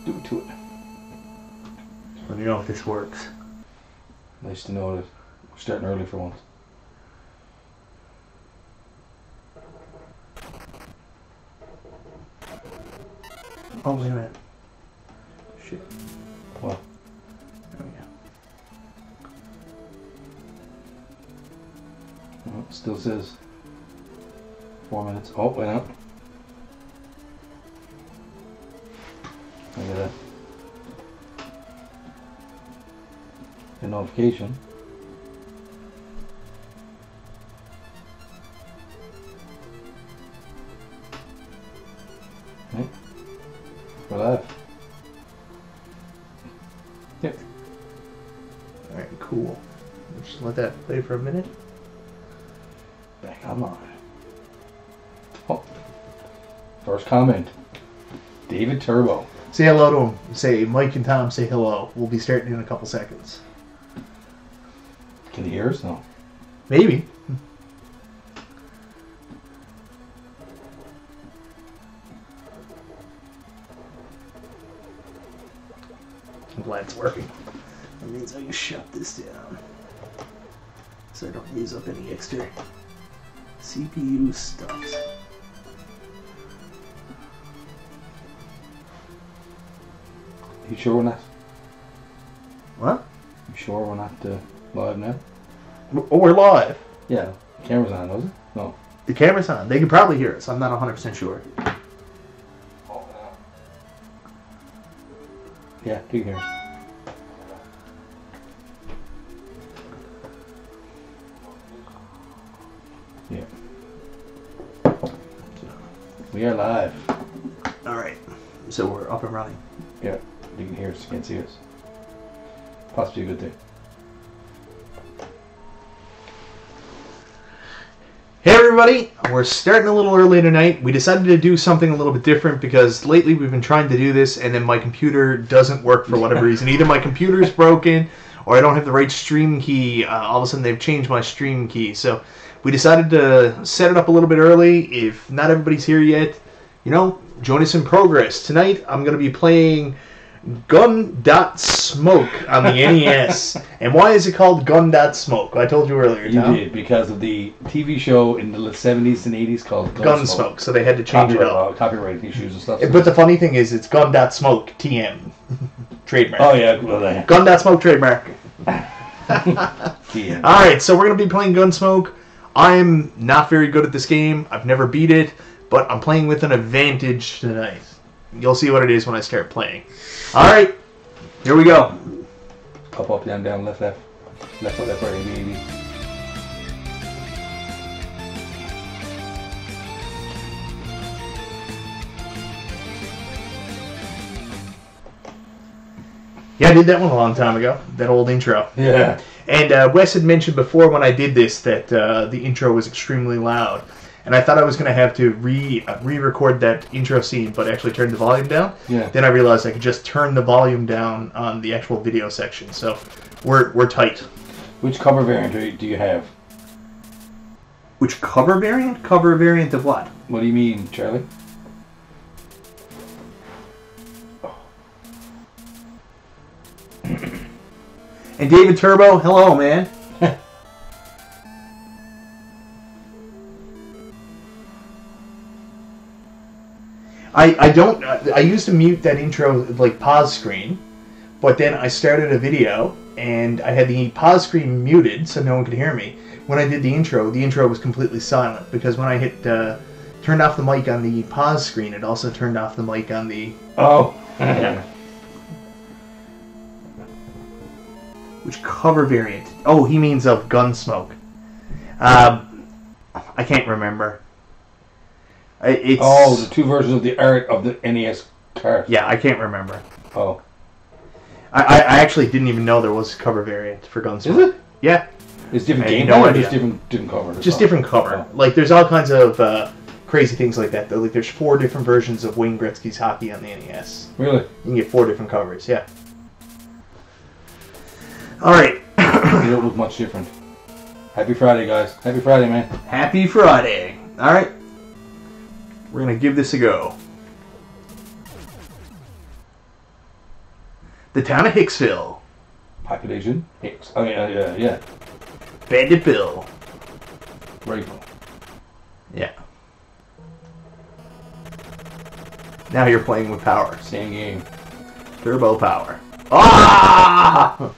do it to it. Let me know if this works. Nice to know that we're starting early for once. Oh, wait a minute. Shit. What? There we go. Oh, it still says 4 minutes. Oh, wait up. Look at that. A notification. Right. We're live. Yep. Alright, cool. Just let that play for a minute. Back online. Oh. First comment. David Turbo. Say hello to him. Say, Mike and Tom, say hello. We'll be starting in a couple seconds. Can he hear us? No. Maybe. I'm glad it's working. That means I can shut this down. So I don't use up any extra CPU stuff. You sure we're not? What? You sure we're not live now? Oh, we're live. Yeah. The camera's on, was it? No. The camera's on. They can probably hear us. I'm not 100% sure. Yeah, you can hear us. Yeah. We are live. Alright. So we're up and running. Yeah. You can hear us, you can't see us. Possibly a good thing. Hey everybody, we're starting a little early tonight. We decided to do something a little bit different because lately we've been trying to do this and then my computer doesn't work for whatever reason. Either my computer is broken or I don't have the right stream key. All of a sudden they've changed my stream key. So we decided to set it up a little bit early. If not everybody's here yet, you know, join us in progress. Tonight I'm going to be playing Gun.Smoke on the NES. And why is it called Gun.Smoke? I told you earlier, Tom. You did, because of the TV show in the 70s and 80s called Gun.Smoke, so they had to change it up. Copyright issues and stuff. But the funny thing is, it's Gun.Smoke, TM. Trademark. Oh, yeah. Well, Gun.Smoke, trademark. TM. Alright, so we're going to be playing Gun.Smoke. I'm not very good at this game. I've never beat it, but I'm playing with an advantage tonight. You'll see what it is when I start playing. Alright, here we go. Up, up, down, down, left, left. Left, right, left, right, A, B, A, B. Yeah, I did that one a long time ago. That old intro. Yeah. And Wes had mentioned before when I did this that the intro was extremely loud. And I thought I was going to have to re-record that intro scene, but actually turn the volume down. Yeah. Then I realized I could just turn the volume down on the actual video section. So we're tight. Which cover variant do you have? Which cover variant? Cover variant of what? What do you mean, Charlie? And David Turbo, hello, man. I used to mute that intro, like, pause screen, but then I started a video, and I had the pause screen muted so no one could hear me. When I did the intro was completely silent, because when I hit, turned off the mic on the pause screen, it also turned off the mic on the... Oh. Yeah. Which cover variant? Oh, he means of Gun.Smoke. I can't remember. It's... Oh, the two versions of the art of the NES card. Yeah, I can't remember. Oh. I actually didn't even know there was a cover variant for Gun.Smoke. Is it? Yeah. It's different game, no or idea. just different cover? Just different cover. Oh. Like, there's all kinds of crazy things like that. Like, there's 4 different versions of Wayne Gretzky's hockey on the NES. Really? You can get 4 different covers, yeah. Alright. You don't look much different. Happy Friday, guys. Happy Friday, man. Happy Friday. Alright. We're going to give this a go. The town of Hicksville. Population Hicks. Oh yeah. Banditville. Rifle. Yeah. Now you're playing with power. Same game. Turbo power. Ah!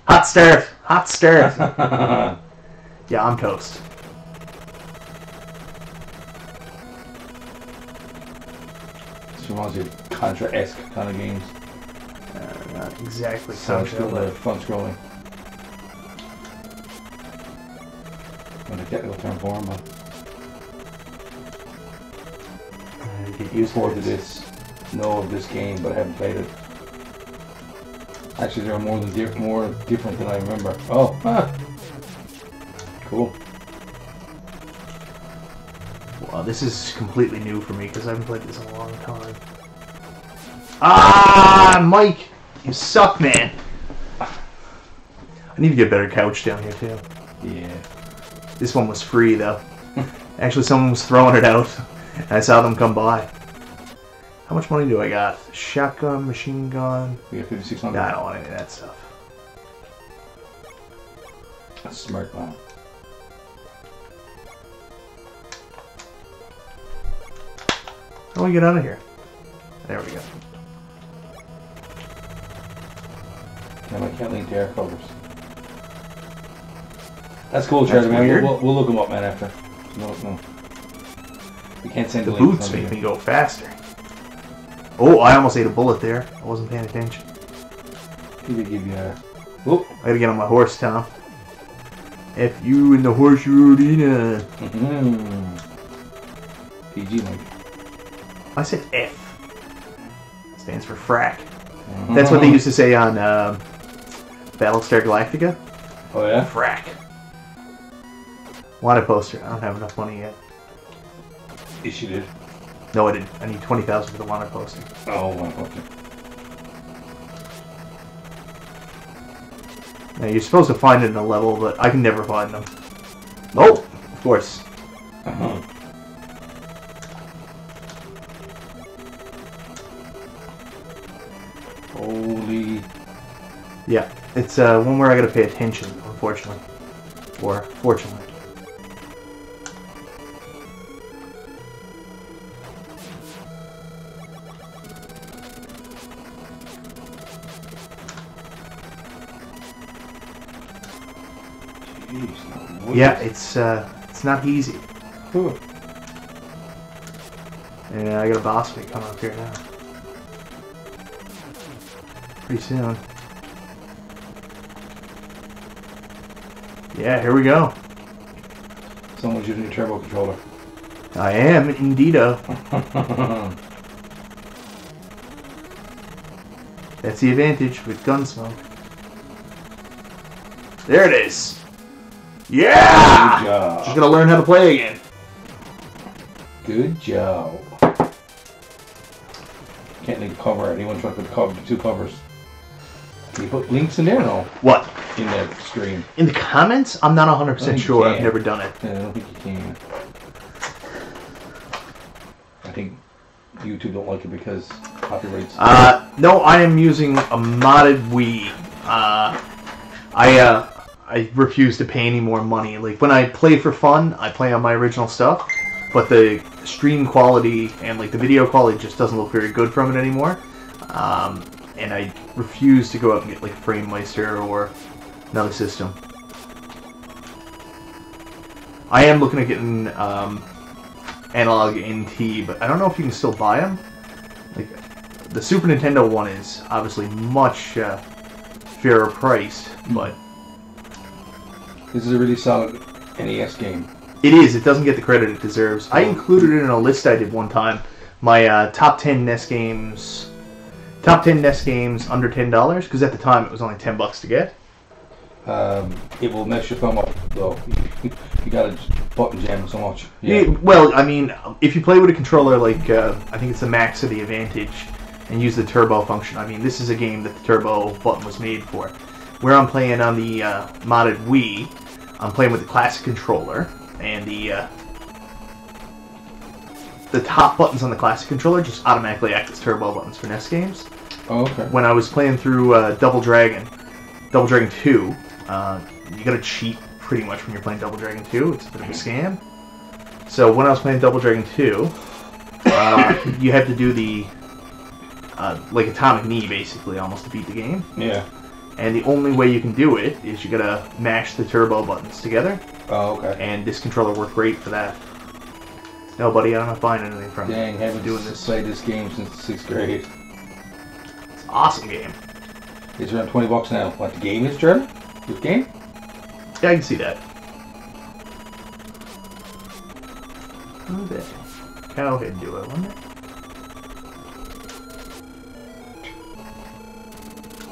Hot start. Hot start. Yeah, I'm toast. This reminds me of Contra-esque kind of games. Not exactly Fun Contra, but scrolling. When a technical term for them, get used forward to this. Know of this game, but I haven't played it. Actually, they're more different than I remember. Oh, cool. Wow, this is completely new for me because I haven't played this in a long time. Ah, Mike, you suck, man. I need to get a better couch down here too. Yeah. This one was free though. Actually, someone was throwing it out, and I saw them come by. How much money do I got? Shotgun, machine gun. We got 5,600. Nah, I don't want any of that stuff. That's smart, man. How do we get out of here? There we go. Yeah, I can't link to air covers. That's cool, Charlie, man. Weird. We'll look them up, man, after. No. We can't send The the links boots on make here. me go faster. Oh, I almost ate a bullet there. I wasn't paying attention. He did give you a... Whoop. I gotta get on my horse, Tom. F you in the horse arena. PG, Mike. I said F. Stands for frack. That's what they used to say on Battlestar Galactica. Oh, yeah? Frack. Wanted poster. I don't have enough money yet. Yes, you did. No, I didn't. I need 20,000 for the wanted poster. Oh, okay. Now, you're supposed to find it in a level, but I can never find them. Oh, of course. Holy... Yeah, it's one where I gotta pay attention, unfortunately. Or fortunately. Jeez, no. Yeah, it's not easy. Cool. And I got a boss fight coming up here now. Pretty soon. Yeah, here we go. Someone's using your turbo controller. I am, indeedo. That's the advantage with Gun.Smoke. There it is. Yeah! Good job. Just gotta learn how to play again. Good job. Can't link cover. Anyone try to put cover, two covers? Can you put links in there? No. What? In the stream. In the comments? I'm not 100% think sure. you I've can. never done it. I don't think you can. I think YouTube don't like it because copyrights. No, I am using a modded Wii. I refuse to pay any more money. Like, when I play for fun, I play on my original stuff, but the stream quality and, like, the video quality just doesn't look very good from it anymore. And I refuse to go out and get, like, FrameMeister or another system. I am looking at getting Analog NT, but I don't know if you can still buy them. Like, the Super Nintendo one is obviously much fairer priced, but This is a really solid NES game. it is. It doesn't get the credit it deserves. I included it in a list I did one time. My top 10 NES games, under $10, because at the time it was only $10 to get. It will mess your thumb up, though. You gotta button jam so much. Yeah, well, I mean, if you play with a controller like, I think it's the Max or the Advantage, and use the turbo function, I mean, this is a game that the turbo button was made for. Where I'm playing on the modded Wii, I'm playing with the classic controller, and the top buttons on the classic controller just automatically act as turbo buttons for NES games. Oh, okay. When I was playing through Double Dragon 2, you gotta cheat pretty much when you're playing Double Dragon 2. It's a bit of a scam. So when I was playing Double Dragon 2, you have to do the like Atomic Knee, basically, almost to beat the game. Yeah. And the only way you can do it is you gotta mash the turbo buttons together. Oh, okay. And this controller worked great for that. No, buddy, I'm not buying anything from you. Dang, haven't doing this. played this game since the 6th grade. It's an awesome game. It's around $20 now. What, the game is, Charlie? This game? Yeah, I can see that. Oh, there. Cowhead do it, wasn't it?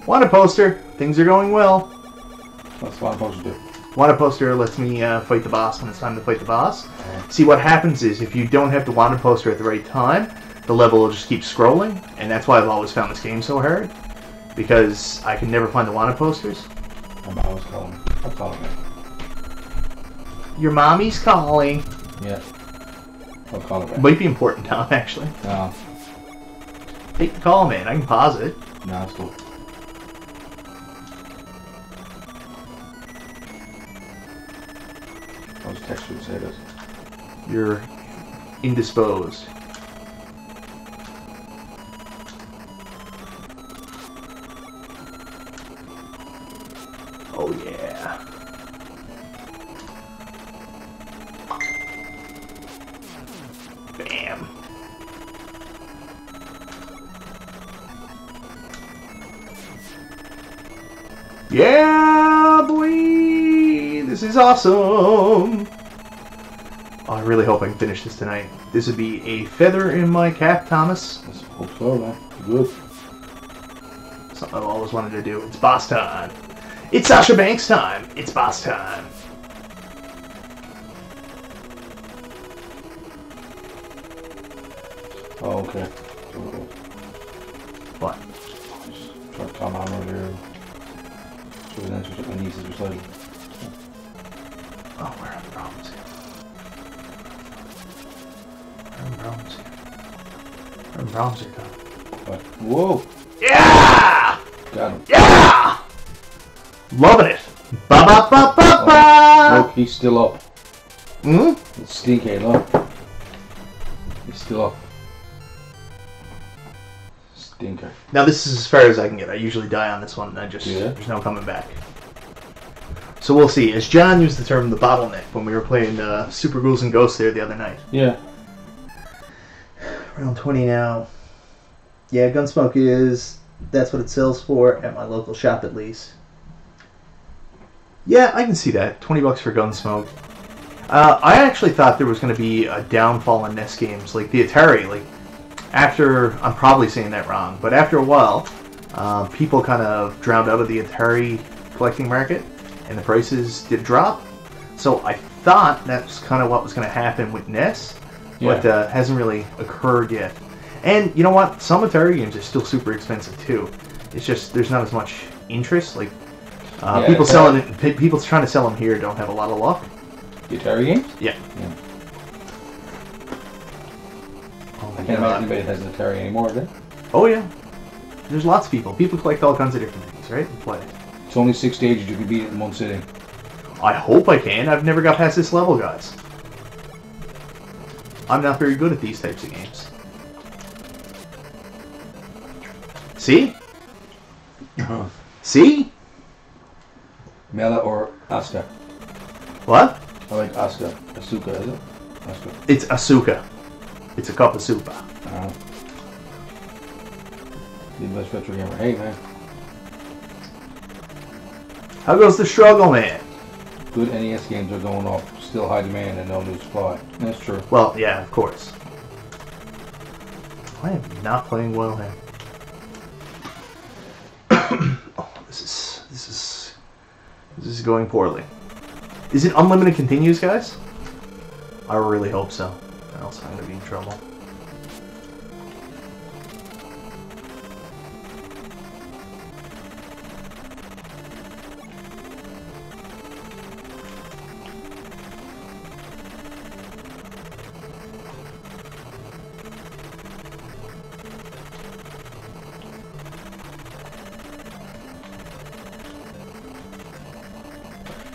Wanted poster. Things are going well. What's the one supposed to do? Wanted poster lets me fight the boss when it's time to fight the boss. See, what happens is if you don't have the wanted poster at the right time, the level will just keep scrolling, and that's why I've always found this game so hard, because I can never find the wanted posters. My mom was calling me. I'm calling me. Your mommy's calling. Yeah. I'll call her back. Might be important, Tom, actually. No. Take the call, man. I can pause it. No, it's cool. I was texting to say this. You're indisposed. Oh, yeah. Bam. Yeah, boy! This is awesome! Oh, I really hope I can finish this tonight. This would be a feather in my cap, Thomas. Let's hope so, man. Good. Something I've always wanted to do. It's boss time. It's Sasha Banks time. It's boss time. Oh, okay. What? Try to come on over here. So then that's what my nieces recital. Oh, where are the problems here? Where are the problems here? Where are the problems here, Tom? What? Whoa! Yeah! Got him. Yeah! Loving it. Ba ba ba ba ba. Look, he's still up. Hmm? It's stinky, look. He's still up. Stinker. Now this is as far as I can get. I usually die on this one, and Yeah. there's no coming back. So we'll see. As John used the term the bottleneck when we were playing Super Ghouls and Ghosts there the other night. Yeah. Round 20 now. Yeah, Gun.Smoke that's what it sells for at my local shop at least. Yeah, I can see that. $20 for Gun.Smoke. I actually thought there was going to be a downfall in NES games, like the Atari. Like after, I'm probably saying that wrong, but after a while, people kind of drowned out of the Atari collecting market, and the prices did drop. So I thought that's kind of what was going to happen with NES, but hasn't really occurred yet. And you know what? Some Atari games are still super expensive too. It's just there's not as much interest. Like people selling it, people trying to sell them here don't have a lot of luck. The Atari games? Yeah. I can't imagine anybody has an Atari anymore, is it? Oh yeah. There's lots of people. People collect all kinds of different things, right? And play. It's only 6 stages. You can beat it in one sitting. I hope I can. I've never got past this level, guys. I'm not very good at these types of games. See? See? Mela or Asuka? What? I like Asuka. Asuka, is it? Asuka. It's Asuka. It's a cup of soup. The best retro gamer. Hey, man. How goes the struggle, man? Good NES games are going off. Still high demand and no new supply. That's true. Well, yeah, of course. I am not playing well here. Oh, this is going poorly. Is it unlimited continues, guys? I really hope so. Or else I'm gonna be in trouble.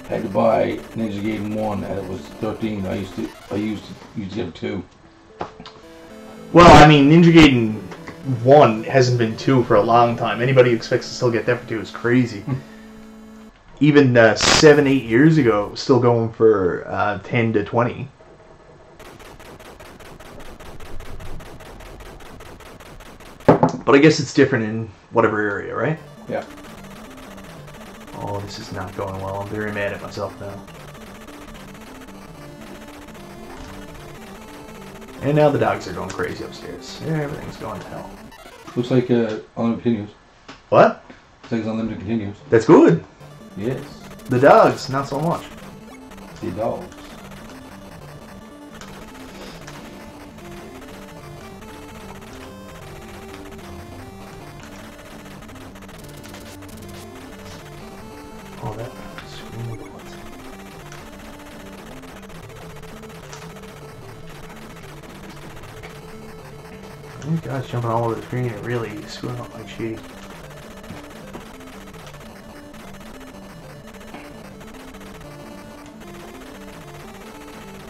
had to buy Ninja Gaiden 1 and it was 13. I used to get a 2. Well, I mean, Ninja Gaiden 1 hasn't been 2 for a long time. Anybody who expects to still get that for 2 is crazy. Even 7-8 years ago, it was still going for 10 to 20. But I guess it's different in whatever area, right? Yeah. Oh, this is not going well. I'm very mad at myself now. And now the dogs are going crazy upstairs. Everything's going to hell. Looks like unlimited continues. What? Looks like it's unlimited continues. That's good. Yes. The dogs, not so much. The dogs. Oh, that screen records. These guys jumping all over the screen and really screwing up my cheek.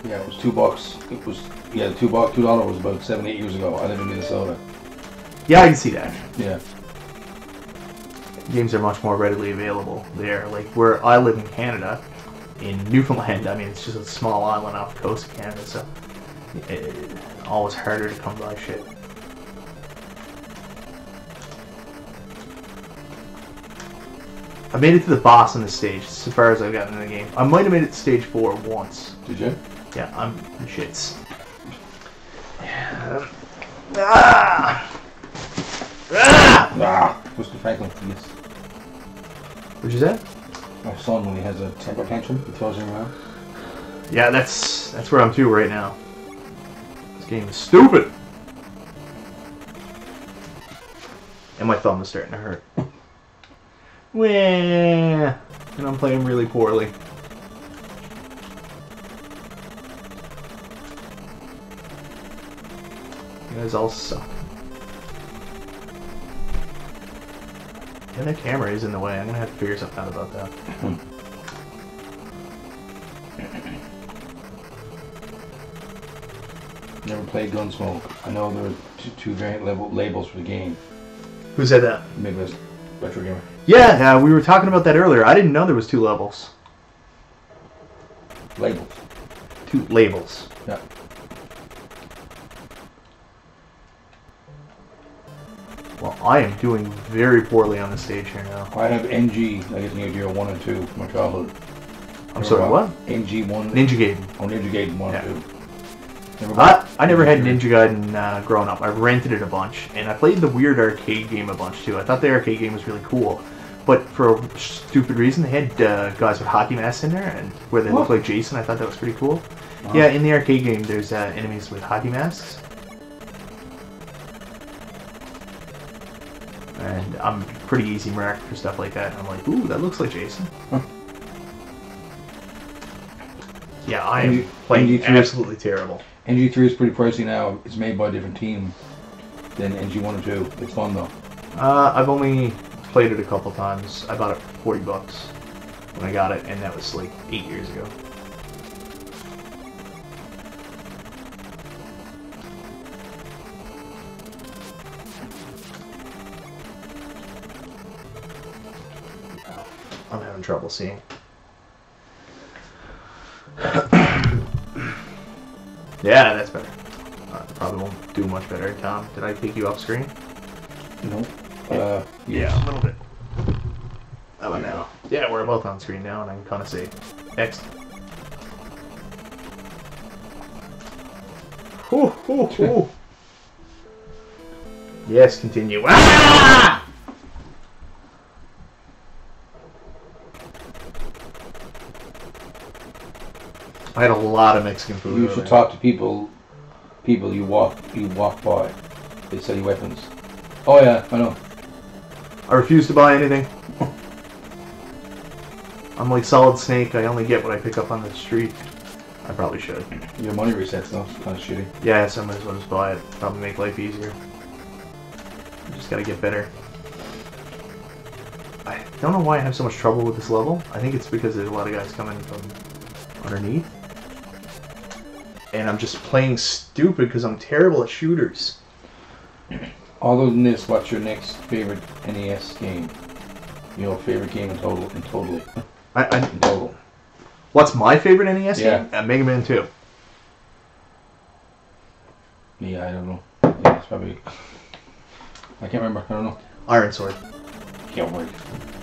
Yeah, it was $2. It was $2 was about 7-8 years ago. I live in Minnesota. Yeah, I can see that. Yeah. Games are much more readily available there. Like where I live in Canada, in Newfoundland, I mean it's just a small island off the coast of Canada, so it's always harder to come by shit. I made it to the boss on the stage, so far as I've gotten in the game. I might have made it to stage 4 once. Did you? Yeah, I'm shits. Yeah. Ah! Ah! Ah! Mr. Franklin, yes. What'd you say? My son, when he has a temper tantrum, he throws him around. Yeah, that's where I'm too right now. This game is stupid. And my thumb is starting to hurt. Wah! And I'm playing really poorly. You guys all suck. And the camera is in the way. I'm gonna have to figure something out about that. Never played Gun.Smoke. I know there are two variant labels for the game. Who said that? Midwest Retro Gamer. Yeah, we were talking about that earlier. I didn't know there was 2 levels. Labels. 2 labels. Yeah. Well, I am doing very poorly on the stage here now. I have NG, I guess Neo Geo 1 and 2 from my childhood. I'm sorry, what? NG1. Ninja Gaiden. Oh, Ninja Gaiden 1 Yeah. and 2. I never had Ninja Gaiden growing up. I rented it a bunch, and I played the weird arcade game a bunch too. I thought the arcade game was really cool, but for a stupid reason, they had guys with hockey masks in there, and where they looked like Jason. I thought that was pretty cool. Oh. Yeah, in the arcade game, there's enemies with hockey masks, and I'm pretty easy marked for stuff like that. And I'm like, ooh, that looks like Jason. Huh. Yeah, I am playing absolutely terrible. NG3 is pretty pricey now. It's made by a different team than NG1 and 2. It's fun though. I've only played it a couple times. I bought it for $40 when I got it, and that was like 8 years ago. I'm having trouble seeing. Yeah, that's better. Probably won't do much better. Tom, did I take you off screen? No. Yeah, a little bit. How about now? Yeah, we're both on screen now, and I can kind of see. Excellent. Ooh, ooh, ooh. Yes, continue. Ah! I had a lot of Mexican food. You should talk to people you walk by. They sell you weapons. Oh yeah, I know. I refuse to buy anything. I'm like Solid Snake. I only get what I pick up on the street. I probably should. Your money resets though. It's kind of shitty. Yeah, so I might as well just buy it. Probably make life easier. I just gotta get better. don't know why I have so much trouble with this level. I think it's because there's a lot of guys coming from underneath. And I'm just playing stupid because I'm terrible at shooters. Other than this, what's your next favorite NES game? You know, favorite game in total. In total. What's my favorite NES Yeah. game? Mega Man 2. Yeah, I don't know. Yeah, it's probably... I can't remember. I don't know. Iron Sword. Yeah, right.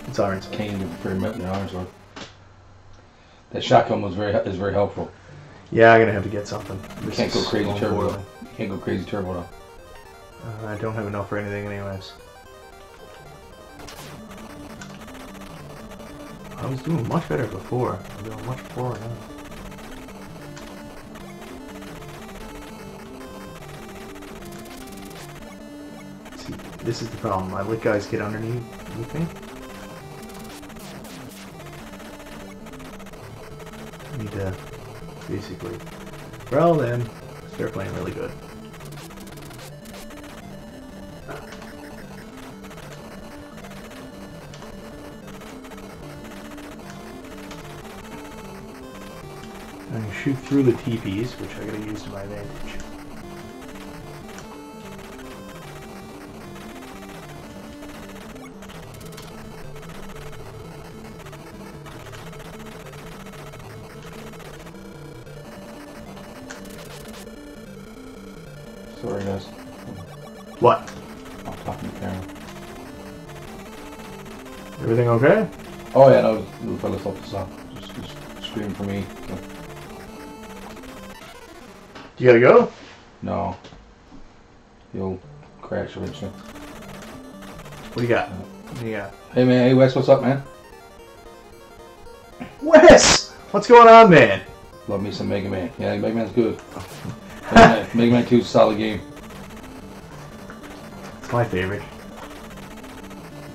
It's Iron Sword. Can't even very much in Iron Sword. That shotgun is very helpful. Yeah, I'm gonna have to get something. You can't go crazy turbo though. You can't go crazy turbo though. I don't have enough for anything anyways. I was doing much better before. I'm doing much poorer now. See, this is the problem. I let guys get underneath me. I need to basically corral them. They're playing really good. I can shoot through the teepees, which I gotta use to my advantage. Sorry guys. What? I'm talking to the camera. Everything okay? Oh yeah, no, little fella's up the song. Just screaming for me. So. You gotta go? No. You'll crash eventually. What do you got? What do you got? Hey man, hey Wes, what's up man? Wes! What's going on, man? Love me some Mega Man. Yeah, Mega Man's good. Mega Man 2 is a solid game. It's my favorite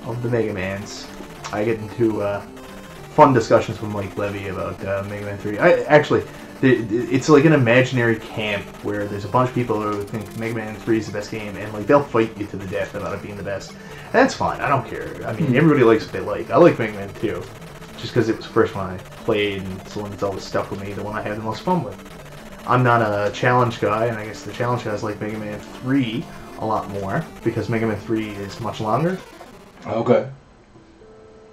of the Mega Mans. I get into fun discussions with Mike Levy about Mega Man 3. It's like an imaginary camp where there's a bunch of people who think Mega Man 3 is the best game, and like they'll fight you to the death about it being the best. And that's fine. I don't care. I mean, everybody likes what they like. I like Mega Man 2, just because it was the first one I played, and it's the one that's always stuck with me, the one I had the most fun with. I'm not a challenge guy, and I guess the challenge guys like Mega Man 3 a lot more, because Mega Man 3 is much longer. Okay.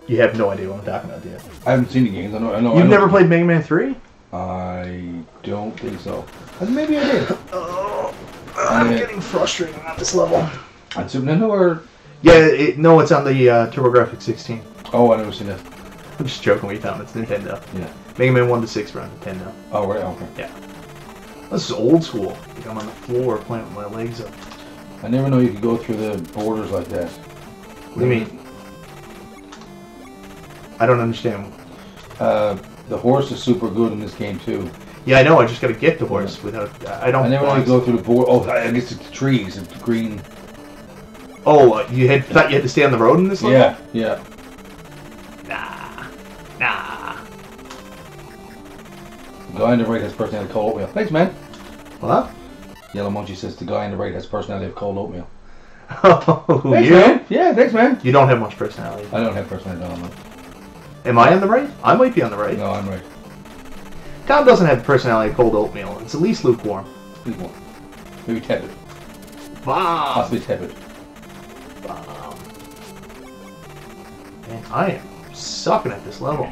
You have no idea what I'm talking about, do you? I haven't seen the games. I know. You've never played Mega Man 3? I don't think so. Maybe I did. Oh, I'm getting frustrated on this level. On Super Nintendo or? Yeah, no, it's on the TurboGrafx 16. Oh, I've never seen that. I'm just joking with you, Tom. It's Nintendo. Yeah. Mega Man 1 to 6 are on Nintendo. Oh, right. Okay. Yeah. This is old school. Like I'm on the floor playing with my legs up. I never know you could go through the borders like that. What do you mean? I don't understand. The horse is super good in this game too. Yeah, I know. I just got to get the horse without. I don't. I never know you go through the board. Oh, I guess it's the trees. It's the green. Oh, thought you had to stay on the road in this level? Yeah, yeah. Nah. The guy on the right has personality of cold oatmeal. Thanks, man. What? Yellow Munchie says the guy on the right has personality of cold oatmeal. Oh, Thanks, you? man. Yeah, thanks, man. You don't have much personality. I don't have personality. No, no. Am I on the right? I might be on the right. No, I'm right. Tom doesn't have the personality of cold oatmeal. It's at least lukewarm. Lukewarm. Maybe tepid. Bomb. Possibly tepid. Bomb. Man, I am sucking at this level.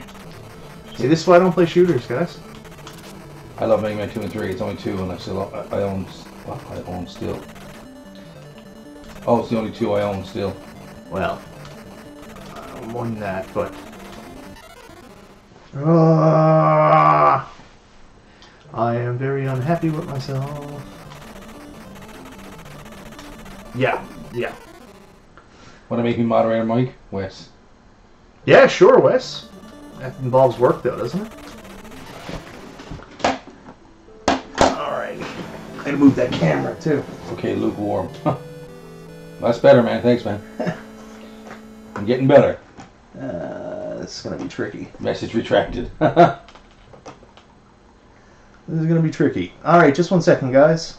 See, this is why I don't play shooters, guys. I love Mega Man 2 and 3. It's only 2, and I own still. Oh, it's the only 2 I own still. Well, more than that, but... I am very unhappy with myself. Yeah. Want to make me moderator, Mike? Wes. Yeah, sure, Wes. That involves work, though, doesn't it? Alright. I gotta move that camera, too. Okay, lukewarm. That's better, man. Thanks, man. I'm getting better. This is gonna be tricky. Message retracted. This is gonna be tricky. Alright, just 1 second, guys.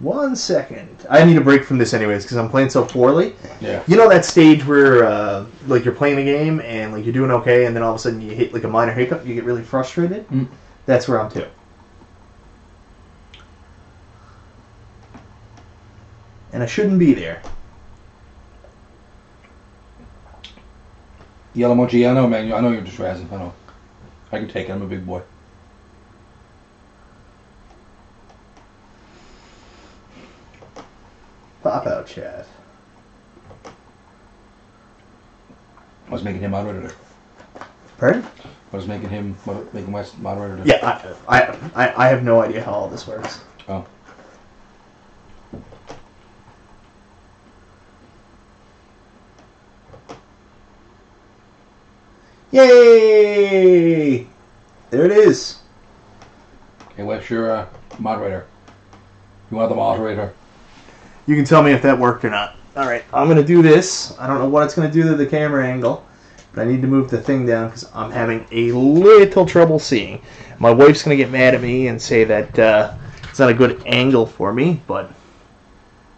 1 second. I need a break from this anyways because I'm playing so poorly. Yeah. You know that stage where like you're playing a game and like you're doing okay and then all of a sudden you hit like a minor hiccup, you get really frustrated? Mm. That's where I'm too. And I shouldn't be there. Yellow Mochi, I know, man. I know you're just razzing. I know. I can take it. I'm a big boy. Pop out chat. I was making him moderator. Pardon? I was making West moderator. Yeah, I have no idea how all this works. Oh. Yay! There it is. Okay, Wes, you're moderator. You want the moderator? You can tell me if that worked or not. Alright, I'm going to do this. I don't know what it's going to do to the camera angle, but I need to move the thing down because I'm having a little trouble seeing. My wife's going to get mad at me and say that it's not a good angle for me, but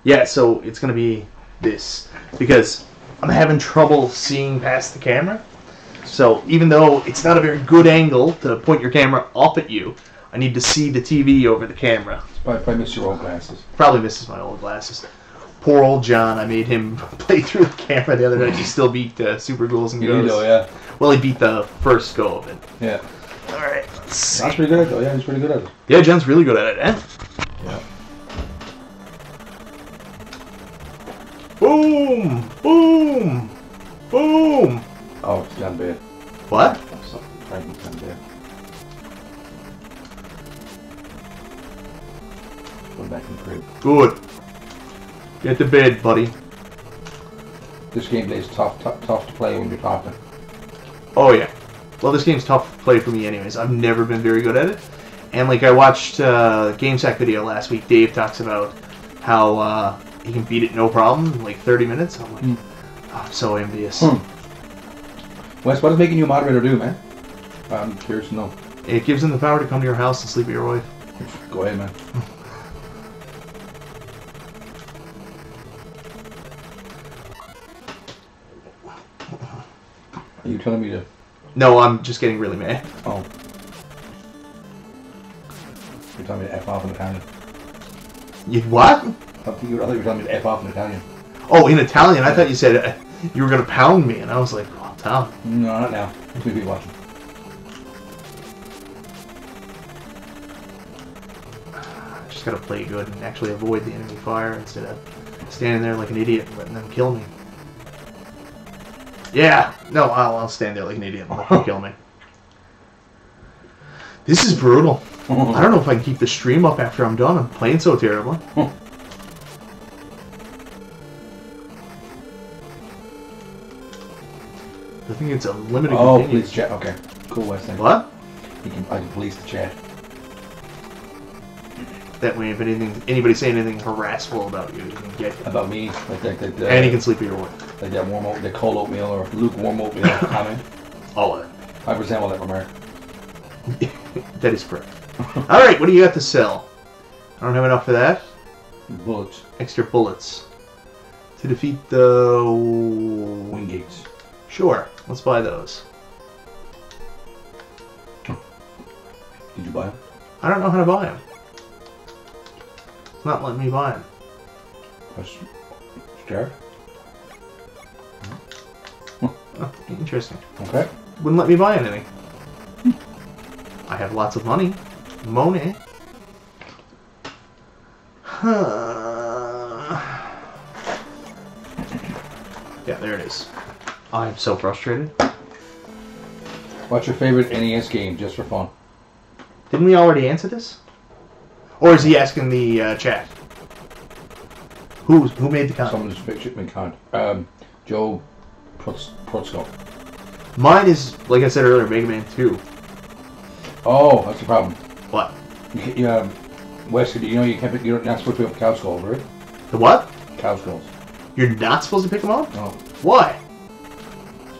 yeah, so it's going to be this because I'm having trouble seeing past the camera. So even though it's not a very good angle to point your camera up at you, I need to see the TV over the camera. Probably miss your old glasses. Probably misses my old glasses. Poor old John, I made him play through the camera the other night. He still beat Super Ghouls and Ghosts. Yeah. Well, he beat the first go of it. Yeah. Alright, let's see. That's pretty good at it, though. Yeah, he's pretty good at it. Yeah, John's really good at it, eh? Yeah. Boom! Boom! Boom! Oh, it's gone bad. What? Franklin's gone bad. Go back in the crib. Good. Get to bed, buddy. This game is tough to play when you're talking. Oh, yeah. Well, this game's tough to play for me anyways. I've never been very good at it. And, like, I watched a GameSack video last week. Dave talks about how he can beat it no problem in, like, 30 minutes. I'm like, oh, I'm so envious. Wes, what does making you a moderator do, man? I'm curious to know. It gives him the power to come to your house and sleep with your wife. Go ahead, man. Are you telling me to... No, I'm just getting really mad. Oh. You're telling me to F off in Italian. You what? I thought you were telling me to F off in Italian. Oh, in Italian? I thought you said you were going to pound me, and I was like, oh, Tom. No, not now. Too many people watching. I just got to play good and actually avoid the enemy fire instead of standing there like an idiot and letting them kill me. Yeah, no, I'll stand there like an idiot and let them kill me. This is brutal. I don't know if I can keep the stream up after I'm done. I'm playing so terribly. I think it's a limited. Oh, police chat. Okay, cool. Wes, thank you. What? I can police the chat. That way, if anybody say anything harassful about you, you can get About me, like that. and you can sleep with your wife. Like that warm oat, that cold oatmeal or lukewarm oatmeal comment. All of I resemble that from her. it. That is correct. All right, what do you got to sell? I don't have enough for that. Bullets. Extra bullets to defeat the Wing gates. Sure, let's buy those. Did you buy them? I don't know how to buy them. It's not letting me buy them. Press start. Oh, interesting. Okay. Wouldn't let me buy anything. I have lots of money. Money. Yeah, there it is. I'm so frustrated. What's your favorite NES game, just for fun? Didn't we already answer this? Or is he asking the chat? Who made the comment? Someone's picture me comment. Joe Protzko. Mine is, like I said earlier, Mega Man 2. Oh, that's the problem. What? Wes, you're not supposed to pick up cow skulls, right? The what? Cow skulls. You're not supposed to pick them up? No. Why?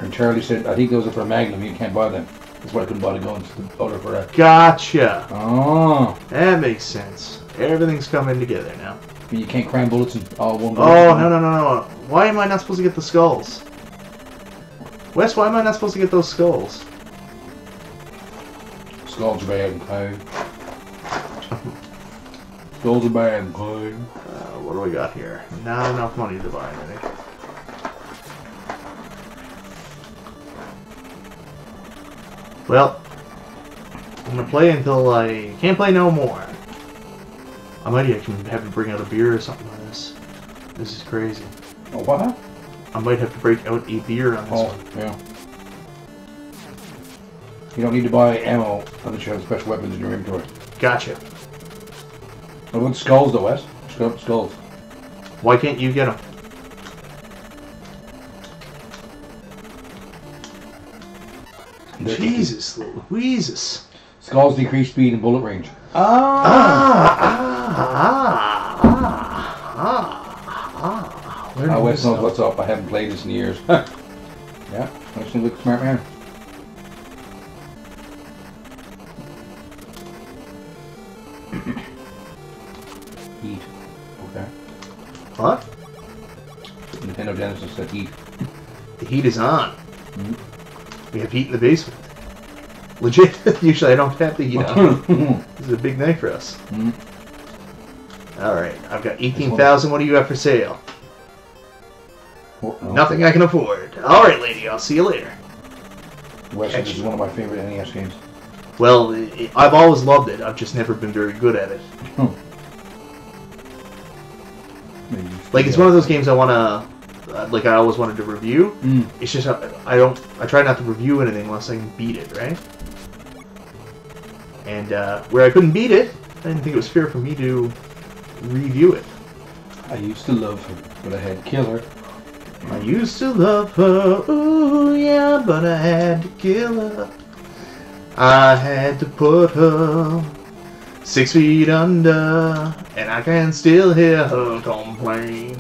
And Charlie said, I think those are for a Magnum. You can't buy them. That's why I couldn't buy the guns. The order for that. Gotcha. Oh. That makes sense. Everything's coming together now. You can't cram bullets in all one bullet. Oh, no. Why am I not supposed to get the skulls? Wes, why am I not supposed to get those skulls? Skulls are bad, okay? Skulls are bad, okay? What do we got here? Not enough money to buy anything. Well, I'm gonna play until I can't play no more. I might even have to bring out a beer or something on this. This is crazy. Oh, what? I might have to break out a beer on this one. Yeah. You don't need to buy ammo unless you have special weapons in your inventory. Gotcha. What about skulls, though, Wes? Skulls. Why can't you get them? Jesus Louises. Skulls decrease speed and bullet range. Wes knows what's up. I haven't played this in years. Yeah, actually look smart man. Heat. Okay. What? Nintendo Genesis said heat. The heat is on. We have heat in the basement. Legit. Usually I don't have the heat on. This is a big night for us. Alright, I've got 18,000. What do you have for sale? Oh, no. Nothing I can afford. Alright, lady, I'll see you later. Wes, this is one of my favorite NES games. Well, I've always loved it. I've just never been very good at it. Like, it's one of those games I want to... like, I always wanted to review. It's just, I try not to review anything unless I can beat it, right? And, where I couldn't beat it, I didn't think it was fair for me to review it. I used to love her, but I had to kill her. I used to love her, ooh yeah, but I had to kill her. I had to put her 6 feet under, and I can still hear her complain.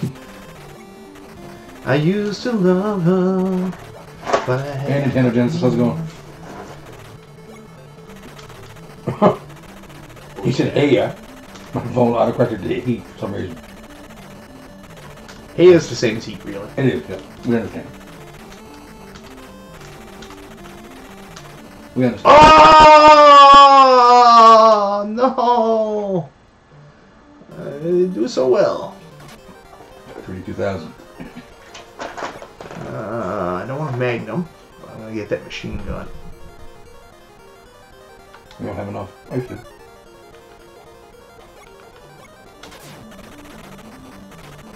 I used to love her, but I had... Hey, Nintendo Genesis, how's it going? He said, hey, yeah. My phone autocorrected to heat for some reason. Hey is the same as heat, really. It is, yeah. We understand. We understand. Oh, no! I didn't do so well. 32,000. I don't want a Magnum. But I'm going to get that machine gun. We don't have enough. I should.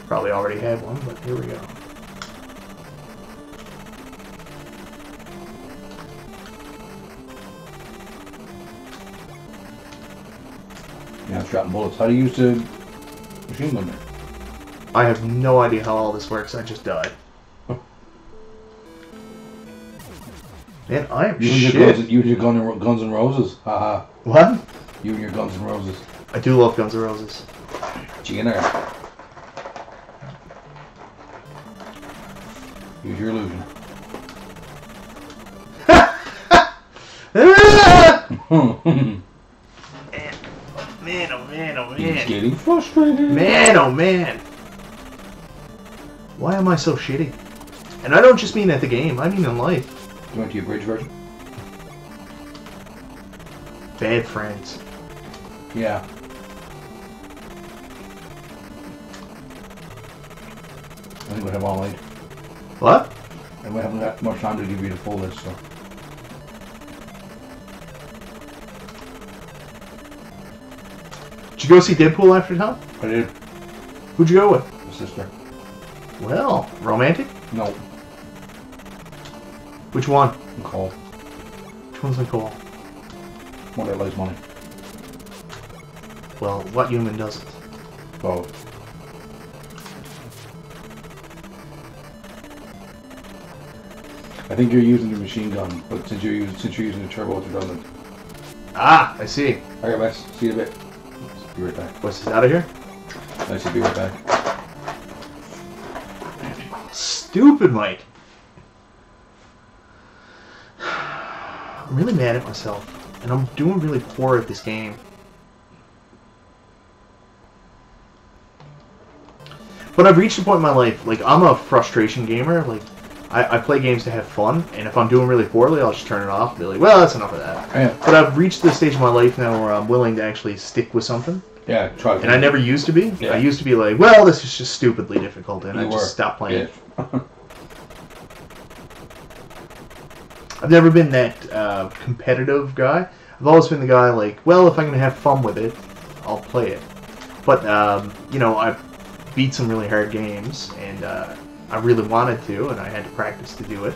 Probably already have one, but here we go. Yeah, I'm shooting bullets. How do you use the machine gun there? I have no idea how all this works. I just died. Man, I am shit. You and your Guns N' Roses. Haha. What? You and your Guns N' Roses. I do love Guns N' Roses. G in there. Use your illusion. Man, oh man, oh man. He's getting frustrated. Man, oh man. Why am I so shitty? And I don't just mean at the game, I mean in life. You went to your bridge version? Bad friends. Yeah. I think we have all night. What? And we haven't got much time to give you the full list, so. Did you go see Deadpool after time? I did. Who'd you go with? The sister. Well, romantic? No. Which one? Nicole. Which one's Nicole? One that likes money. Well, what human doesn't? Both. I think you're using the machine gun, but since you're using the turbo, it's redundant. Ah, I see. Alright, Wes. See you in a bit. Be right back. What's this out of here? I said be right back. Stupid Mike. I'm really mad at myself, and I'm doing really poor at this game. But I've reached a point in my life, like, I'm a frustration gamer. Like, I play games to have fun, and if I'm doing really poorly, I'll just turn it off and be like, well, that's enough of that. Yeah. But I've reached the stage of my life now where I'm willing to actually stick with something. Yeah, try. And I never used to be. Yeah. I used to be like, well, this is just stupidly difficult, and I just stopped playing. Yeah. I've never been that competitive guy. I've always been the guy like, well, if I'm going to have fun with it, I'll play it. But, you know, I've beat some really hard games, and I really wanted to, and I had to practice to do it.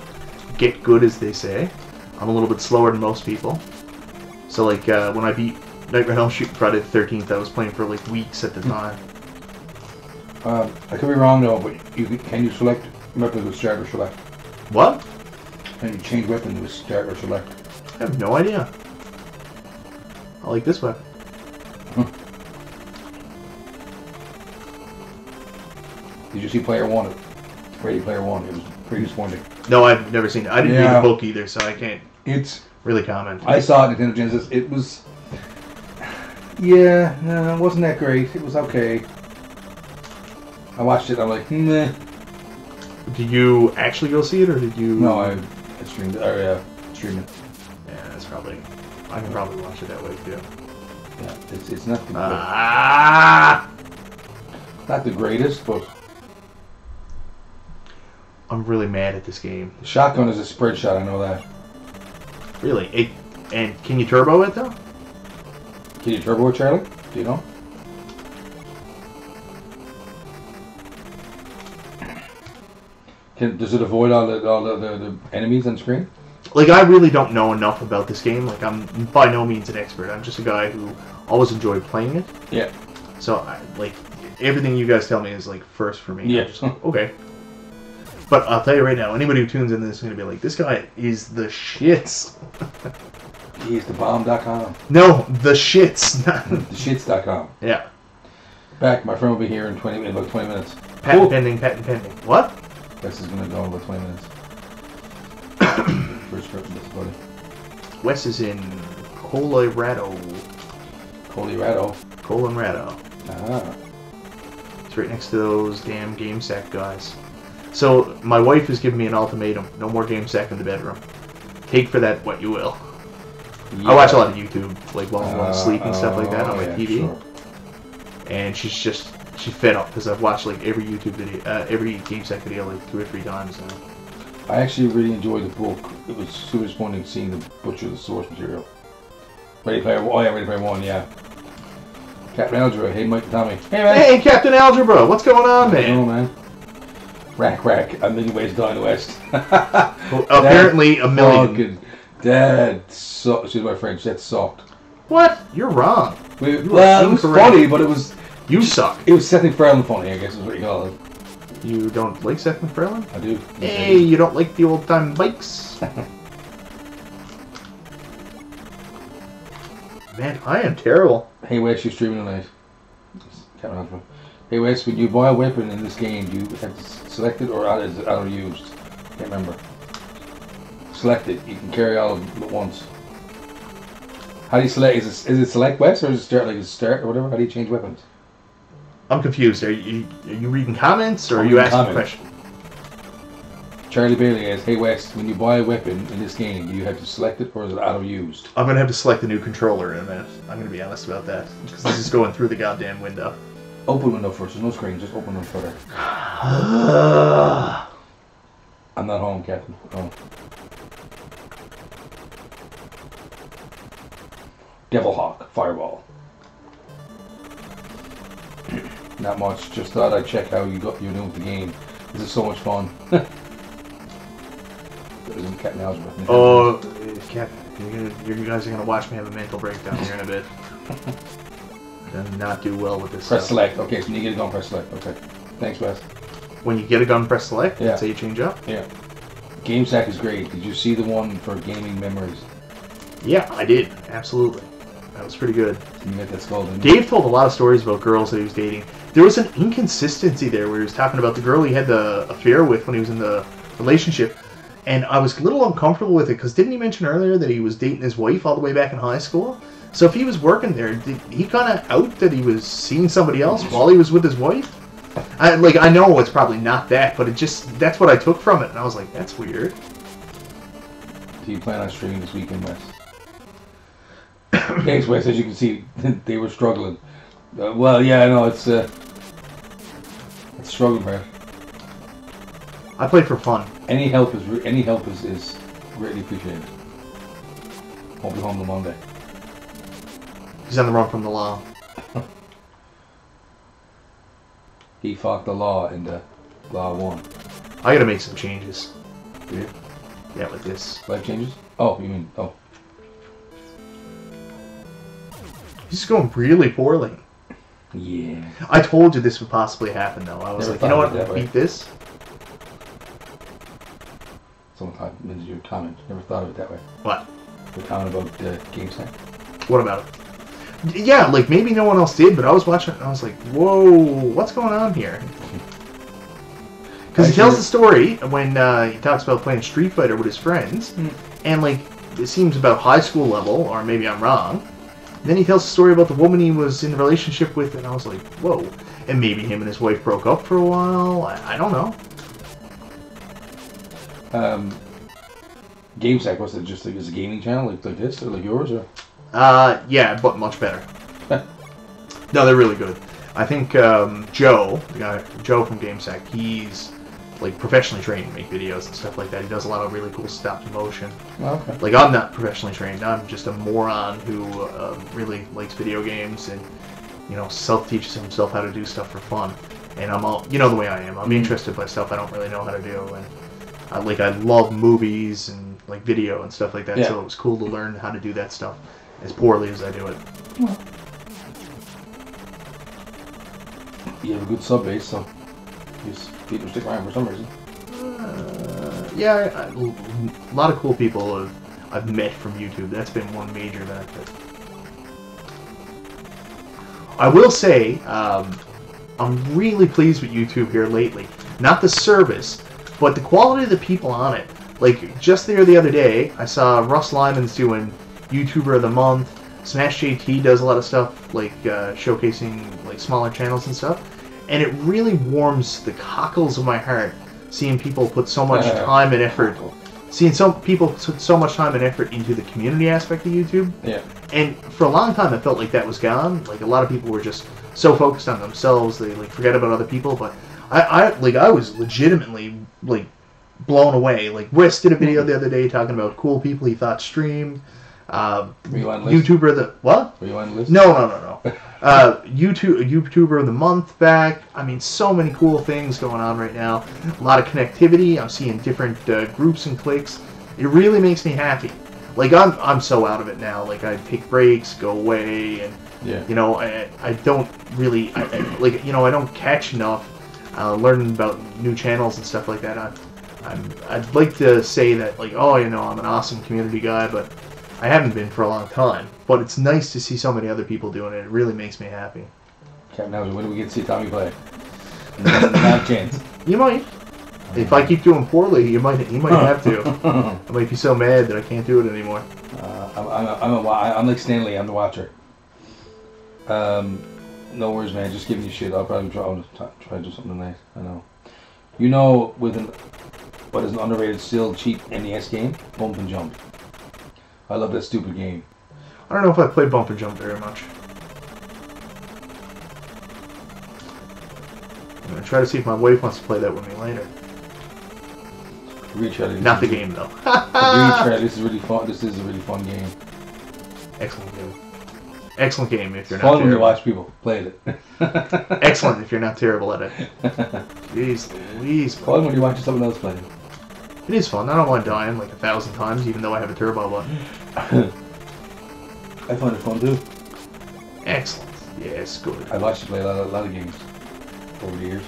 Get good, as they say. I'm a little bit slower than most people. So, like, when I beat Nightmare on Elm Street Friday the 13th, I was playing for, like, weeks at the time. I could be wrong, though, but can you select weapons with start or select? What? Can you change weapons with start or select? I have no idea. I like this weapon. Did you see Player One? Ready Player One. It was pretty disappointing. No, I've never seen it. I didn't read the book either, so I can't really comment. I saw it in Nintendo Genesis. It was... Yeah, no, it wasn't that great. It was okay. I watched it, I'm like, meh. Did you actually go see it, or did you... No, I streamed it. Streamed it. Yeah, that's probably... I can probably watch it that way, too. Yeah, it's not the not the greatest, but... I'm really mad at this game. The shotgun is a spread shot, I know that. Really? And can you turbo it, though? Can you turbo it, Charlie? Do you know? Does it avoid all the enemies on screen? Like, I really don't know enough about this game. Like, I'm by no means an expert. I'm just a guy who always enjoyed playing it. Yeah. So, like, everything you guys tell me is, like, first for me. Yeah. I'm just like, okay. But I'll tell you right now, anybody who tunes into this is going to be like, this guy is the shits. He's the bomb.com. No, the shits. The shits.com. Yeah. Back, my friend will be here in about 20 minutes. Patent pending, patent pending. What? This is going to go in about 20 minutes. First person, this buddy. Wes is in Colorado. Colorado. Colorado. Ah. It's right next to those damn GameSack guys. So, my wife has given me an ultimatum. No more GameSack in the bedroom. Take for that what you will. Yeah. I watch a lot of YouTube, like while I'm asleep and stuff like that on my TV. Sure. And she's fed up because I've watched like every YouTube video, every GameSack video like 2 or 3 times now. I actually really enjoyed the book. It was super disappointing seeing the butcher the source material. Ready Player One, yeah. Captain Algebra, hey Mike and Tommy. Hey man! Hey Captain Algebra, what's going on, man? Hello, man. Rack, a million ways down the west. Well, apparently a million. Excuse my French, that sucked. What? You're wrong. It was funny, but it was... You suck. It was Seth MacFarlane funny, I guess is what you call it. You don't like Seth MacFarlane? I do. Hey, you don't like the old-time bikes? Man, I am terrible. Hey Wes, you're streaming tonight. Hey Wes, when you buy a weapon in this game, do you have to select it or is it auto used? Can't remember. Select it. You can carry all of them at once. How do you select? Is it select Wes or is it start like start or whatever? How do you change weapons? I'm confused. Are you reading comments or are you asking a question? Charlie Bailey asks, hey Wes, when you buy a weapon in this game, do you have to select it or is it auto used? I'm going to have to select a new controller in a minute. I'm going to be honest about that. Because this is going through the goddamn window. Open window first. There's no screen. Just open them further. I'm not home, Captain. Oh. Devil Hawk. Fireball. Not much. Just thought I'd check how you're doing with the game. This is so much fun. Captain Algebra. Oh, Captain, you guys are going to watch me have a mental breakdown here in a bit. And not do well with this. Press select. Okay, so when you get a gun, press select. Okay. Thanks, Wes. When you get a gun, press select? Yeah. That's how you change up? Yeah. GameSack is great. Did you see the one for gaming memories? Yeah, I did. Absolutely. That was pretty good. You get that skull, didn't you? Dave told a lot of stories about girls that he was dating. There was an inconsistency there where he was talking about the girl he had the affair with when he was in the relationship. And I was a little uncomfortable with it because didn't he mention earlier that he was dating his wife all the way back in high school? So if he was working there, did he kind of out that he was seeing somebody else while he was with his wife? I know it's probably not that, but that's what I took from it, and I was like, that's weird. Do you plan on streaming this weekend, Wes? Thanks, Wes. As you can see, they were struggling. Well, yeah, I know it's struggling, man. I played for fun. Any help is greatly appreciated. Won't be home till Monday. He's on the run from the law. He fought the law and the law won. I gotta make some changes. Do you? Yeah, with this. Life changes? Oh, you mean, oh. This is going really poorly. Yeah. I told you this would possibly happen, though. I was Never like, you know thought of it what? that way. Beat this. Someone commented your comment. Never thought of it that way. What? The comment about GameStop. What about it? Yeah, like maybe no one else did, but I was watching it and I was like, whoa, what's going on here? Because he tells the story when he talks about playing Street Fighter with his friends, and like it seems about high school level, or maybe I'm wrong. Then he tells the story about the woman he was in a relationship with, and I was like, whoa. And maybe him and his wife broke up for a while. I don't know. GameStack, was it just like a gaming channel like this, or like yours, or? Yeah, but much better. No, they're really good. I think Joe from GameStack, he's like professionally trained to make videos and stuff like that. He does a lot of really cool stop motion. Okay. Like I'm not professionally trained. I'm just a moron who really likes video games and self-teaches himself how to do stuff for fun. And I'm all the way I am. I'm interested by stuff I don't really know how to do, and I love movies and like video and stuff like that. Yeah. So it was cool to learn how to do that stuff as poorly as I do it. Well, you have a good sub base, so people stick around for some reason. Yeah, a lot of cool people I've met from YouTube. That's been one major benefit. I will say, I'm really pleased with YouTube here lately. Not the service, but the quality of the people on it. Like, just there the other day, I saw Russ Lyman's doing YouTuber of the Month. Smash JT does a lot of stuff, like showcasing like smaller channels and stuff. And it really warms the cockles of my heart seeing people put so much time and effort. Seeing some people put so much time and effort into the community aspect of YouTube. Yeah. And for a long time, I felt like that was gone. Like, a lot of people were just so focused on themselves, they like forget about other people. But I was legitimately like blown away. Like, Wes did a video the other day talking about cool people he thought streamed. YouTuber of the what? Were you on the list? No. YouTuber of the Month back. I mean, so many cool things going on right now. A lot of connectivity. I'm seeing different groups and cliques. It really makes me happy. Like, I'm so out of it now. Like, I take breaks, go away, and I don't really I don't catch enough learning about new channels and stuff like that. I'd like to say that I'm an awesome community guy, but I haven't been for a long time. But it's nice to see so many other people doing it. It really makes me happy. Captain Hauser, when do we get to see Tommy play? Not a chance. You might. If I keep doing poorly, you might have to. I might be so mad that I can't do it anymore. I'm like Stanley. I'm the watcher. No worries, man. Just giving you shit. I'll probably try to do something nice. I know. What is an underrated, still cheap NES game? Bump and Jump. I love that stupid game. I don't know if I play Bump and Jump very much. I'm going to try to see if my wife wants to play that with me later. Not the game, though. This is really fun. This is a really fun game. Excellent game. Excellent game if you're not terrible. Fun when you watch people play it. Excellent if you're not terrible at it. Jeez Louise. Fun when you're watching someone else play it. It is fun. I don't want dying like 1,000 times, even though I have a turbo button. I find it fun too. Excellent. Yes, good. I've watched you play a lot of games over the years.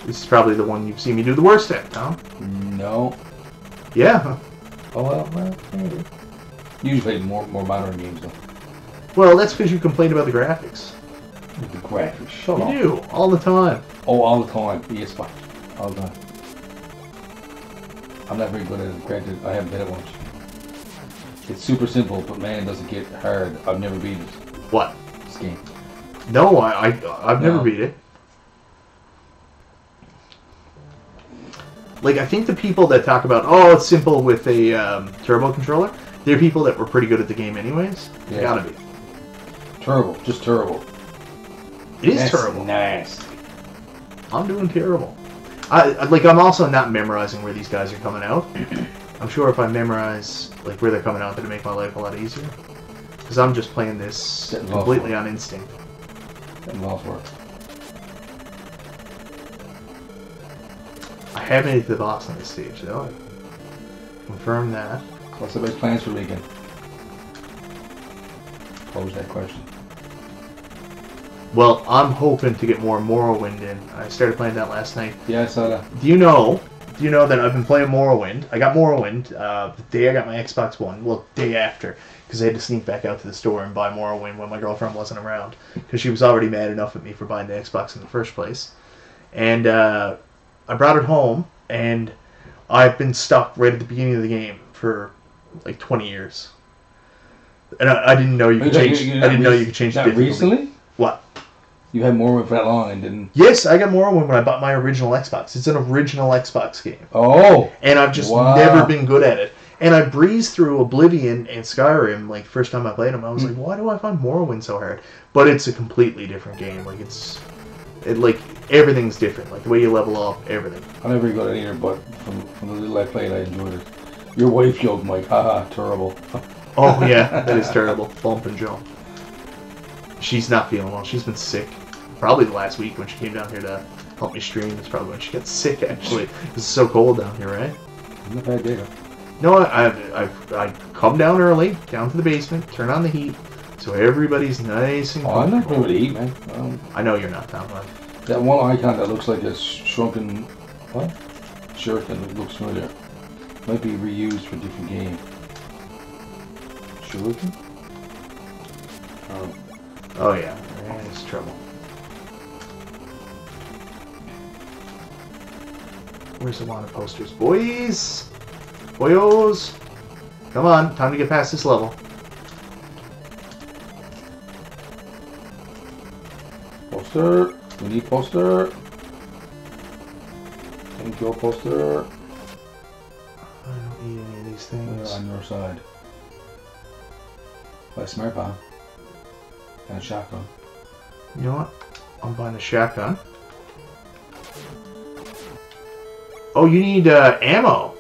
This is probably the one you've seen me do the worst at, Tom. No. Yeah. Oh well, maybe. You usually play more modern games though. Well, that's because you complain about the graphics. The graphics? Shut up. You do, all the time. Oh, all the time. Yes, fine. All the time. I'm not very good at it. Granted, I haven't played it once. It's super simple, but man, does it get hard. I've never beat it. What? This game. No, I've never beat it. Like, I think the people that talk about, oh, it's simple with a turbo controller, they're people that were pretty good at the game anyways. Yeah. Gotta be. Terrible. Just terrible. It is That's terrible. Nasty. I'm doing terrible. I'm also not memorizing where these guys are coming out. I'm sure if I memorize like where they're coming out, that'd make my life a lot easier. Because I'm just playing this completely on instinct. Getting lost work. I haven't hit the boss on this stage, though. Confirm that. What's the big plans for the weekend? Pose that question. Well, I'm hoping to get more Morrowind in. I started playing that last night. Yeah, I saw that. Do you know that I've been playing Morrowind? I got Morrowind the day I got my Xbox One. Well, day after. Because I had to sneak back out to the store and buy Morrowind when my girlfriend wasn't around. Because she was already mad enough at me for buying the Xbox in the first place. And I brought it home, and I've been stuck right at the beginning of the game for like 20 years. And I didn't know you could change. I didn't know you could change the difficulty. Recently? What? You had Morrowind for that long and didn't... Yes, I got Morrowind when I bought my original Xbox. It's an original Xbox game. Oh! And I've just never been good at it. And I breezed through Oblivion and Skyrim, like, first time I played them. I was like, why do I find Morrowind so hard? But it's a completely different game. Like, everything's different. Like, the way you level up, everything. I never got it either, but from the little I played, I enjoyed it. Your wife joked, Mike. Haha, terrible. Oh, yeah, that is terrible. Bump and jump. She's not feeling well. She's been sick. Probably the last week when she came down here to help me stream. It's probably when she got sick, actually. It's so cold down here, right? Not bad data. No, I come down early, down to the basement, turn on the heat, so everybody's nice and I'm not playing with the heat, man. I know you're not, Tom. That one icon that looks like a shrunken... What? Shuriken that looks familiar. Might be reused for a different game. Shuriken? Oh yeah, there's trouble. Where's the wanted posters? Boys! Boyos! Come on, time to get past this level. Poster! We need poster! Thank you, poster! I don't need any of these things. On your side. Buy a smart bomb. And a shotgun. You know what? I'm buying a shotgun. Oh, you need ammo.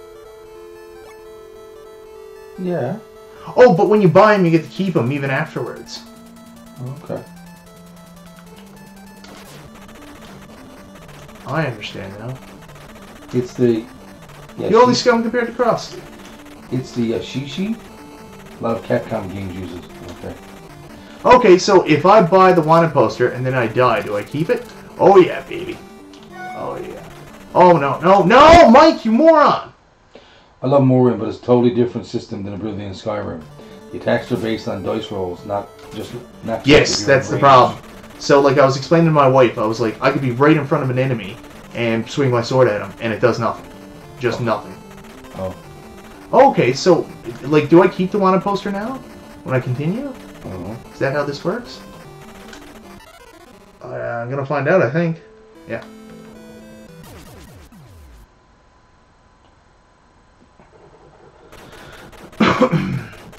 Yeah. Oh, but when you buy them, you get to keep them even afterwards. Okay. I understand now. It's the... Yeah, You only scum compared to Krusty. It's the Shishi. A lot of Capcom games use it. Okay. Okay, so if I buy the wanted poster and then I die, do I keep it? Oh yeah, baby. Oh yeah. Oh no, Mike, you moron! I love Morrowind, but it's a totally different system than Oblivion and Skyrim. The attacks are based on dice rolls, not just... Yes, that's the problem. So, like I was explaining to my wife, I was like, I could be right in front of an enemy and swing my sword at him, and it does nothing. Just nothing. Oh. Okay, so, like, do I keep the wanted poster now? When I continue? I don't know. Is that how this works? I'm gonna find out, I think. Yeah.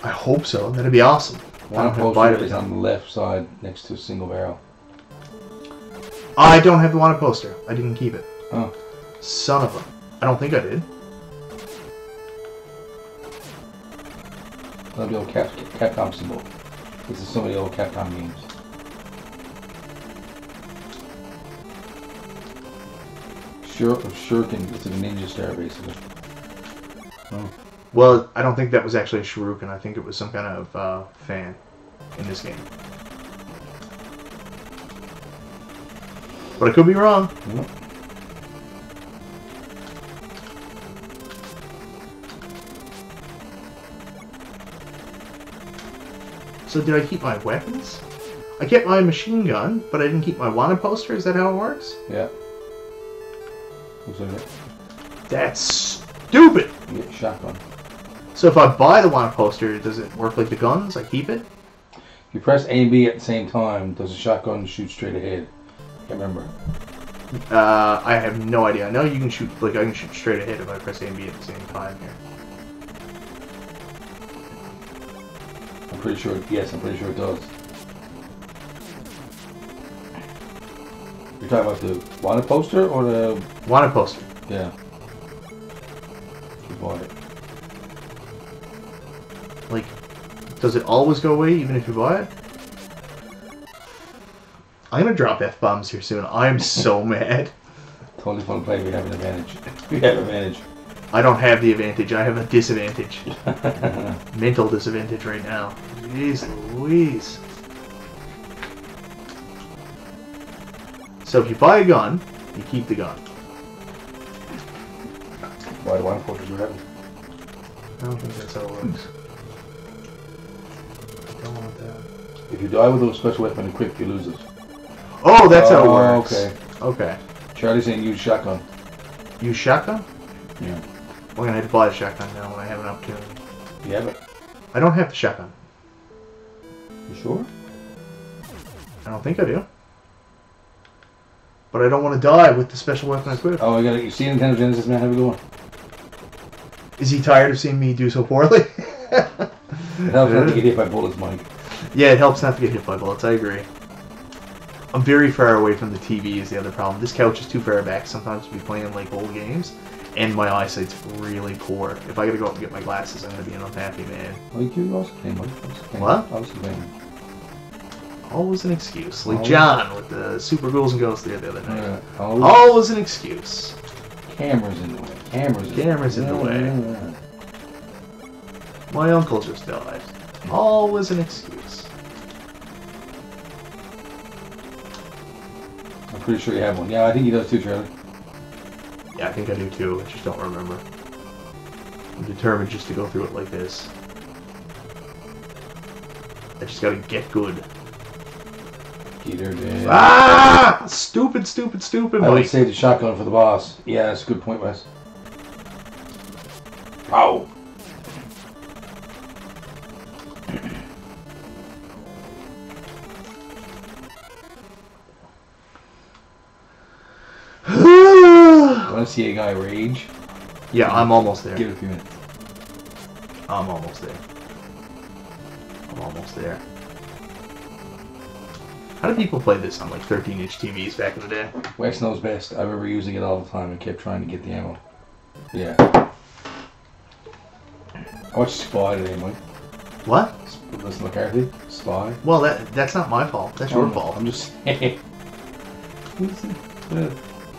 I hope so. That'd be awesome. One poster is on the left side next to a single barrel. I don't have the wanted poster. I didn't keep it. Oh. Son of a... I don't think I did. Love the old Capcom symbol. This is so many old Capcom games. Shuriken, it's a ninja star basically. Oh. Well, I don't think that was actually a Shuriken. I think it was some kind of fan in this game. But I could be wrong. Yep. So did I keep my weapons? I kept my machine gun, but I didn't keep my wanted poster? Is that how it works? Yeah. Looks like it. That's stupid! You get shotgun. So if I buy the wanted poster, does it work like the guns? I keep it? If you press A and B at the same time, does the shotgun shoot straight ahead? I can't remember. I have no idea. I know you can shoot, like, I can shoot straight ahead if I press A and B at the same time here. I'm pretty sure, yes, I'm pretty sure it does. You're talking about the wanted poster or the... Wanted poster. Yeah. You bought it. Like, does it always go away even if you buy it? I'm gonna drop F-bombs here soon. I'm so mad. Totally fun to play. We have an advantage. We have an advantage. I don't have the advantage. I have a disadvantage. Mental disadvantage right now. Jeez Louise. So if you buy a gun, you keep the gun. Why do wanted posters do that? I don't think that's how it works. I don't want that. If you die with a special weapon equipped, you lose it. Oh, that's how it works. Okay. Okay. Charlie's saying use shotgun. Use shotgun? Yeah. I'm gonna have to buy a shotgun now when I have an opportunity. You have it? I don't have the shotgun. You sure? I don't think I do. But I don't want to die with the special weapon equipped. Oh, you see Nintendo Genesis, man? How we going? Is he tired of seeing me do so poorly? It helps not to get hit by bullets, Mike. Yeah, it helps not to get hit by bullets. I agree. I'm very far away from the TV is the other problem. This couch is too far back sometimes to be playing like old games, and my eyesight's really poor. If I gotta go up and get my glasses, I'm gonna be an unhappy man. Well, you also playing, Mike. What? I was playing. Always an excuse. Like John with the Super Ghouls and Ghosts the other night. Yeah, always an excuse. Cameras in the way. Cameras in the way. My uncle just died. Always an excuse. I'm pretty sure you have one. Yeah, I think he does too, Charlie. Yeah, I think I do too. I just don't remember. I'm determined just to go through it like this. I just gotta get good. Peter did. Ah! Stupid, stupid, stupid, I would Mike. save the shotgun for the boss. Yeah, that's a good point, Wes. Pow! Want to see a guy rage? Yeah, I'm almost there. Give it a few minutes. I'm almost there. I'm almost there. How did people play this on like 13-inch TVs back in the day? Wes knows best. I remember using it all the time and kept trying to get the ammo. Yeah. I watched Spy today, Mike. What? Listen, McCarthy? Spy? Well, that's not my fault. That's your fault. I'm just saying.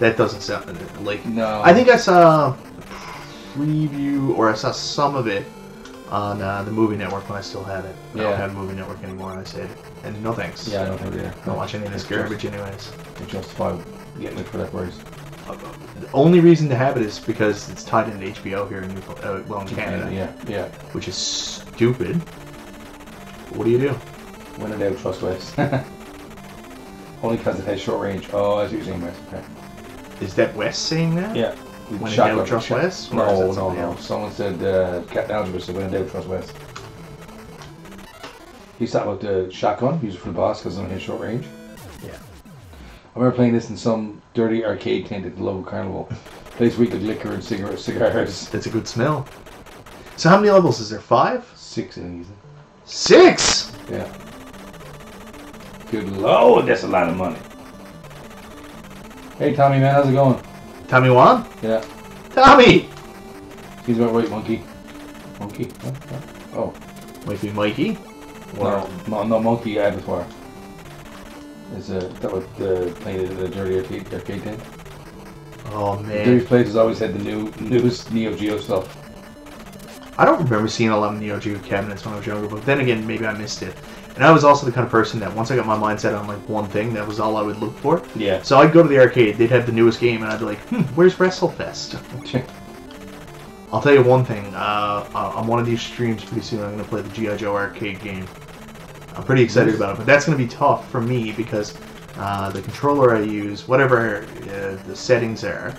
That doesn't sound like... No. I think I saw a preview, or I saw some of it on the Movie Network when I still had it. I don't have the Movie Network anymore, and I said, and no thanks. Yeah, I don't have it either. Don't watch any of this garbage anyways. I justify getting it for that price. The only reason to have it is because it's tied into HBO here in in Canada. Yeah. Which is stupid. But what do you do? When in doubt, trust West. Only because it has short range. Oh, I see what you're saying, West. Okay. Is that Wes saying that? Yeah. When in doubt, trust Wes? No. Someone said, Captain Algebra said, when in doubt, trust West. He's talking about the shotgun, use it for the boss because it has short range. Yeah. I remember playing this in some dirty arcade tent at the local carnival. Place where you could liquor and cigars. That's a good smell. So how many levels is there? 5? 6, I think. 6? Yeah. Good lord, that's a lot of money. Hey, Tommy, man, how's it going? Tommy Wan? Yeah. Tommy! He's about right, Monkey. Monkey? Oh. Might be Mikey. No, Monkey Abattoir. Is that what playing it in the dirty arcade tent? Oh man. Dirty places always had the newest Neo Geo stuff. I don't remember seeing a lot of Neo Geo cabinets when I was younger, but then again, maybe I missed it. And I was also the kind of person that once I got my mindset on like one thing, that was all I would look for. Yeah. So I'd go to the arcade, they'd have the newest game, and I'd be like, where's WrestleFest? I'll tell you one thing, on one of these streams pretty soon I'm going to play the G.I. Joe arcade game. I'm pretty excited about it, but that's going to be tough for me because the controller I use, whatever the settings are,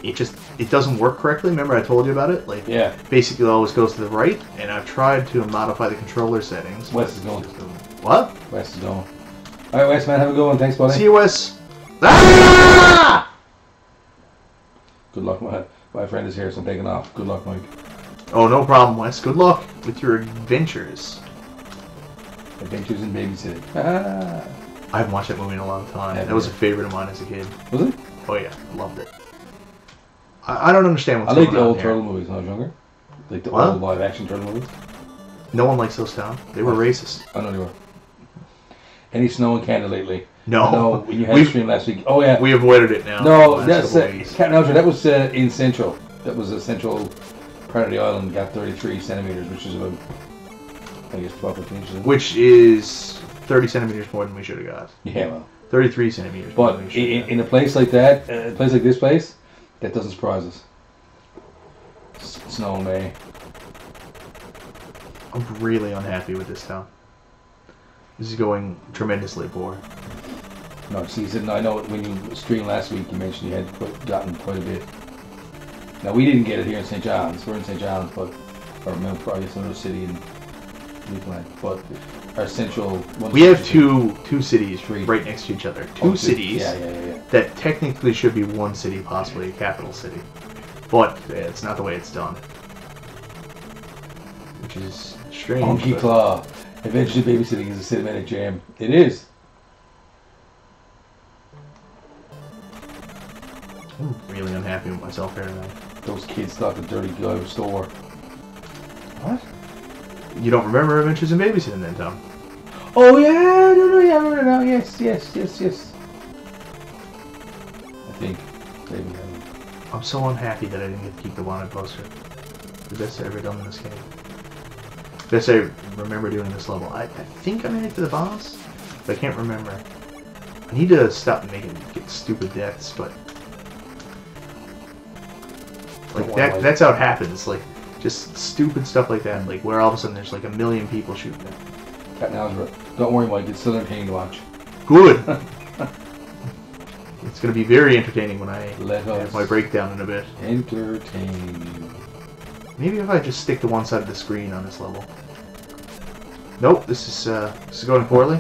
it doesn't work correctly. Remember I told you about it? Like, yeah. Basically it always goes to the right, and I've tried to modify the controller settings. Wes is going. What? Wes is going. Alright, Wes, man, have a good one. Thanks, buddy. See you, Wes. Ah! Good luck, my friend is here, so I'm taking off. Good luck, Mike. Oh, no problem, Wes. Good luck with your adventures. Adventures in Babysitting. Ah. I haven't watched that movie in a long time. Yeah, That was a favorite of mine as a kid. Was it? Oh yeah, I loved it. I don't understand what's I going like on the old here. turtle movies when I was younger. Like the What? old live action turtle movies. No one likes those, Tom. They were racist. I know they were. Any snow in Canada lately? No. No, when you had a stream last week. Oh yeah. We avoided it now. No, Last that's couple weeks. that was in Central. That was a central part of the island. Got 33 centimeters, which is about, I guess, 12 or 15 inches. Which is 30 centimeters more than we should have got. Yeah, well. 33 centimeters more But than we should have in a place like that, a place like this place, that doesn't surprise us. Snow in May. I'm really unhappy with this town. This is going tremendously poor. No, see, I know when you streamed last week, you mentioned you had gotten quite a bit. Now, we didn't get it here in St. John's. We're in St. John's, but, or probably it's another city in Newfoundland. But our central... We have two cities Three. right next to each other. Two cities Yeah. that technically should be one city, possibly a capital city. But it's not the way it's done. Which is strange. Monkey but- Claw. Eventually Babysitting is a cinematic jam. It is. I'm really unhappy with myself here tonight. Those kids thought the dirty guy was store. What? You don't remember Adventures in Babysitting then, Tom? Oh yeah, no, yeah, I remember now. Yes. I think maybe. I'm so unhappy that I didn't get to keep the wanted poster. The best I've ever done in this game. Best I remember doing this level. I think I made it to the boss, but I can't remember. I need to stop get stupid deaths, but like that's how it happens. Like just stupid stuff like that. Like where all of a sudden there's like a million people shooting at me. Cat algebra. Don't worry, Mike. It's still entertaining to watch. Good. It's going to be very entertaining when I Let us have my breakdown in a bit. entertain you. Maybe if I just stick to one side of the screen on this level. Nope, this is going poorly.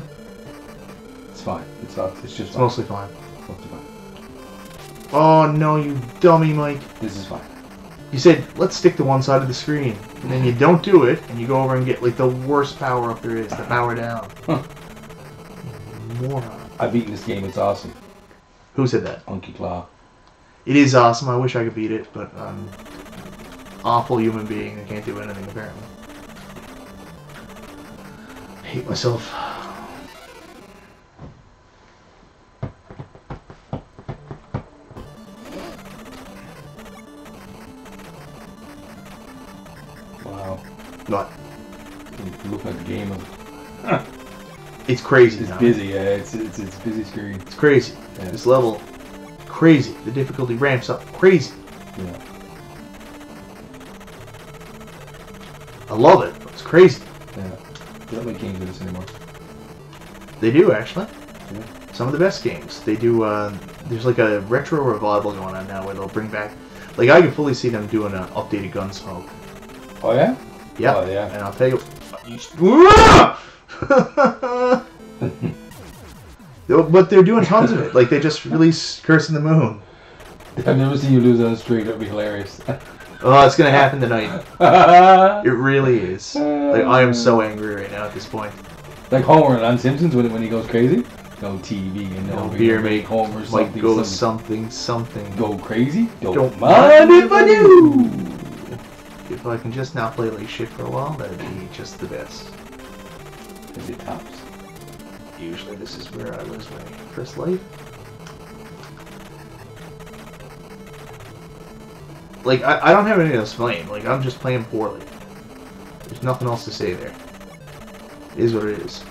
It's fine. It's just It's fine. mostly fine. Mostly fine. Oh no, you dummy, Mike. This is fine. You said, let's stick to one side of the screen. And then you don't do it, and you go over and get like the worst power up there is, the power down. Huh. Moron. I've beaten this game. It's awesome. Who said that? Monkey Claw. It is awesome. I wish I could beat it, but I'm an awful human being. I can't do anything, apparently. I hate myself. Wow. What? You look like a game of... It's crazy. It's now. busy, yeah. It's busy screen. It's crazy. Yeah. This level, crazy. The difficulty ramps up crazy. Yeah. I love it. It's crazy. Yeah. They don't make games of this anymore. They do, actually. Yeah. Some of the best games. They do, there's like a retro revival going on now where they'll bring back, like I can fully see them doing an updated Gun.Smoke. Oh, yeah? Yeah. Oh, yeah. And I'll tell you, but they're doing tons of it. Like they just released Curse in the Moon. I've never seen you lose on the street. That'd be hilarious. Oh, it's gonna happen tonight. It really is. Like I am so angry right now at this point. Like Homer on Simpsons when he goes crazy. No TV and no beer make Homer Might something. go something. something. Go crazy? Don't mind if I do. If I can just not play like shit for a while, that'd be just the best. Is it tops? Usually this is where I lose my first life. Like, I don't have anything else playing. Like, I'm just playing poorly. There's nothing else to say there. It is what it is.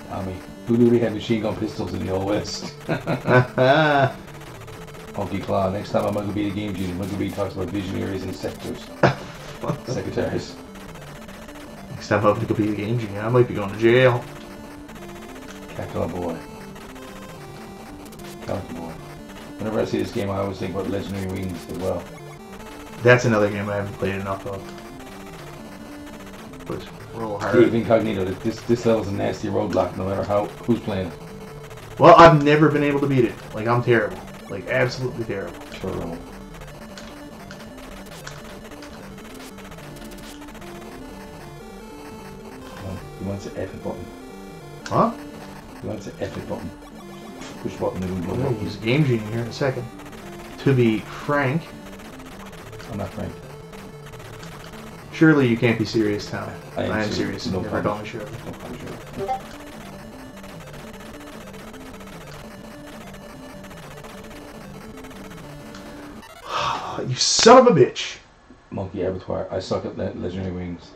Tommy, who knew we had machine gun pistols in the Old West? Monkey Claw. Next time on MichaelBtheGameGenie, MichaelB talks about visionaries and sectors. Secretaries. Next time I'm going to be a game genie, I might be going to jail. Cactuar Boy. Cactuar Boy. Whenever I see this game, I always think about Legendary Wings as well. That's another game I haven't played enough of. But it's real hard. Dave Incognito, this level's a nasty roadblock no matter who's playing it. Well, I've never been able to beat it. Like, I'm terrible. Like, absolutely terrible. Sure. You want to F it button. Huh? You want to F it button. Push button and I'm going to use Game Genie here in a second. To be frank. I'm not frank. Surely you can't be serious, Tom. I am serious. No Never call me sure. No problem, sure. You son of a bitch. Monkey Abattoir. I suck at Legendary Wings.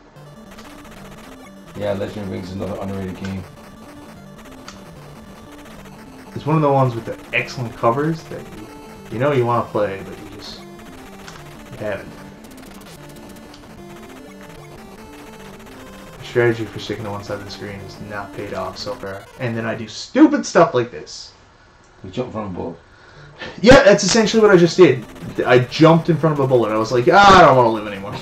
Yeah, Legendary Wings is another underrated game. It's one of the ones with the excellent covers that you know you want to play, but you haven't. The strategy for sticking to one side of the screen has not paid off so far. And then I do stupid stuff like this. You jump from a bullet. Yeah, that's essentially what I just did. I jumped in front of a bullet. I was like, I don't want to live anymore.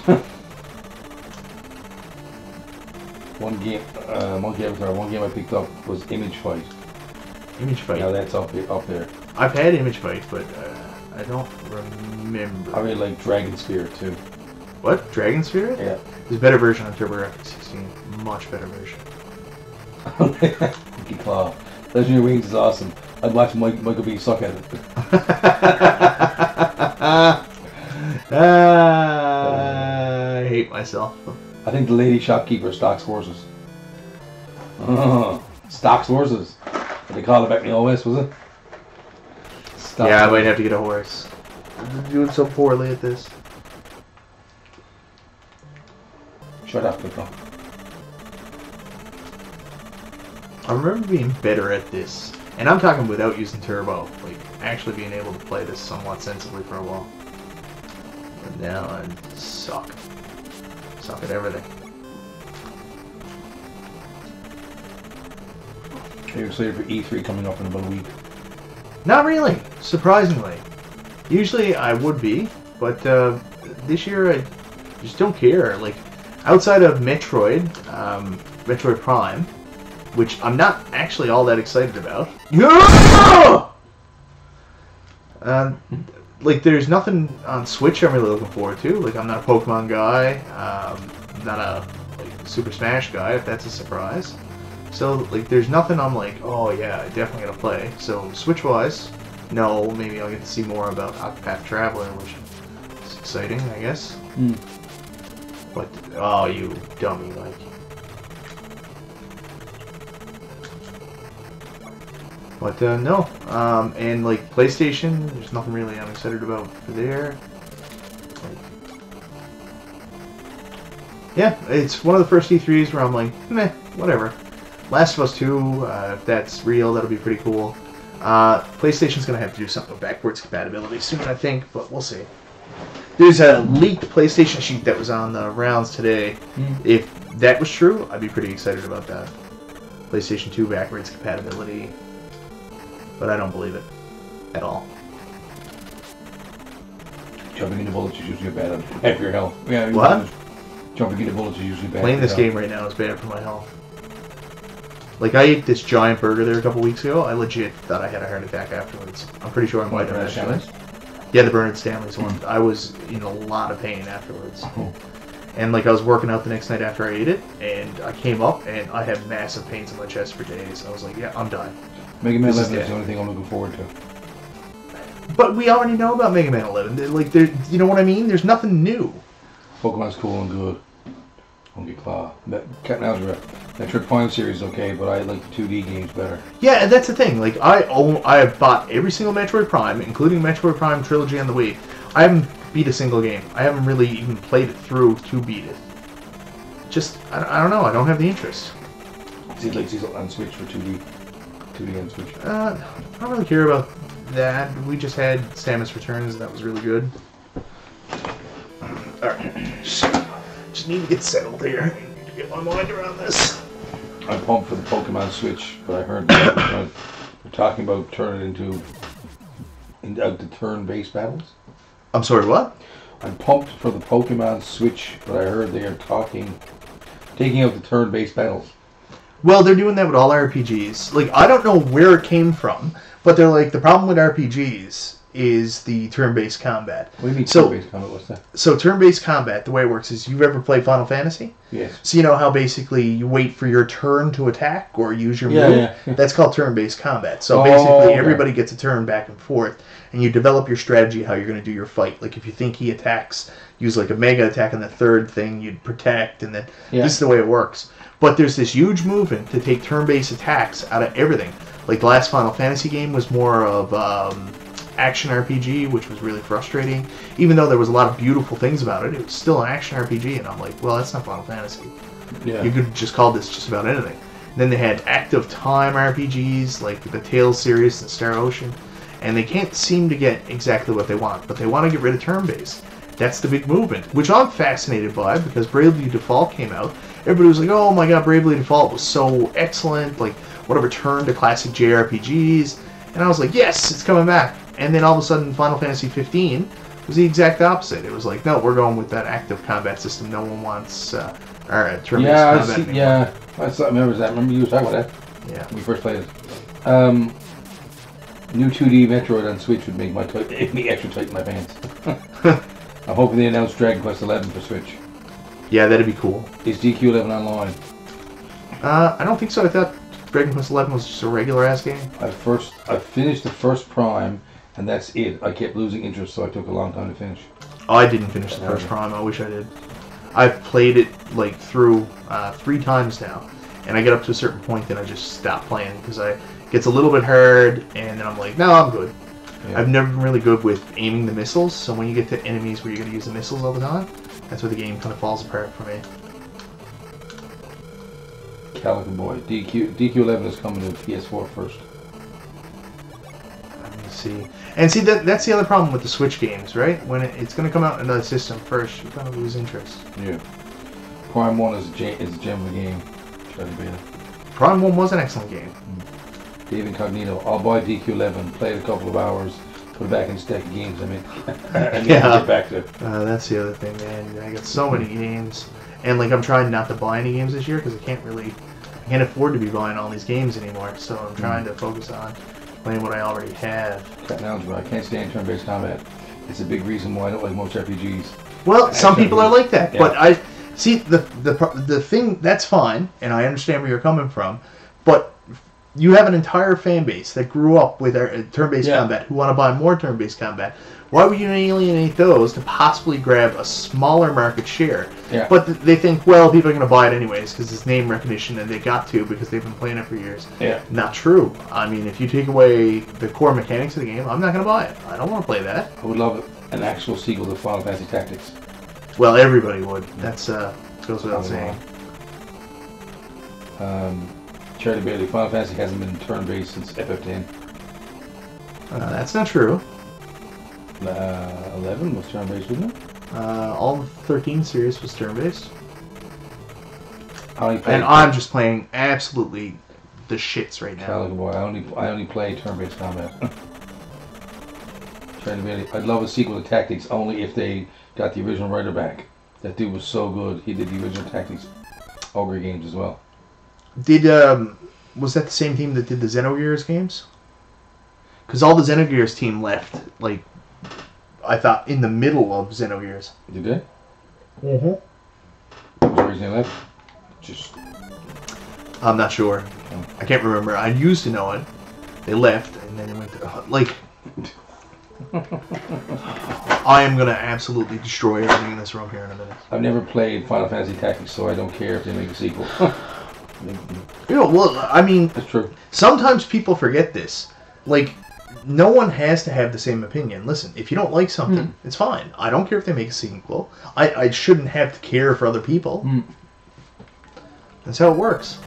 One game, Monkey Avatar, one game I picked up was Image Fight. Image Fight? Now that's up there. I've had Image Fight, but I don't remember. I really like Dragon Spear too. What? Dragon Spirit? Yeah. There's a better version on TurboGrafx 16. Much better version. Monkey Claw. Legendary Wings is awesome. I'd watch Michael B. suck at it. I hate myself. I think the lady shopkeeper stocks horses. Stocks horses. What they call it back in the OS, was it? Yeah, I might have to get a horse. I'm doing so poorly at this. Shut up, Pickle. I remember being better at this. And I'm talking without using turbo. Like, actually being able to play this somewhat sensibly for a while. But now I suck. Suck at everything. Are you excited for E3 coming up in about a week? Not really, surprisingly. Usually I would be, but this year I just don't care. Like, outside of Metroid, Metroid Prime, which I'm not actually all that excited about. Like, there's nothing on Switch I'm really looking forward to. Like, I'm not a Pokemon guy. I'm not a Super Smash guy, if that's a surprise. So, like, there's nothing I'm like, oh yeah, I definitely gotta play. So, Switch-wise, no, maybe I'll get to see more about Octopath Traveler, which is exciting, I guess. But, oh, you dummy, like. But, no. And, like, PlayStation, there's nothing really I'm excited about for there. Like, yeah, it's one of the first E3s where I'm like, meh, whatever. Last of Us 2, if that's real, that'll be pretty cool. PlayStation's going to have to do something with backwards compatibility soon, I think, but we'll see. There's a leaked PlayStation sheet that was on the rounds today. If that was true, I'd be pretty excited about that. PlayStation 2 backwards compatibility. But I don't believe it. At all. Jumping into bullets is usually bad for your health. Yeah, what? Jumping into bullets is usually bad. Playing this game right now is bad for my health. Like, I ate this giant burger there a couple weeks ago. I legit thought I had a heart attack afterwards. I'm pretty sure I might have actually. Yeah, the Bernard Stanley's one. I was in a lot of pain afterwards. And, like, I was working out the next night after I ate it, and I came up, and I had massive pains in my chest for days. I was like, yeah, I'm done. Mega Man 11 is the only thing I'm looking forward to. But we already know about Mega Man 11. Like, you know what I mean? There's nothing new. Pokemon's cool and good. Monkey Claw. Captain Algebra. Metroid Prime series is okay, but I like the 2D games better. Yeah, that's the thing. Like, I have bought every single Metroid Prime, including Metroid Prime Trilogy on the Wii. I haven't beat a single game. I haven't really even played it through to beat it. Just, I don't know. I don't have the interest. See, like, he's on Switch for 2D on Switch. I don't really care about that. We just had Samus Returns. That was really good. Alright. Just need to get settled here. I need to get my mind around this. I'm pumped for the Pokemon Switch, but I heard they're talking about turning it into the turn-based battles. I'm sorry, what? I'm pumped for the Pokemon Switch, but I heard they are taking out the turn-based battles. Well, they're doing that with all RPGs. Like, I don't know where it came from, but they're like, the problem with RPGs is the turn-based combat. What do you mean turn-based combat? What's that? So turn-based combat, the way it works is, you've ever played Final Fantasy? Yes. So you know how basically you wait for your turn to attack or use your move? Yeah. That's called turn-based combat. So basically everybody gets a turn back and forth, and you develop your strategy how you're going to do your fight. Like if you think he attacks, use like a mega attack on the third thing, you'd protect, and then this is the way it works. But there's this huge movement to take turn-based attacks out of everything. Like the last Final Fantasy game was more of action RPG, which was really frustrating. Even though there was a lot of beautiful things about it, it was still an action RPG, and I'm like, well, that's not Final Fantasy. Yeah. You could just call this just about anything. And then they had active time RPGs, like the Tales series and Star Ocean, and they can't seem to get exactly what they want, but they want to get rid of turn-based. That's the big movement, which I'm fascinated by, because Bravely Default came out. Everybody was like, oh my god, Bravely Default was so excellent, like, what a return to classic JRPGs. And I was like, yes, it's coming back. And then all of a sudden, Final Fantasy 15 was the exact opposite. It was like, no, we're going with that active combat system. No one wants turn-based combat anymore. Yeah, I remember that. Remember you were talking about that? Yeah. When we first played it. New 2D Metroid on Switch would make me extra tight in my pants. I'm hoping they announce Dragon Quest 11 for Switch. Yeah, that'd be cool. Is DQ11 online? I don't think so. I thought Dragon Quest 11 was just a regular-ass game. I finished the first Prime, and that's it. I kept losing interest, so I took a long time to finish. Oh, I didn't finish the first Prime. I wish I did. I've played it like through 3 times now, and I get up to a certain point, then I just stop playing because it gets a little bit hard, and then I'm like, no, I'm good. Yeah. I've never been really good with aiming the missiles, so when you get to enemies where you're going to use the missiles all the time, that's where the game kind of falls apart for me. Calico Boy. DQ11 is coming to PS4 first. Let me see. And see, that's the other problem with the Switch games, right? When it's going to come out in another system first, you kind of lose interest. Yeah. Prime 1 is a gem of the game. Try to beat it. Prime 1 was an excellent game. Dave Incognito. I'll buy DQ11, play it a couple of hours, put it back in the stack of games. Get back to it. That's the other thing, man. I got so many games. And like I'm trying not to buy any games this year because I can't afford to be buying all these games anymore. So I'm trying to focus on playing what I already have. I can't stand turn-based combat. It's a big reason why I don't like most RPGs. Well, some people are like that, yeah. but I see the thing. That's fine, and I understand where you're coming from. But you have an entire fan base that grew up with turn-based combat who want to buy more turn-based combat. Why would you alienate those to possibly grab a smaller market share? Yeah. But they think, well, people are going to buy it anyways because it's name recognition and they got to because they've been playing it for years. Yeah. Not true. I mean, if you take away the core mechanics of the game, I'm not going to buy it. I don't want to play that. I would love an actual sequel to Final Fantasy Tactics. Well, everybody would. That's goes without saying. Charlie Bailey, Final Fantasy hasn't been turn-based since FF10. That's not true. 11 was turn-based, wasn't it? All the 13 series was turn-based. And I'm just playing absolutely the shits right now. Calico Boy, I only play turn-based combat. Charlie Bailey, I'd love a sequel to Tactics only if they got the original writer back. That dude was so good. He did the original Tactics Ogre games as well. Was that the same team that did the Xenogears games? Because all the Xenogears team left, like, I thought, in the middle of Xenogears. Did they? Mm-hmm. What's the reason they left? Just... I'm not sure. Oh. I can't remember. I used to know it. They left, and then they went to... Like... I am going to absolutely destroy everything in this room here in a minute. I've never played Final Fantasy Tactics, so I don't care if they make a sequel. You know, well, I mean... That's true. Sometimes people forget this. Like... No one has to have the same opinion. Listen, if you don't like something, it's fine. I don't care if they make a sequel. I shouldn't have to care for other people. That's how it works.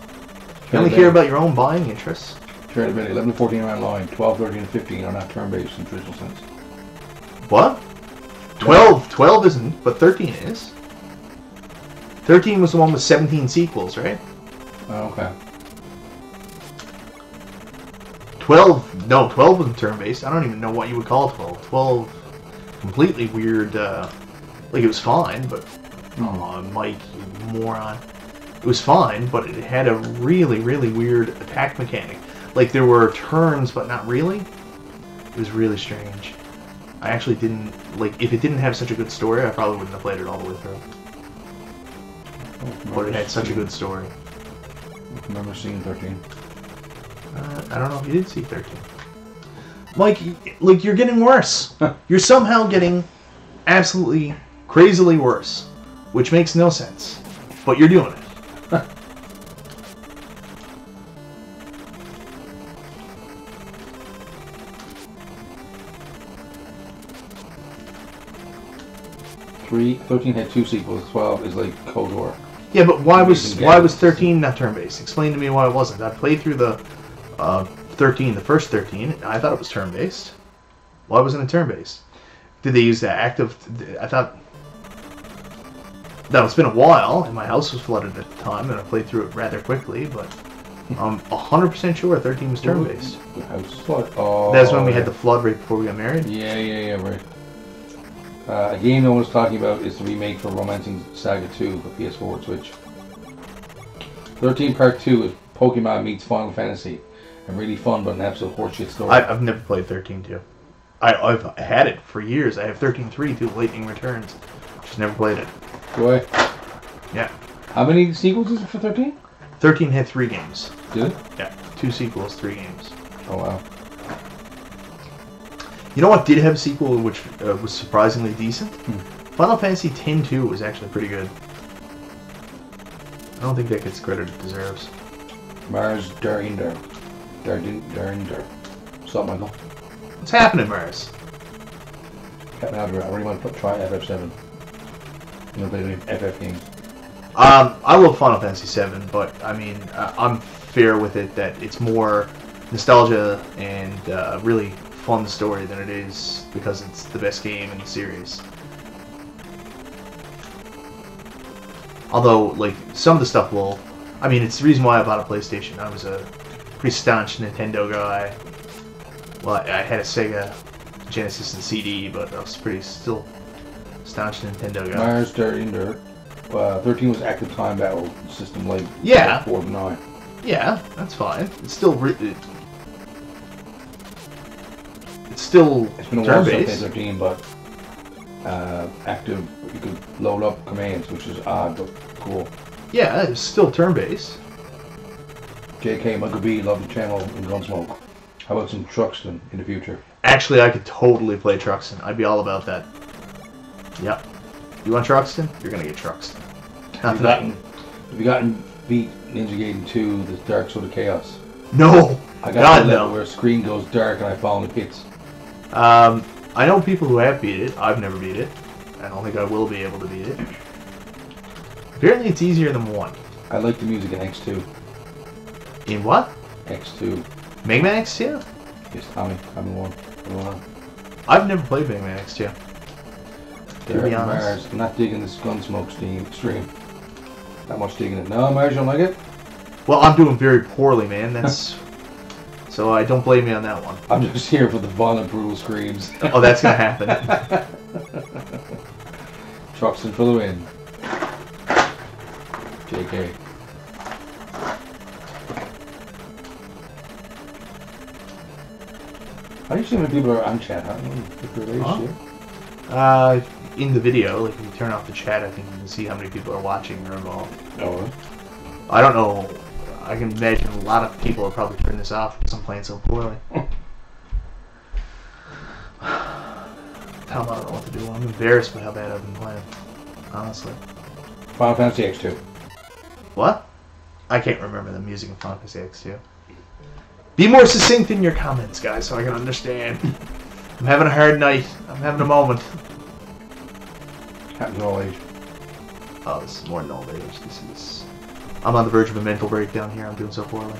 You only care about your own buying interests. Trade about 11 to 14 are online. 12, 13, and 15 are not turn-based in traditional sense. What? 12 isn't, but 13 is. 13 was the one with 17 sequels, right? Oh, okay. 12 wasn't turn-based. I don't even know what you would call 12. 12, completely weird Like, it was fine, but... Mike, you moron. It was fine, but it had a really, really weird attack mechanic. Like, there were turns, but not really. It was really strange. I actually didn't... Like, if it didn't have such a good story, I probably wouldn't have played it all the way through. But it had such a good story. I remember seeing 13. I don't know if you did see 13. Mike, like, you're getting worse. You're somehow getting absolutely, crazily worse. Which makes no sense. But you're doing it. Three, 13 had 2 sequels. 12 is like Cold War. Yeah, but why was 13 not turn-based? Explain to me why it wasn't. I played through the 13, the first 13. I thought it was turn-based. Why wasn't it turn-based? Did they use the active... I thought... Now, it's been a while, and my house was flooded at the time, and I played through it rather quickly, but I'm 100% sure 13 was turn-based. The house flood? Oh, that's when we had the flood right before we got married? Yeah, right. A game no one was talking about is the remake for Romancing Saga 2 for PS4 and Switch. 13 Part 2 is Pokemon meets Final Fantasy. And really fun, but an absolute horseshit story. I've never played 13-2. I've had it for years. I have 13-3 through Lightning Returns. Just never played it. Do I? Yeah. How many sequels is it for 13? 13 had 3 games. Did it? Yeah. 2 sequels, 3 games. Oh, wow. You know what did have a sequel which was surprisingly decent? Final Fantasy X-2 was actually pretty good. I don't think that gets credit it deserves. Mars Darinder. Darinder. What's up, Michael? What's happening, Mars? Captain Algebra. I really want to try FF7. You know, play FF games. I love Final Fantasy VII, but I mean, I'm fair with it that it's more nostalgia and really fun story than it is because it's the best game in the series. Although, like, some of the stuff will... I mean, it's the reason why I bought a PlayStation. I was a pretty staunch Nintendo guy. Well, I had a Sega Genesis and CD, but I was pretty still staunch Nintendo guy. Mars Darinder. 13 was active time battle system like 4 to 9. Yeah, that's fine. It's still it's been a while since 13, but active, you could load up commands, which is odd but cool. Yeah, it's still turn-based. JK, Michael B, love the channel and Gun.Smoke. How about some Truxton in the future? Actually, I could totally play Truxton. I'd be all about that. Yep. You want Truxton? You're gonna get Truxton. Have you gotten beat Ninja Gaiden 2, the Dark Sword of Chaos? No! I got to the level where a screen goes dark and I fall in the pits. I know people who have beat it. I've never beat it. I don't think I will be able to beat it. Apparently it's easier than 1. I like the music in X2. In what? X2. Mega Man X2? Yes, Tommy 1. I've never played Mega Man X2. To be honest. Mars, I'm not digging this Gun.Smoke stream. Not much digging it. No, Mars, you don't like it? Well, I'm doing very poorly, man. That's... So I don't blame me on that one. I'm just here for the violent, brutal screams. Oh, that's gonna happen. Truxton for the win. JK. How do you see when people are on chat? How do you in the video, like if you turn off the chat, I think you can see how many people are watching or involved. Oh, really? I don't know. I can imagine a lot of people are probably turning this off because I'm playing so poorly. Hell, I don't know what to do. I'm embarrassed by how bad I've been playing. Honestly. Final Fantasy X2. What? I can't remember the music of Final Fantasy X2. Be more succinct in your comments, guys, so I can understand. I'm having a hard night. I'm having a moment. Happens in old age. Oh, this is more than old age. This is... I'm on the verge of a mental breakdown here. I'm doing so poorly.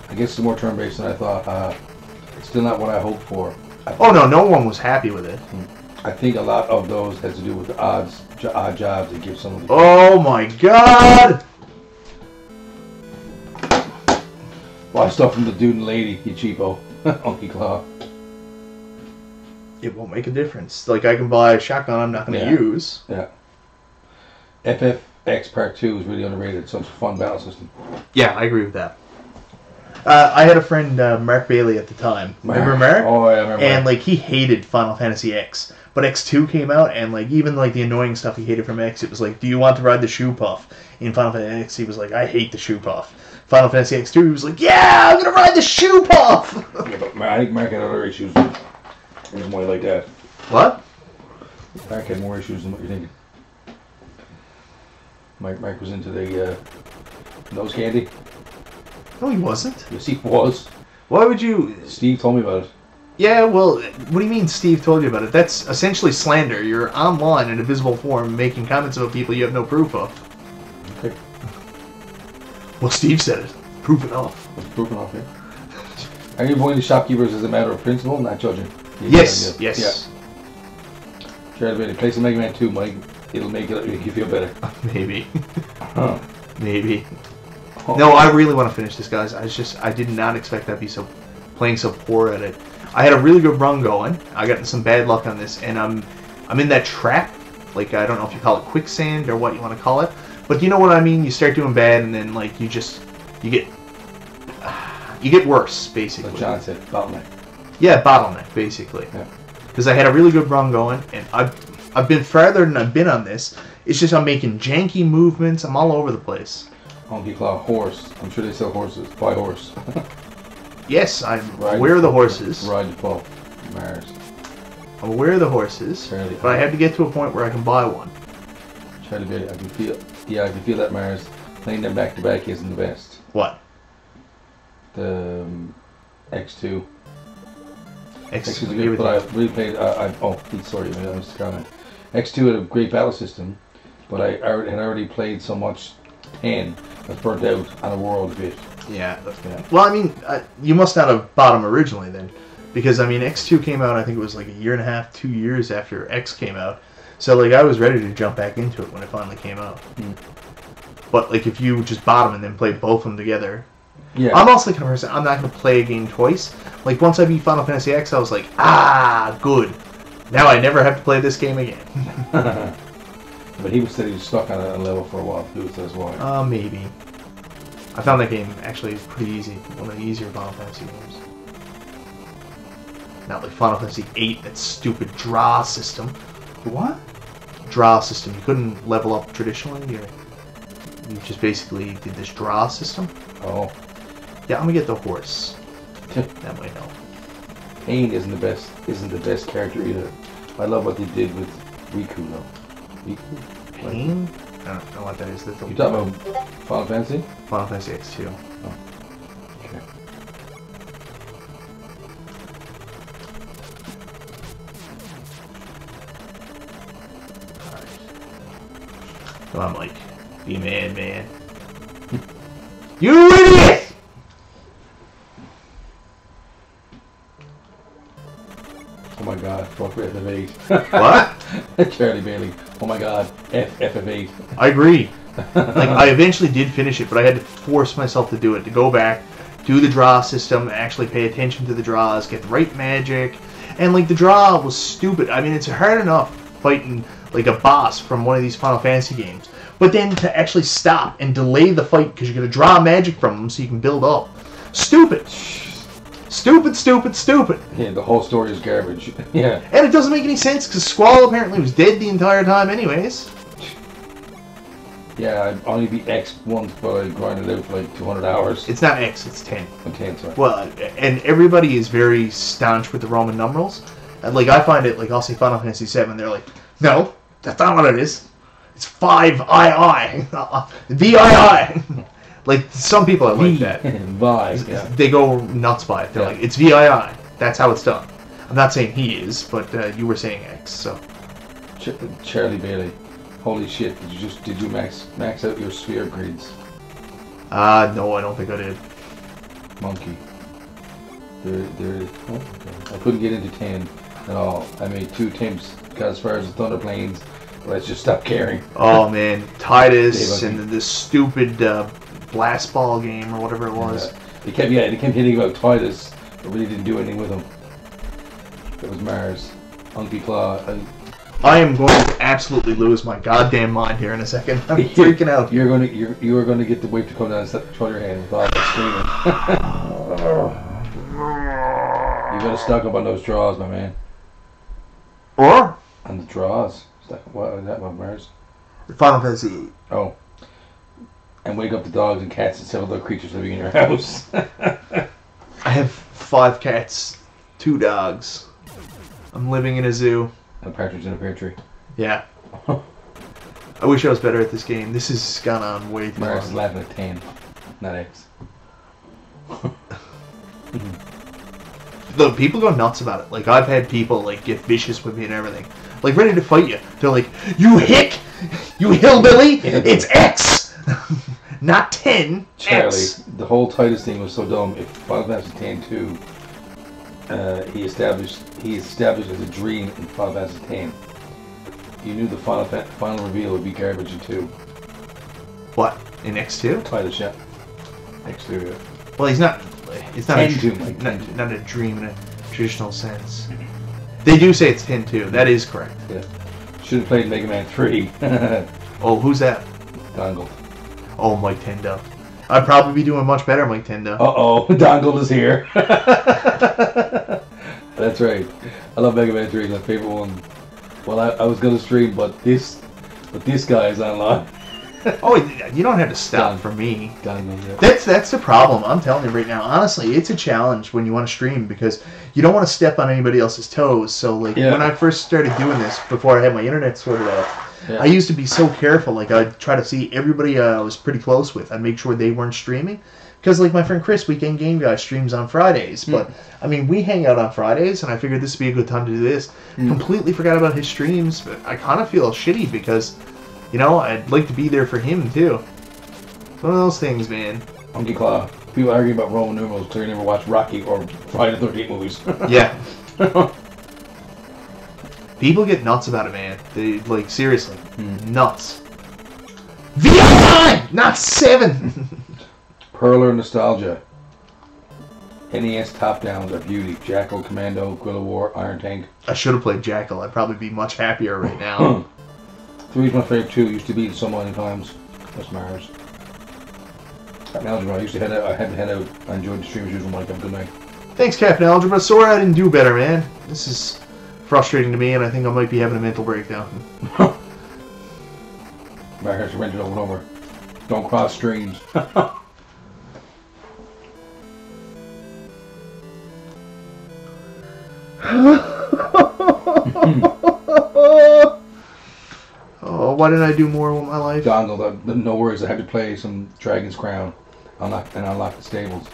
I guess it's more turn-based than I thought. It's still not what I hoped for. Oh, no one was happy with it. I think a lot of those has to do with the odd jobs that give some of the... Oh my god! Buy stuff from the dude and lady, you cheapo. Unky Claw. It won't make a difference. Like, I can buy a shotgun I'm not going to use. Yeah. FFX Part 2 is really underrated. Such a fun battle system. Yeah, I agree with that. I had a friend, Mark Bailey, at the time. Remember Mark? Oh, yeah, I remember. And, like, he hated Final Fantasy X. But X2 came out, and, like, even, like, the annoying stuff he hated from X, it was like, do you want to ride the shoe puff? In Final Fantasy X, he was like, I hate the shoe puff. Final Fantasy X2, he was like, yeah, I'm going to ride the shoe puff! Yeah, but I think Mark had other issues. There's more like that. What? Mark had more issues than what you're thinking. Mark was into the nose candy. No, he wasn't. Yes, he was. Why would you... Steve told me about it. Yeah, well, what do you mean Steve told you about it? That's essentially slander. You're online in a visible form making comments about people you have no proof of. Okay. Well, Steve said it. Proof it off. Proof it off, yeah. Are you avoiding the shopkeepers as a matter of principle, not judging? Yes, yes. Yeah. Try to play some Mega Man 2, Mike. It'll make you feel better. Maybe. Huh. Maybe. Oh. No, I really want to finish this, guys. I did not expect that to be playing so poor at it. I had a really good run going. I got some bad luck on this, and I'm in that trap. Like, I don't know if you call it quicksand or what you want to call it, but you know what I mean. You start doing bad, and then like you get worse, basically. Like John said, bottleneck. Yeah, bottleneck, basically. Yeah. Because I had a really good run going, and I've been farther than I've been on this. It's just I'm making janky movements. I'm all over the place. Unky Claw horse. I'm sure they sell horses. Buy horse. Yes, I'm aware of the horses. Ride the pole. Mars. I'm aware of the horses, but I have to get to a point where I can buy one. Charlie Bailey, I can feel that Mars. Playing them back to back isn't the best. What? The X2. X2, but I really played. Sorry, I missed the comment. X2 had a great battle system, but I had already played so much 10 that's burnt out on a world a bit. Yeah. Well, I mean, you must not have bought them originally then, because I mean, X2 came out. I think it was like a year and a half, 2 years after X came out. So like, I was ready to jump back into it when it finally came out. But like, if you just bought them and then played both of them together. Yeah. I'm also the kind of person, I'm not going to play a game twice. Like, once I beat Final Fantasy X, I was like, good. Now I never have to play this game again. But he said he was stuck on a level for a while. He says why. Maybe. I found that game actually pretty easy. One of the easier Final Fantasy games. Not like Final Fantasy VIII, that stupid draw system. What? Draw system. You couldn't level up traditionally. You just basically did this draw system. Oh. Yeah, I'm gonna get the horse. That might help. Pain isn't the best character either. I love what they did with Riku though. Riku? Pain? I don't know what that is. You talking about Final Fantasy? Final Fantasy X2. Oh. Okay. Alright. Come on, Mike. Be mad, man. You idiot! Oh my god, fuck FF8. What? Charlie Bailey. Oh my god, FF8. I agree. Like, I eventually did finish it, but I had to force myself to do it. To go back, do the draw system, actually pay attention to the draws, get the right magic. And, like, the draw was stupid. I mean, it's hard enough fighting, like, a boss from one of these Final Fantasy games. But then to actually stop and delay the fight because you're going to draw magic from them so you can build up. Stupid. Stupid, stupid, stupid. Yeah, the whole story is garbage. Yeah. And it doesn't make any sense because Squall apparently was dead the entire time anyways. Yeah, I only beat X once, but I grinded out for like 200 hours. It's not X, it's 10. Oh, 10, sorry. Well, and everybody is very staunch with the Roman numerals. And, like, I find it, like, I'll say Final Fantasy VII, they're like, no, that's not what it is. It's 5II. VII. Like, some people are like that. Yeah. They go nuts by it. They're like, it's VII. That's how it's done. I'm not saying he is, but you were saying X, so. Charlie Bailey. Holy shit, did you max out your sphere grades? No, I don't think I did. Monkey. Okay. I couldn't get into 10 at all. I made 2 attempts, got as far as the Thunder Plains, but I just stopped caring. Oh man, Titus and this stupid blast ball game or whatever it was. They kept hitting about Titus, but really didn't do anything with him. It was Mars, Unky Claw. I am going to absolutely lose my goddamn mind here in a second. I'm freaking out. You are going to get the wave to come down and control your hand with all that screaming. You got to stock up on those draws, my man. Or? On the draws. What is that about Mars? Final Fantasy VIII. Oh. And wake up the dogs and cats and several other creatures living in your house. I have 5 cats, 2 dogs. I'm living in a zoo. And a partridge in a pear tree. Yeah. I wish I was better at this game. This has gone on way too long. Mars is laughing at 10, not X. Look, people go nuts about it. Like, I've had people, like, get vicious with me and everything. Like, ready to fight you. They're like, you hick! You hillbilly! It's X! Not 10, Charlie, X. the whole Titus thing was so dumb. If Final Fantasy X-2, he established as a dream in Final Fantasy X. You knew the final reveal would be garbage in 2. What? In X2? Titus, yeah. X2, yeah. Well, he's not... It's not not a dream in a traditional sense. They do say it's 10-2. That is correct. Yeah. Should have played Mega Man 3. Oh, who's that? Dongle. Oh, Mike Tendo. I'd probably be doing much better, Mike Tendo. Uh-oh, Dongle is here. That's right. I love Mega Man 3. It's my favorite one. Well, I was going to stream, but this guy is online. Oh, you don't have to stop for me. Dongle, yeah. That's the problem. I'm telling you right now. Honestly, it's a challenge when you want to stream because you don't want to step on anybody else's toes. So, like, when I first started doing this, before I had my internet sorted out, I used to be so careful. Like, I'd try to see everybody I was pretty close with. I'd make sure they weren't streaming. Because, like, my friend Chris, Weekend Game Guy, streams on Fridays. But, I mean, we hang out on Fridays, and I figured this would be a good time to do this. Completely forgot about his streams, but I kind of feel shitty because, you know, I'd like to be there for him, too. It's one of those things, man. Unky Claw. People argue about Roman numerals because they never watched Rocky or Friday the 13th movies. Yeah. People get nuts about it, man. They, like, seriously. Nuts. VR9! Not 7! Perler Nostalgia. NES top-downs are beauty. Jackal, Commando, Guerrilla War, Iron Tank. I should have played Jackal. I'd probably be much happier right now. 3 is my favorite too. Used to be so many times. That's Mars. Captain Algebra. I had to head out. I enjoyed the streams using Mike. Have a good night. Thanks, Captain Algebra. Sorry I didn't do better, man. This is frustrating to me, and I think I might be having a mental breakdown. Mars, rent it over and over. Don't cross streams. Oh, why didn't I do more with my life? Dongle, no worries. I had to play some Dragon's Crown. Unlock the stables.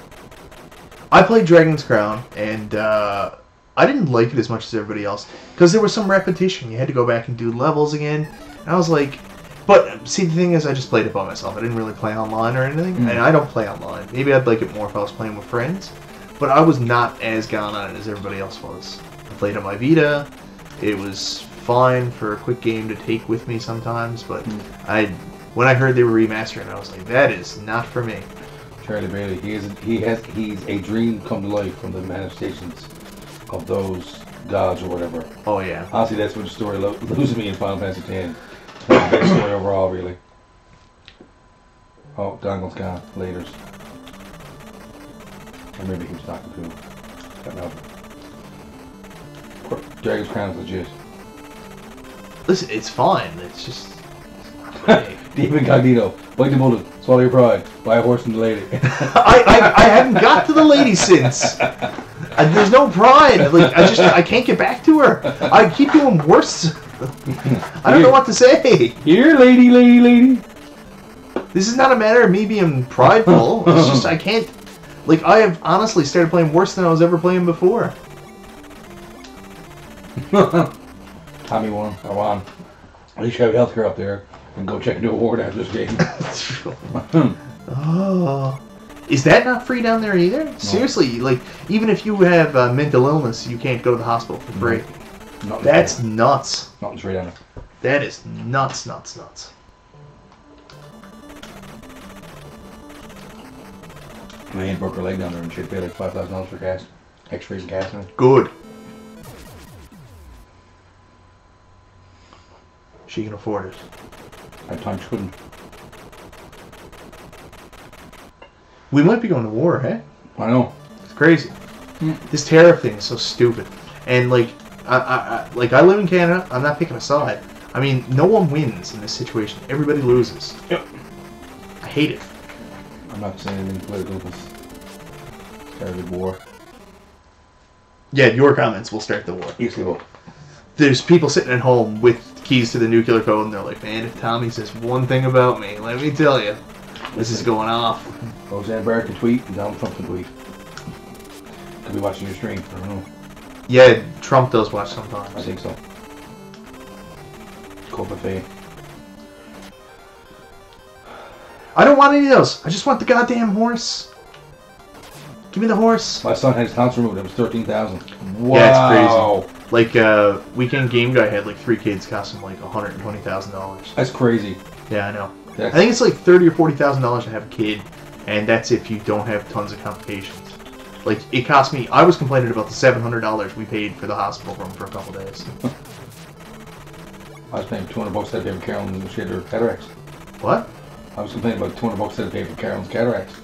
I played Dragon's Crown, and I didn't like it as much as everybody else because there was some repetition. You had to go back and do levels again. And I was like, but see, the thing is, I just played it by myself. I didn't really play online or anything, and I don't play online. Maybe I'd like it more if I was playing with friends, but I was not as gone on it as everybody else was. I played on my Vita. It was fine for a quick game to take with me sometimes, but when I heard they were remastering, I was like, that is not for me. Charlie Bailey, he's a dream come to life from the manifestations of those gods or whatever. Oh yeah. Honestly, that's what the story loses me in Final Fantasy X. The best story overall, really. Oh, Dongle's gone. Laters. Or maybe he was talking to him. Can't help it. Dragon's Crown is legit. Listen, it's fine. It's just... Deep Incognito. Bite the bullet. Swallow your pride. Buy a horse and the lady. I haven't got to the lady since. There's no pride. Like I can't get back to her. I keep doing worse. I don't know what to say. Here, lady. This is not a matter of me being prideful. It's just I can't... Like, I have honestly started playing worse than I was ever playing before. Tommy won. I won. At least you have healthcare up there. And go check into a ward after this game. Oh. Is that not free down there either? No. Seriously, like, even if you have mental illness, you can't go to the hospital for free. That's nuts. Nothing's free down there. That is nuts. My aunt broke her leg down there and she'd pay like $5,000 for cast. X-rays and casting. Good. She can afford it. At times she couldn't. We might be going to war, hey? I know. It's crazy. This tariff thing is so stupid. And like, I live in Canada. I'm not picking a side. I mean, no one wins in this situation. Everybody loses. Yep. I hate it. I'm not saying anything political because it's started war. Yeah, your comments will start the war. Yes, they will. There's people sitting at home with keys to the nuclear code, and they're like, man, if Tommy says one thing about me, let me tell you, this is going off. Roseanne Barrett can tweet, and Donald Trump can tweet. Could be watching your stream, I don't know. Yeah, Trump does watch sometimes. I think so. Cold buffet. I don't want any of those. I just want the goddamn horse. Give me the horse. My son had his tonsils removed. It was $13,000. Wow. Yeah, it's crazy. Like, Weekend Game Guy had like 3 kids, cost him like $120,000. That's crazy. Yeah, I know. I think it's like $30,000 or $40,000 to have a kid, and that's if you don't have tons of complications. Like, it cost me. I was complaining about the $700 we paid for the hospital room for a couple days. I was paying $200 that day for Carolyn when she had her cataracts. What? I was complaining about $200 that day for Carolyn's cataracts.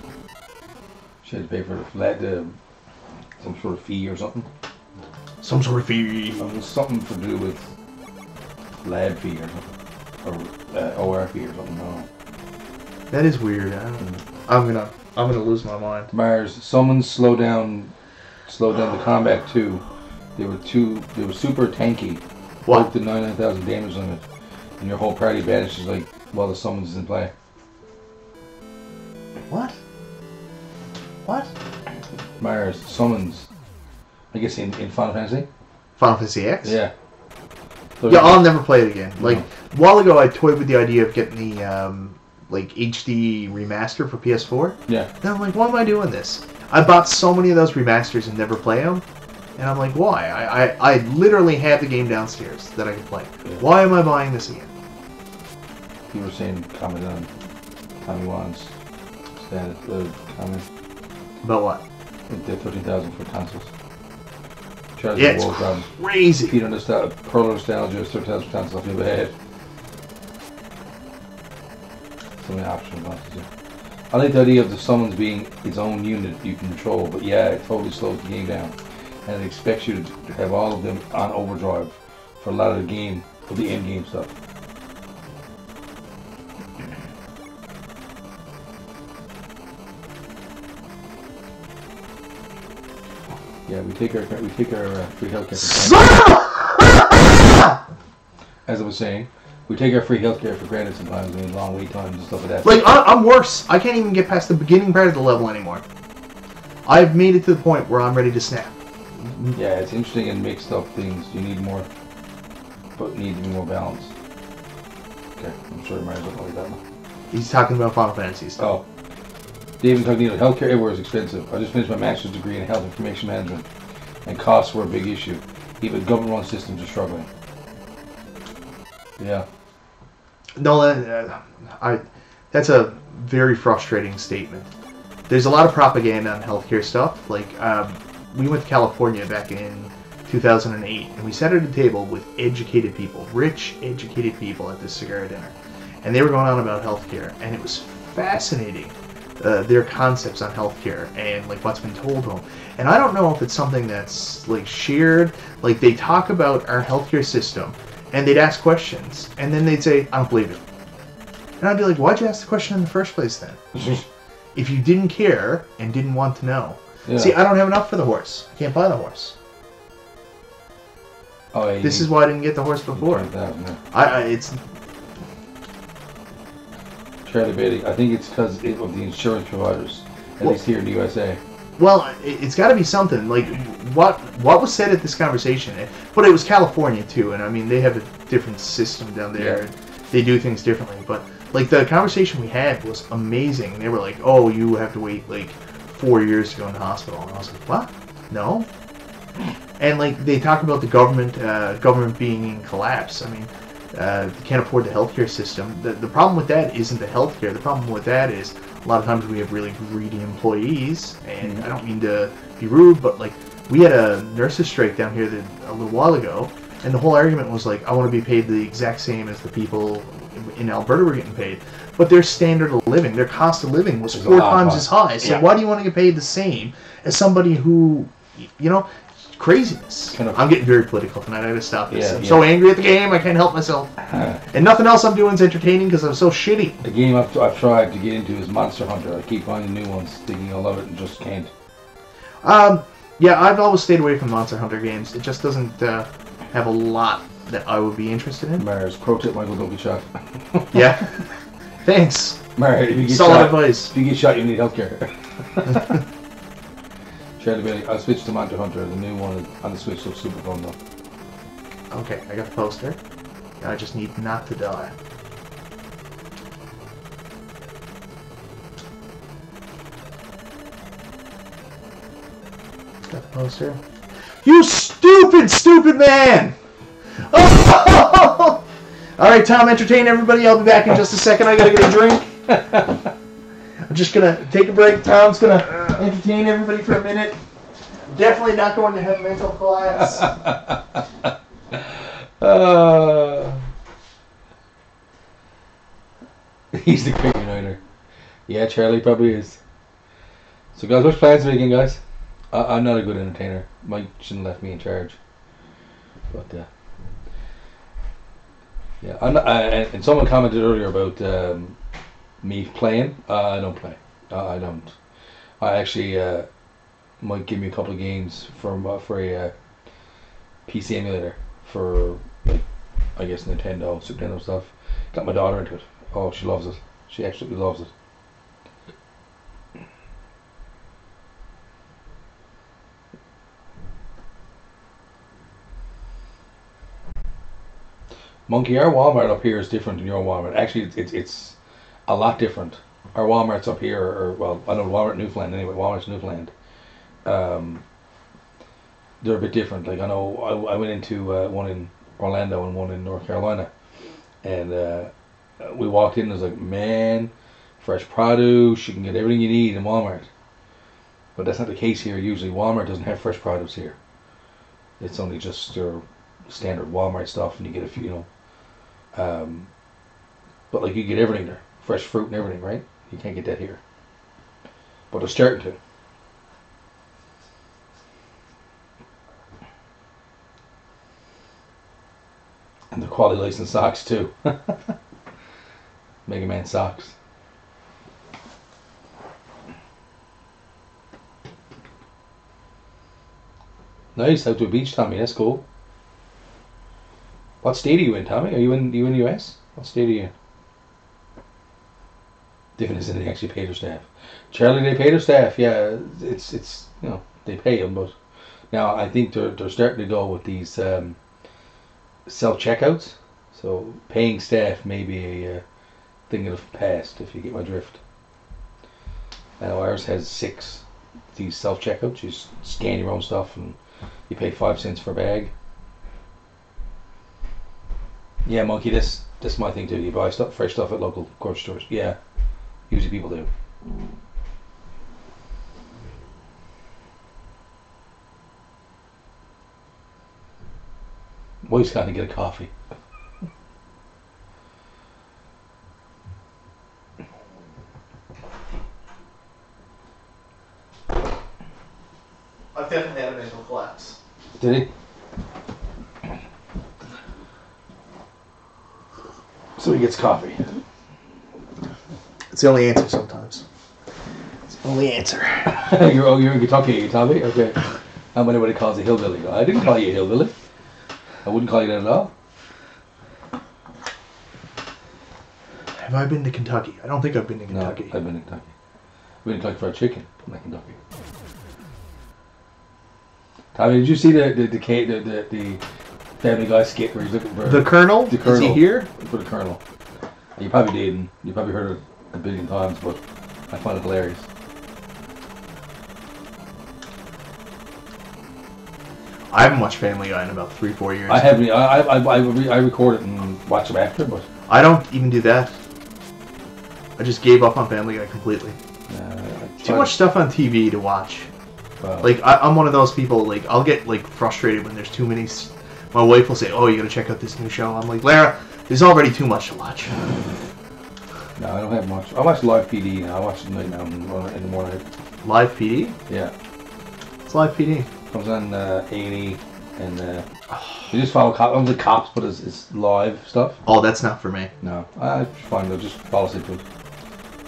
She had to pay for some sort of fee or something. Some sort of fee. It was something to do with lab fee or something, or OR fee or something. No. That is weird. I'm gonna lose my mind. Mars, someone slow down the combat too. They were super tanky. What? Broke the 99,000 damage limit, and your whole party vanishes like while the summons is in play. What? What? Mars, summons. I guess in Final Fantasy. Final Fantasy X? Yeah. So yeah, I'll never play it again. Like, a while ago, I toyed with the idea of getting the like HD remaster for PS4. Yeah. And I'm like, why am I doing this? I bought so many of those remasters and never play them. And I'm like, why? I literally have the game downstairs that I can play. Yeah. Why am I buying this again? You were saying comment on Tommy Wan's status, comment. About what? The 13,000 for tonsils. Yeah, it's crazy. Feet on the pearl nostalgia, 13,000 for tonsils. I feel bad. So many options. I like the idea of the summons being its own unit you can control, but yeah, it totally slows the game down. And it expects you to have all of them on overdrive for a lot of the game, for the end game stuff. Yeah, we take our free healthcare for granted. As I was saying, we take our free healthcare for granted sometimes. I mean, long wait times and stuff like that. Like, I'm worse. I can't even get past the beginning part of the level anymore. I've made it to the point where I'm ready to snap. Yeah, it's interesting and mixed up things. You need more, but need to be more balanced. Okay, I'm sure Mario's not like that one. He's talking about Final Fantasy stuff. Oh. David Cognito, healthcare everywhere is expensive. I just finished my master's degree in health information management, and costs were a big issue. Even government-run systems are struggling. Yeah. No, that's a very frustrating statement. There's a lot of propaganda on healthcare stuff. Like, we went to California back in 2008, and we sat at a table with educated people, rich, educated people at this cigar dinner. And they were going on about healthcare, and it was fascinating. Their concepts on healthcare and like what's been told to them. And I don't know if it's something that's like shared. Like, they talk about our healthcare system and they'd ask questions and then they'd say, I don't believe it. And I'd be like, why'd you ask the question in the first place then? If you didn't care and didn't want to know. Yeah. See, I don't have enough for the horse. I can't buy the horse. Oh, yeah, this is why I didn't get the horse before. It's debating. I think it's because of the insurance providers, at least here in the USA. Well, it's got to be something. Like, what was said at this conversation? But it was California, too, and I mean, they have a different system down there. Yeah. They do things differently. But, like, the conversation we had was amazing. They were like, oh, you have to wait, like, 4 years to go in the hospital. And I was like, what? No? And, like, they talk about the government being in collapse. I mean, they can't afford the healthcare system. The problem with that isn't the healthcare. The problem with that is a lot of times we have really greedy employees, and I don't mean to be rude, but like we had a nurses strike down here a little while ago, and the whole argument was like, I want to be paid the exact same as the people in Alberta were getting paid. But their standard of living, their cost of living was 4 times as high. So why do you want to get paid the same as somebody who, you know, craziness. I'm getting very political tonight. I gotta stop this. I'm so angry at the game, I can't help myself. And nothing else I'm doing is entertaining because I'm so shitty. The game I've tried to get into is Monster Hunter. I keep finding new ones, thinking I love it, and just can't. Yeah, I've always stayed away from Monster Hunter games. It just doesn't have a lot that I would be interested in. Mars, pro tip, Michael, don't get shot. Yeah. Thanks. Mars, if you get solid shot, advice. If you get shot, you need healthcare. I'll switch to Monster Hunter. The new one on the Switch looks super fun though. Okay, I got the poster. I just need not to die. Got the poster. You stupid, stupid man! Oh! Alright, Tom, entertain everybody. I'll be back in just a second. I gotta get a drink. I'm just gonna take a break. Tom's gonna entertain everybody for a minute. Definitely not going to have mental collapse. He's the great uniter. Yeah, Charlie probably is. So guys, what's plans for the weekend, guys? I'm not a good entertainer. Mike shouldn't have left me in charge. But yeah, I'm not, and someone commented earlier about me playing. I don't play. I don't. I actually might give me a couple of games for a PC emulator for, like, I guess Nintendo, Super Nintendo stuff. Got my daughter into it. Oh, she loves it. She absolutely loves it. Monkey, our Walmart up here is different than your Walmart. Actually, it's a lot different. Our Walmarts up here are, well, I know Walmart Newfoundland anyway. Walmart's Newfoundland. They're a bit different. Like, I know I went into one in Orlando and one in North Carolina, and we walked in and it was like, man, fresh produce, you can get everything you need in Walmart. But that's not the case here. Usually Walmart doesn't have fresh produce here. It's only just your standard Walmart stuff, and you get a few, you know, but like you get everything there, fresh fruit and everything, right? You can't get that here, but they're starting to. And the quality licensed socks too. Mega Man socks. Nice, out to a beach, Tommy. That's cool. What state are you in, Tommy? Are you in the US? What state are you in? Different is they actually pay their staff. Charlie, they pay their staff. Yeah, it's you know, they pay them, but now I think they're starting to go with these self checkouts. So paying staff may be a thing of the past, if you get my drift. I know ours has 6 these self checkouts. You scan your own stuff and you pay 5 cents for a bag. Yeah, Monkey, this is my thing too. You buy fresh stuff at local grocery stores. Yeah, usually people do. Wife's got to get a coffee. I've definitely had a mental collapse. Did he? So he gets coffee. It's the only answer sometimes. It's the only answer. you're in Kentucky, Tommy? Okay. How anybody calls a hillbilly? I didn't call you a hillbilly. I wouldn't call you that at all. Have I been to Kentucky? I don't think I've been to Kentucky. No, I've been to Kentucky. I've been to Kentucky Fried Chicken, not Kentucky. Tommy, did you see the Family Guy skit where he's looking for the Colonel? The Colonel. Is he here? For the Colonel. You probably did, and you probably heard it a billion times, but I find it hilarious. I haven't watched Family Guy in about 3-4 years. I haven't. I record it and watch them after, but I don't even do that. I just gave up on Family Guy completely. Too much stuff on TV to watch. Wow. Like, I'm one of those people, like, I'll get, like, frustrated when there's too many... My wife will say, oh, you gotta check out this new show. I'm like, Lara, there's already too much to watch. No, I don't have much. I watch Live PD now. I watch it night now in the morning. Live PD? Yeah. It's Live PD. Comes on A&E, and you just follow the cops, but it's live stuff. Oh, that's not for me. No, I find they'll just fall asleep to it.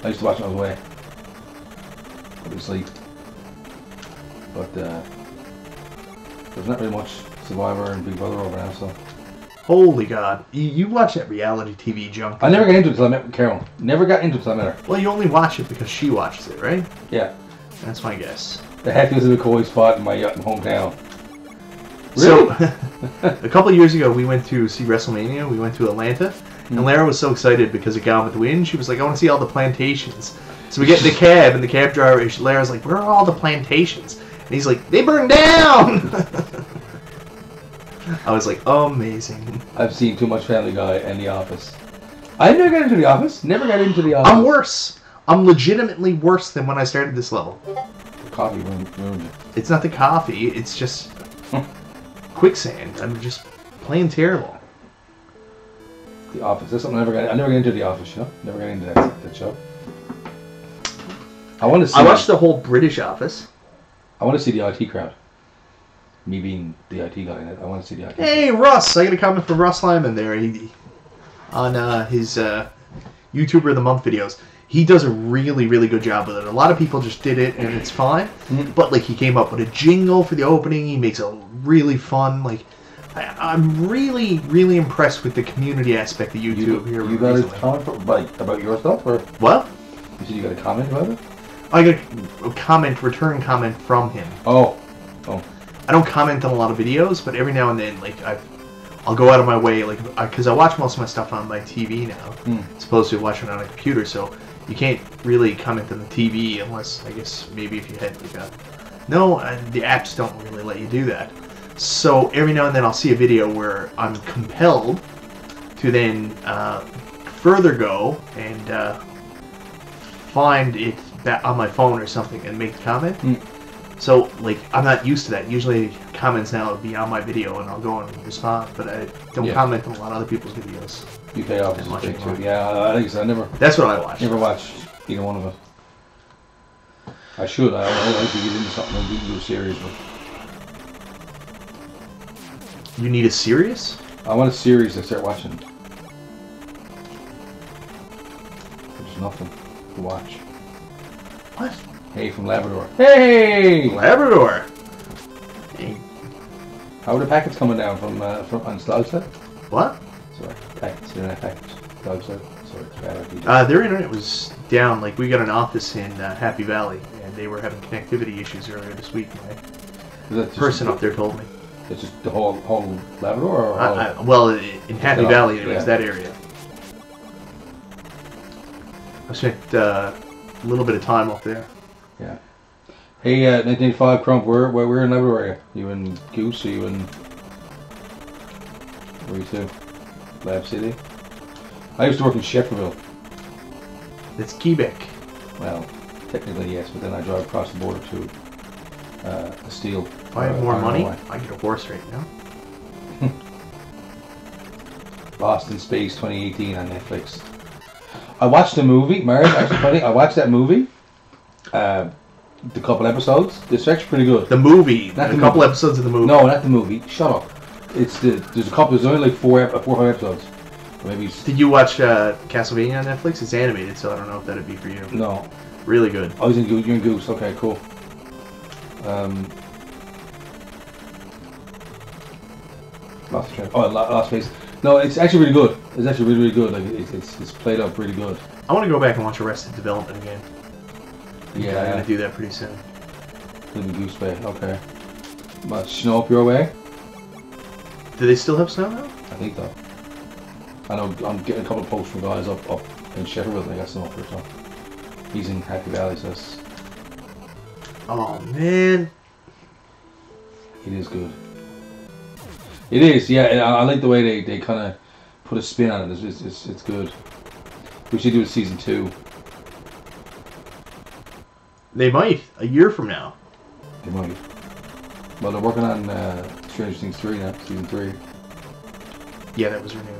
I used to watch it on the way. Go to sleep. But there's not really much Survivor and Big Brother over now, so. Holy God. You watch that reality TV junk. I never got into it until I met Carol. Never got into it until I met her. Well, you only watch it because she watches it, right? Yeah. That's my guess. The happiest McCoy spot in my hometown. Really? So, a couple of years ago, we went to see WrestleMania. We went to Atlanta. And Lara was so excited because of Gone with the Wind. She was like, I want to see all the plantations. So we get in the cab, and the cab driver, Lara's like, where are all the plantations? And he's like, they burned down! I was like, amazing. I've seen too much Family Guy and The Office. I never got into The Office. Never got into The Office. I'm worse. I'm legitimately worse than when I started this level. The coffee ruined it. It's not the coffee. It's just quicksand. I'm just plain terrible. The Office. That's something I never got into The Office, you know? Never got into that show. I watched the whole British Office. I want to see the IT crowd. Me being the IT guy in it, I want to see the IT crowd. Hey, Russ! I got a comment from Russ Lyman there. On his YouTuber of the Month videos. He does a really, really good job with it. A lot of people just did it, and it's fine. But, like, he came up with a jingle for the opening. He makes it really fun. Like, I'm really, really impressed with the community aspect of YouTube here. You got a comment about your stuff? Or what? You said you got a comment about it? I got a return comment from him. Oh. I don't comment on a lot of videos, but every now and then, like, I'll go out of my way, like, because I watch most of my stuff on my TV now, as opposed to watching it on a computer, so you can't really comment on the TV unless, I guess, maybe if you had, like, the apps don't really let you do that. So every now and then I'll see a video where I'm compelled to then further go and find it on my phone or something and make a comment. So, like, I'm not used to that. Usually comments now would be on my video and I'll go and respond, but I don't comment on a lot of other people's videos. UK Office is big too. Yeah, I think so. That's what I watch. Never watched either one of them. I should. I like to get into something and do a series. But you need a series? I want a series to start watching. There's nothing to watch. What? Hey, from Labrador. Hey! Labrador! Hey. How are the packets coming down from on Slogset? What? Sorry, packets. Internet packets. Slogset. Sorry, it's bad idea. Their internet was down. Like, we got an office in Happy Valley, and they were having connectivity issues earlier this week. My person up there told me. It's just the whole Labrador? Or well, in Happy Valley, it was that area. I spent a little bit of time up there. Yeah. Hey, 1985 Crump, where in Labrador are you? You in Goose? Are you in... Where are you to? Lab City? I used to work in Shefferville. It's Quebec. Well, technically yes, but then I drive across the border to Steele. If I have more money, I get a horse right now. Lost in Space 2018 on Netflix. I watched the movie, Mars, actually funny, I watched that movie. The couple episodes. It's actually pretty good. The movie. Not a couple episodes of the movie. No, not the movie. Shut up. It's there's a couple. There's only like four or five episodes. Maybe. Did you watch Castlevania on Netflix? It's animated, so I don't know if that'd be for you. No. Really good. Oh, you're in Goose. Okay, cool. Lost Space. No, it's actually really good. It's actually really good. Like it's played up really good. I want to go back and watch Arrested Development again. Yeah, I'm gonna do that pretty soon. Living Goose Bay. Okay. Much snow up your way? Do they still have snow now? I think so. I know I'm getting a couple of posts from guys up in Shefferville. They got snow up here, so he's in Happy Valley, so that's... Oh man, it is good. It is, yeah. I like the way they kind of put a spin on it. It's good. We should do a season 2. They might a year from now. They might. Well, they're working on Stranger Things 3 now, season 3. Yeah, that was renewed.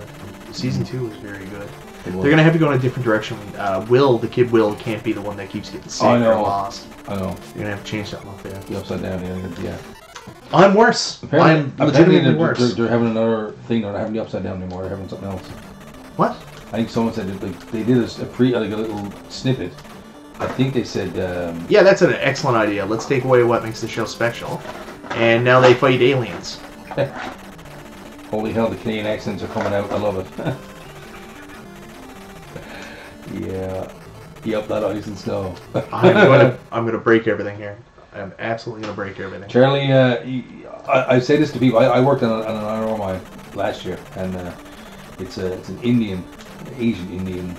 Season 2 was very good. They're going to have to go in a different direction. The kid Will, can't be the one that keeps getting sick or lost. I know. You're going to have to change something up there. The upside down, yeah. I'm worse. I'm legitimately worse. They're having another thing. They're not having the upside down anymore. They're having something else. What? I think someone said they did a little snippet. I think they said... yeah, that's an excellent idea. Let's take away what makes the show special. And now they fight aliens. Holy hell, the Canadian accents are coming out. I love it. Yeah. Yep, that ice and snow. I'm gonna break everything here. I'm absolutely gonna break everything. Charlie, I say this to people. I worked on an iron mine last year, and it's an Asian Indian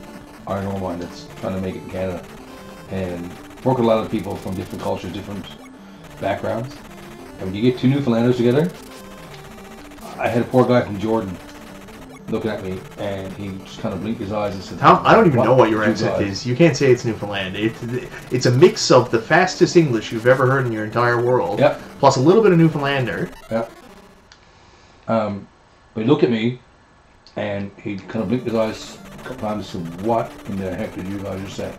iron ore mine that's trying to make it in Canada, and work with a lot of people from different cultures, different backgrounds. And when you get two Newfoundlanders together, I had a poor guy from Jordan looking at me, and he just kind of blinked his eyes and said, I don't even know what your accent is. You can't say it's Newfoundland. It's a mix of the fastest English you've ever heard in your entire world, yep, plus a little bit of Newfoundlander. Yep. But he looked at me, and he kind of blinked his eyes a couple times and said, "What in the heck did you guys just say?"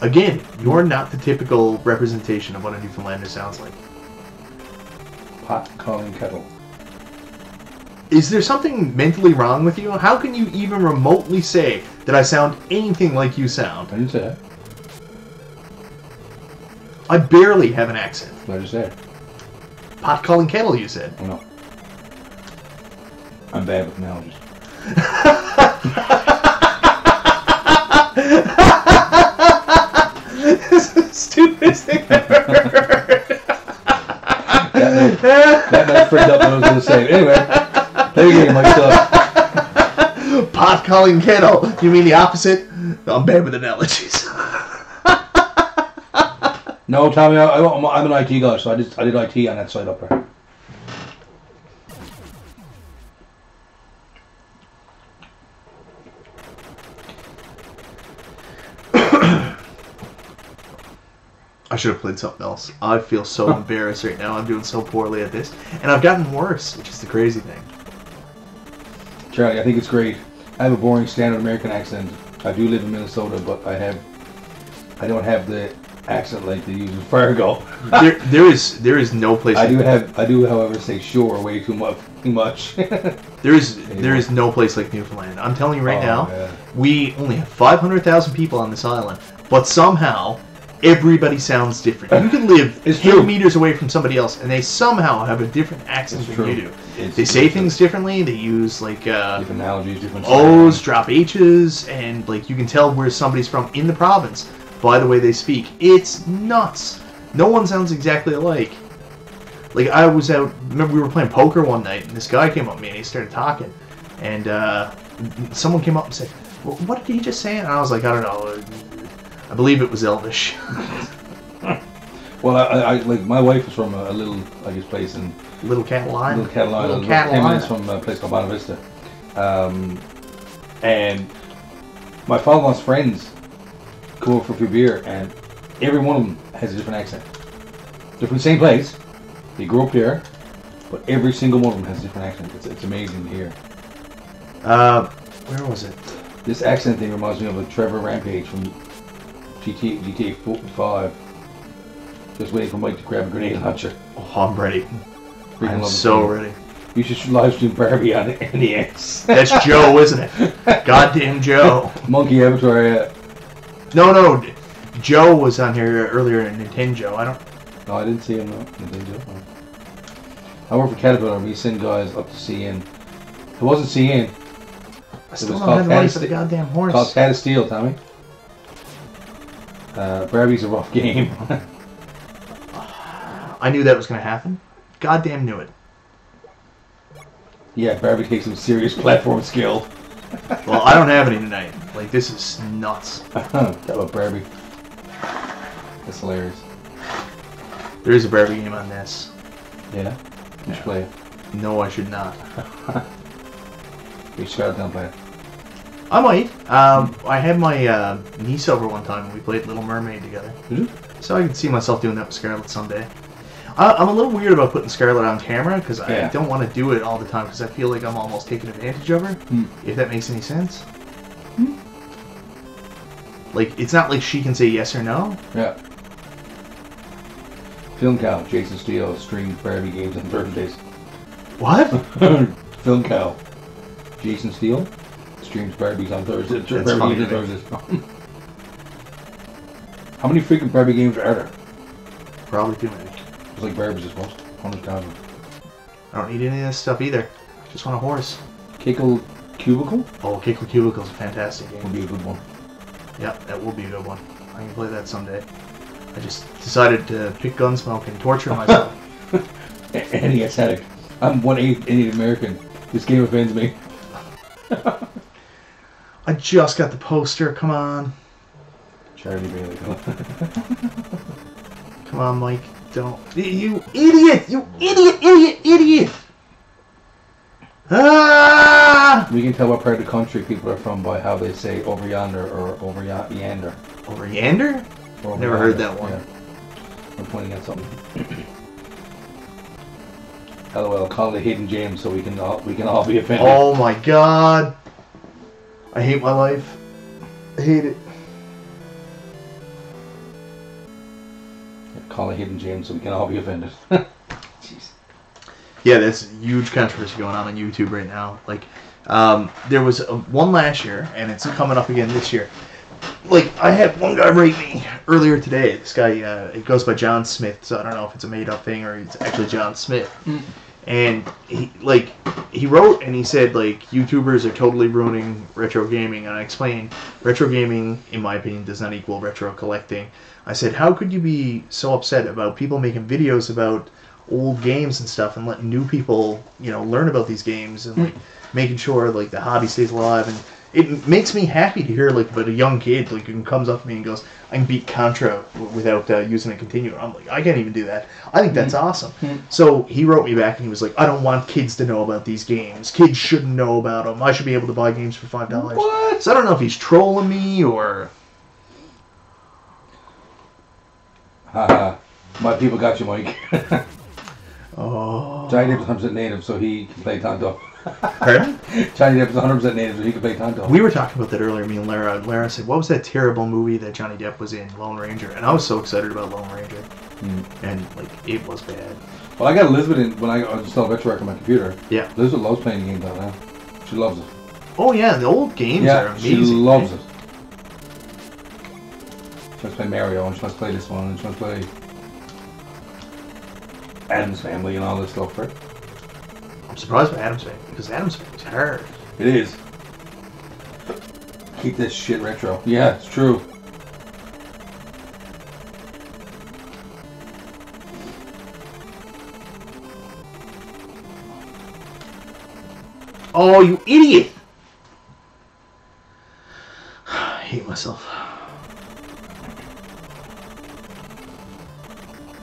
Again, you're not the typical representation of what a Newfoundlander sounds like. Pot calling kettle. Is there something mentally wrong with you? How can you even remotely say that I sound anything like you sound? I didn't say that. I barely have an accent. What did I just say? Pot calling kettle, you said. Oh, no. I'm bad with analogies. This is the stupidest thing I've ever heard. That man freaked up what I was going to say. Anyway, there you go, myself. Pot calling kettle. You mean the opposite? I'm bad with analogies. No, Tommy, I'm an IT guy, so I did IT on that side up there. I should have played something else. I feel so embarrassed right now. I'm doing so poorly at this. And I've gotten worse, which is the crazy thing. Charlie, I think it's great. I have a boring standard American accent. I do live in Minnesota, but I don't have the accent like they use in Fargo. there is no place. I do, however, say sure way too much. There is no place like Newfoundland. I'm telling you right now, yeah. We only have 500,000 people on this island, but somehow everybody sounds different. You can live 10 meters away from somebody else, and they somehow have a different accent than you do. They say things differently. They use like different analogies, different O's, drop H's, and like you can tell where somebody's from in the province by the way they speak. It's nuts. No one sounds exactly alike. Like I was out. Remember we were playing poker one night, and this guy came up to me and he started talking, and someone came up and said, well, "What did he just say?" And I was like, "I don't know. I believe it was Elvish." Well, I like my wife is from a little, I guess, place in Little Catalina. Little Catalina. 10 minutes from a place called Bonavista. And my father-in-law's friends come over for a few beer, and every one of them has a different accent. They're from the same place. They grew up here, but every single one of them has a different accent. It's amazing to hear. Where was it? This accent thing reminds me of a Trevor Rampage from GTA 5. Just waiting for Mike to grab a grenade launcher. Oh, I'm ready. I'm so ready. You should live stream Barbie on NES. That's Joe, isn't it? Goddamn Joe. Monkey Avatar, yeah. No. Joe was on here earlier in Nintendo. No, I didn't see him, no. Nintendo. I work for Caterpillar. We send guys up to CN. It wasn't CN. I still don't have the money for the goddamn horse. It's called Cat of Steel, Tommy. Barbie's a rough game. I knew that was going to happen. Goddamn knew it. Yeah, Barbie takes some serious platform skill. Well, I don't have any tonight. Like, this is nuts. That about Barbie. That's hilarious. There is a Barbie game on NES. Yeah? You should play it. No, I should not. You should start down play it. I might. I had my niece over one time and we played Little Mermaid together. Did you? So I can see myself doing that with Scarlet someday. I'm a little weird about putting Scarlet on camera because I don't want to do it all the time because I feel like I'm almost taking advantage of her. If that makes any sense. Like, it's not like she can say yes or no. Yeah. Film Cow, Jason Steele streams Barbie games on Thursdays. What? Film Cow, Jason Steele streams Barbies on Thursdays. How many freaking Barbie games are there? Probably too many. It's like Barbies is most 100,000. I don't need any of this stuff either. Just want a horse. Kickle Cubicle? Oh, Kickle Cubicle is a fantastic game. Would be a good one. Yeah, that will be a good one. I can play that someday. I just decided to pick Gun.Smoke and torture myself. NES addict. I'm 1/8 Indian American. This game offends me. I just got the poster. Come on. Charlie Bailey. Come on, Mike. Don't. You idiot! You idiot! Ah! We can tell what part of the country people are from by how they say over yonder or over yander. Over yander? Over Never heard that one. Yeah. I'm pointing at something. LOL, call it hidden gems so we can all be offended. Oh my god. I hate my life. I hate it. Call it hidden gems so we can all be offended. Jeez. Yeah, there's huge controversy going on YouTube right now. Like, there was one last year, and it's coming up again this year. Like, I had one guy rate me earlier today. This guy, he goes by John Smith, so I don't know if it's a made-up thing or it's actually John Smith. And he wrote and he said, like, YouTubers are totally ruining retro gaming. And I explained, retro gaming, in my opinion, does not equal retro collecting. I said, how could you be so upset about people making videos about old games and stuff and letting new people, you know, learn about these games and, like, making sure, like, the hobby stays alive. And it makes me happy to hear, like, about a young kid, like, who comes up to me and goes, I can beat Contra without using a continuum. I'm like, I can't even do that. I think that's awesome. So he wrote me back and he was like, I don't want kids to know about these games. Kids shouldn't know about them. I should be able to buy games for $5. What? So I don't know if he's trolling me or... Haha. My people got you, Mike. Oh. Johnny Depp is 100% native, so he can play Tonto. Pardon? Johnny Depp is 100% native, so he can play Tonto. We were talking about that earlier, me and Lara. Lara said, what was that terrible movie that Johnny Depp was in, Lone Ranger? And I was so excited about Lone Ranger. And, like, it was bad. Well, I got Elizabeth in when I installed RetroArch on my computer. Yeah. Elizabeth loves playing the games out now. She loves it. Oh, yeah, the old games are amazing. She loves it. She wants to play Mario, and she wants to play this one, and she wants to play Addams Family and all this stuff, right? I'm surprised by Addams Family, because Addams Family is hard. It is. Keep this shit retro. Yeah, it's true. Oh, you idiot! I hate myself.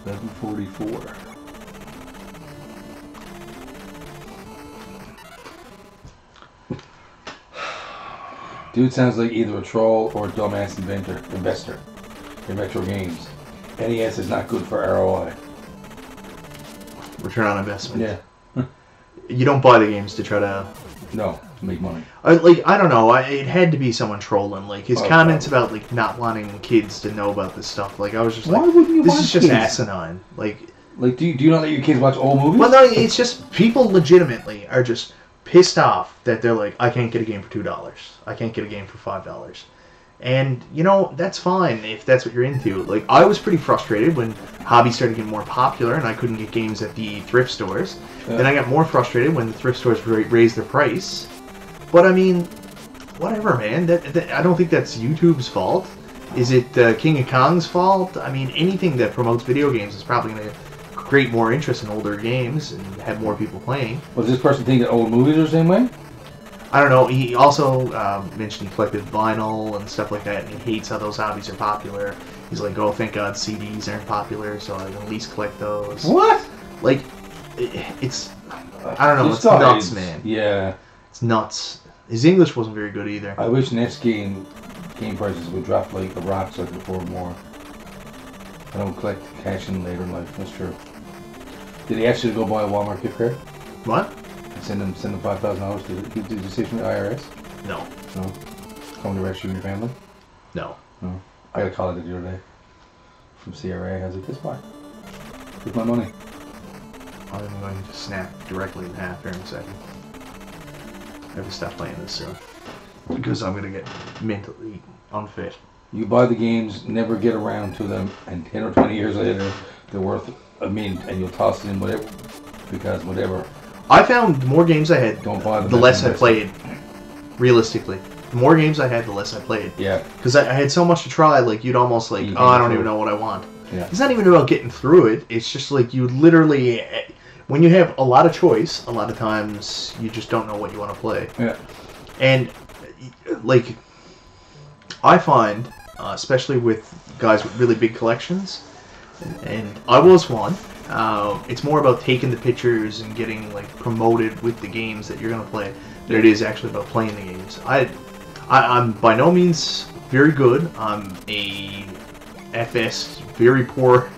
11:44. Dude sounds like either a troll or a dumbass investor in retro games. NES is not good for ROI. Return on investment. Yeah. You don't buy the games to try to... No, to make money. I don't know. It had to be someone trolling. Like, his comments about, like, not wanting kids to know about this stuff. Like, I was just like... Why wouldn't you this want is just kids? asinine. Like, do you not let your kids watch old movies? Well, no, it's just... People legitimately are just pissed off that they're like, I can't get a game for $2. I can't get a game for $5. And, you know, that's fine if that's what you're into. Like, I was pretty frustrated when hobbies started getting more popular and I couldn't get games at the thrift stores. Yeah. Then I got more frustrated when the thrift stores raised their price. But, I mean, whatever, man. I don't think that's YouTube's fault. Is it King of Kong's fault? I mean, anything that promotes video games is probably going to create more interest in older games and have more people playing. Was this person thinking that old movies are the same way? I don't know. He also mentioned he collected vinyl and stuff like that, and he hates how those hobbies are popular. He's like, oh, thank God CDs aren't popular, so I can at least collect those. What? Like, it's... I don't know. It's nuts, man. Yeah. It's nuts. His English wasn't very good either. I wish NES game prices would drop like a rock so I could afford more. I don't collect cash in later in life. That's true. Did he ask you to go buy a Walmart gift card? What? Send them $5,000. Did you say from the IRS? No. No. Come to arrest you and your family? No. No. I got a call the other day from CRA. I was like, this why? Here's my money. I'm going to snap directly in half here in a second. I have to stop playing this soon. Because I'm going to get mentally unfit. You buy the games, never get around to them, and 10 or 20 years later, they're worth a mint, and you'll toss it in whatever, because whatever. I found the more games I had, Don't buy them, the less I played. Realistically. The more games I had, the less I played. Yeah. Because I had so much to try, like, you'd almost like, oh, I don't even know what I want. Yeah. It's not even about getting through it. It's just like you literally, when you have a lot of choice, a lot of times you just don't know what you want to play. Yeah. And, like, I find, especially with guys with really big collections, and I was one, it's more about taking the pictures and getting, like, promoted with the games that you're going to play than it is actually about playing the games. I'm by no means very good. I'm a FS, very poor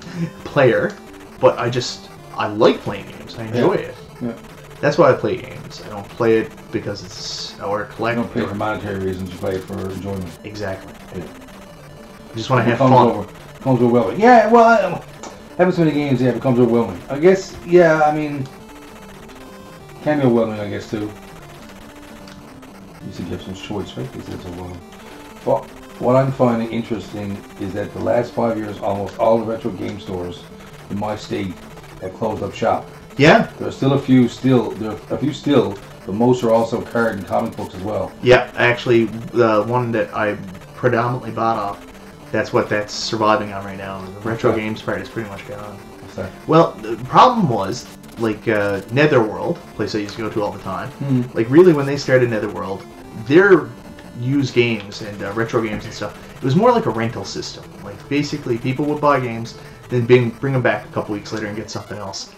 player, but I like playing games. I enjoy it. Yeah. That's why I play games. I don't play it because it's or collect. You don't play it for monetary reasons. You play it for enjoyment. Exactly. Yeah. I just want to have fun. Comes overwhelming. Yeah, well, having so many games, yeah, it becomes overwhelming. I guess, yeah, I mean, can be overwhelming, I guess, too. You said you have some choice, right? Because it's overwhelming. But what I'm finding interesting is that the last 5 years, almost all the retro game stores in my state have closed up shop. Yeah. There are still a few but most are also card and comic books as well. Yeah, actually, the one that I predominantly bought off, that's surviving on right now. The retro games part is pretty much gone. What's that? Well, the problem was, like, Netherworld, place I used to go to all the time, like, really, when they started Netherworld, their used games and retro games and stuff, it was more like a rental system. Like, basically, people would buy games, then bring them back a couple weeks later and get something else.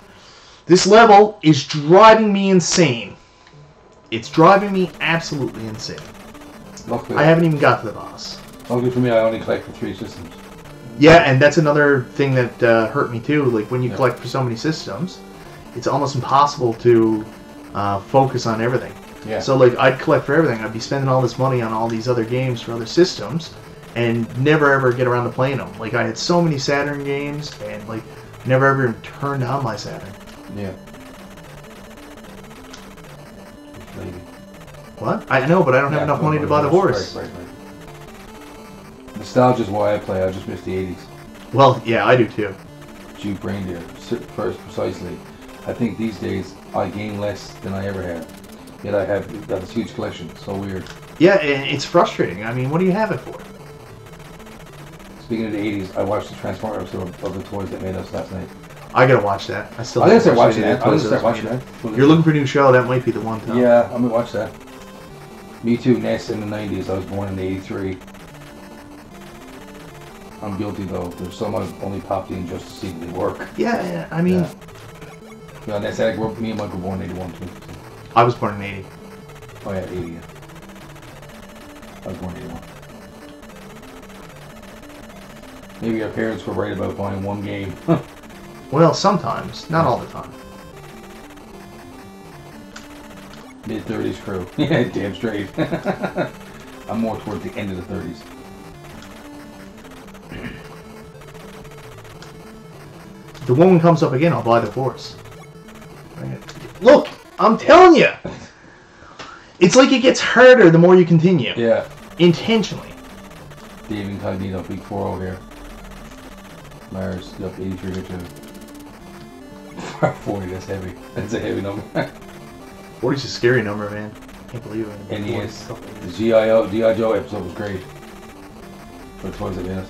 This level is driving me insane. It's driving me absolutely insane. Luckily, I haven't even got to the boss. Luckily for me, I only collect for 3 systems. Yeah, and that's another thing that hurt me too. Like, when you collect for so many systems, it's almost impossible to focus on everything. Yeah. So, like, I'd collect for everything. I'd be spending all this money on all these other games for other systems, and never ever get around to playing them. Like, I had so many Saturn games, and, like, never ever turned on my Saturn. Yeah. What? I know, but I don't have enough money to buy the horse. Right. Nostalgia's why I play. I just miss the 80s. Well, yeah, I do too. Juke reindeer. First, precisely. I think these days I gain less than I ever had. Yet I have got this huge collection. So weird. Yeah, it's frustrating. I mean, what do you have it for? Speaking of the 80s, I watched the Transformer episode of the Toys That Made Us last night. I gotta watch that. I didn't start watching that. You're looking for a new show, that might be the one, Tom. Yeah, I'm gonna watch that. Me too, NES in the 90s. I was born in 83. I'm guilty though. There's some I've only popped in just to see if they work. Yeah, I mean... Yeah, NES Addict, me and Mike were born in 81 too. I was born in 80. Oh yeah, 80, yeah. I was born in 81. Maybe our parents were right about buying one game. Well, sometimes. Not all the time. Mid-30s crew. Yeah, damn straight. I'm more towards the end of the 30s. If the woman comes up again, I'll buy the horse. Look! I'm telling you! It's like it gets harder the more you continue. Yeah. Intentionally. Dave Incognito, big 4-0 here. Myers, yep, 83 Richard. 40, that's heavy. That's a heavy number. 40's a scary number, man. Can't believe it. NES. The G.I. Joe episode was great. For the Toys That Made Us.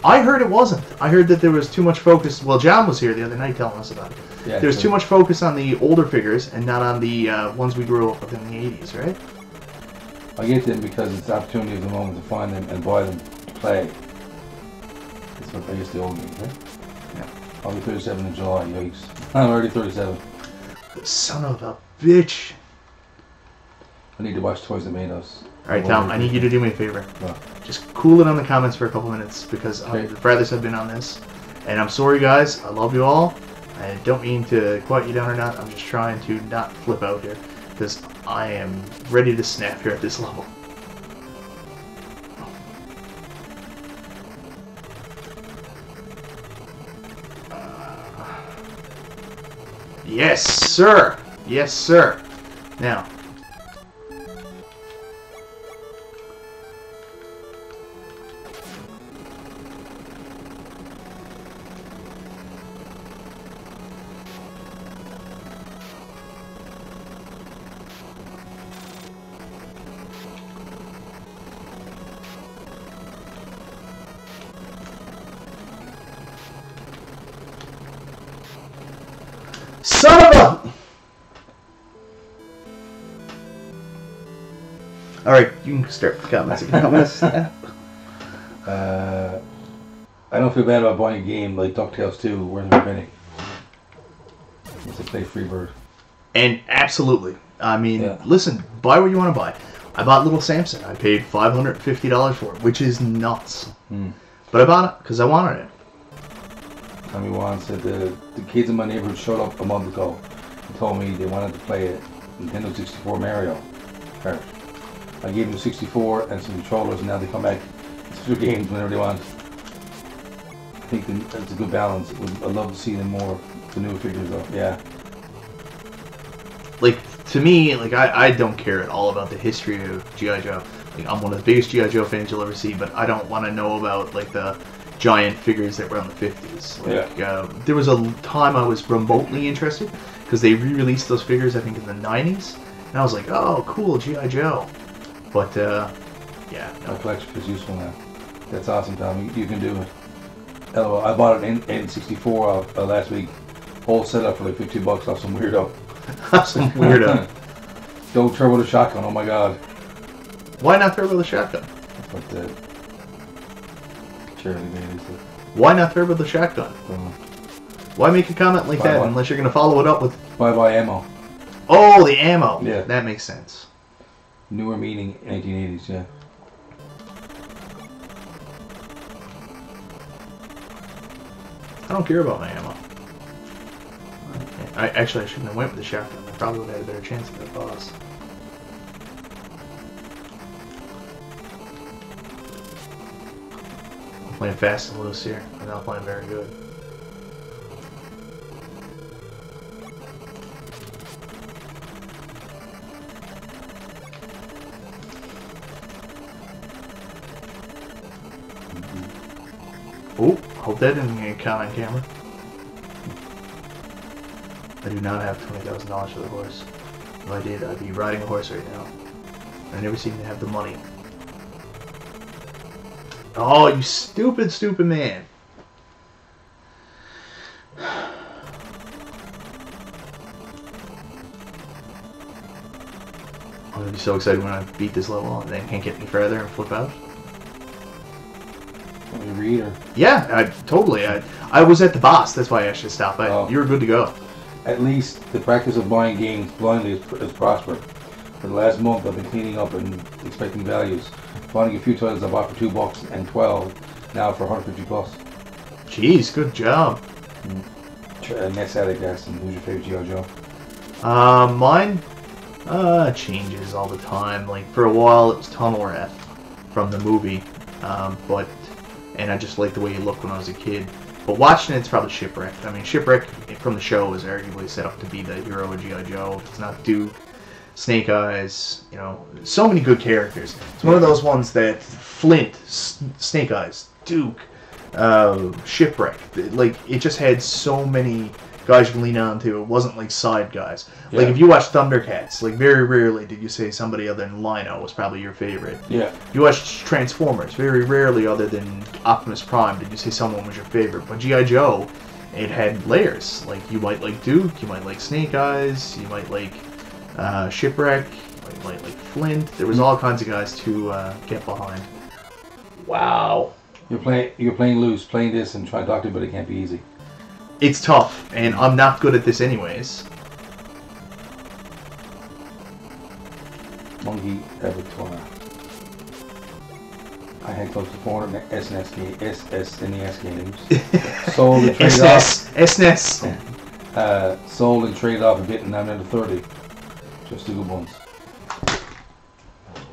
I heard it wasn't. I heard that there was too much focus. Well, John was here the other night telling us about it. Yeah, there was too much focus on the older figures and not on the ones we grew up with in the 80s, right? I get them because it's the opportunity of the moment to find them and buy them to play. That's what I guess the old games, right? Yeah. I'll be 37 in July, yikes. I'm already 37. Son of a bitch. I need to watch Toys That Made Us. Alright, Tom, I need you to do me a favor. What? Just cool it on the comments for a couple minutes, because the farthest I've been on this. And I'm sorry, guys. I love you all. I don't mean to quiet you down or not. I'm just trying to not flip out here, because I am ready to snap here at this level. Yes, sir. Yes, sir. Now. Son of a... Alright, you can start the comments again. I don't feel bad about buying a game like DuckTales 2, Where's My Penny? It's a play Freebird. And absolutely. I mean, listen, buy what you want to buy. I bought Little Samson. I paid $550 for it, which is nuts. But I bought it because I wanted it. Tommy Wan said the kids in my neighborhood showed up a month ago and told me they wanted to play it Nintendo 64 Mario Kart. I gave them 64 and some controllers, and now they come back to their games whenever they want. I think that's a good balance. I'd love to see them more, the newer figures though. Yeah. Like, to me, like I don't care at all about the history of G.I. Joe. Like, I'm one of the biggest G.I. Joe fans you'll ever see, but I don't want to know about like the giant figures that were in the 50s. Like, there was a time I was remotely interested because they re-released those figures, I think, in the 90s, and I was like, oh, cool, G.I. Joe. But yeah, no. My collection is useful now. That's awesome, Tom. You can do it. LOL. I bought it in 64 last week. Whole setup for like $50 off some weirdo. Some weirdo. Don't turbo the shotgun. Oh my god. Why not turbo the shotgun? That's what the charity man said. Why not turbo the shotgun? Why make a comment like that unless you're going to follow it up with... Bye-bye ammo. Oh, the ammo. Yeah. That makes sense. Newer meaning 1980s, yeah. I don't care about my ammo. I shouldn't have went with the shotgun. I probably would have had a better chance at that boss. I'm playing fast and loose here. I'm not playing very good. Oh, hope that didn't get caught on camera. I do not have $20,000 for the horse. If I did, I'd be riding a horse right now. I never seem to have the money. Oh, you stupid, stupid man. I'm gonna be so excited when I beat this level and then can't get any further and flip out. Want me to read or? Yeah, totally. I was at the boss, that's why I actually stopped. You were good to go. At least the practice of buying games blindly has prospered. For the last month, I've been cleaning up and expecting values. Finding a few titles I bought for $2 and 12, now for 150 plus. Jeez, good job. Next addict asking, who's your favorite G.I. Joe? Mine changes all the time. Like, for a while it was Tunnel Rat from the movie, and I just liked the way he looked when I was a kid. But watching it's probably Shipwreck. I mean, Shipwreck from the show is arguably set up to be the hero of G.I. Joe. It's not Duke, Snake Eyes, you know, so many good characters. It's one of those ones that Flint, Snake Eyes, Duke, Shipwreck, like, it just had so many guys you can lean on to. It wasn't like side guys. Yeah. Like, if you watch Thundercats, like, very rarely did you say somebody other than Lino was probably your favorite. Yeah. You watch Transformers, very rarely other than Optimus Prime did you say someone was your favorite. But G.I. Joe, it had layers. Like, you might like Duke, you might like Snake Eyes, you might like Shipwreck, you might like Flint. There was all kinds of guys to get behind. Wow. You're playing loose, playing this and trying to doctor, but it can't be easy. It's tough, and I'm not good at this anyways. Monkey Avatar. I had close to 400 SNES games. Sold and traded off. SNES. Sold and traded off a bit, and I'm into 30. Just the good ones.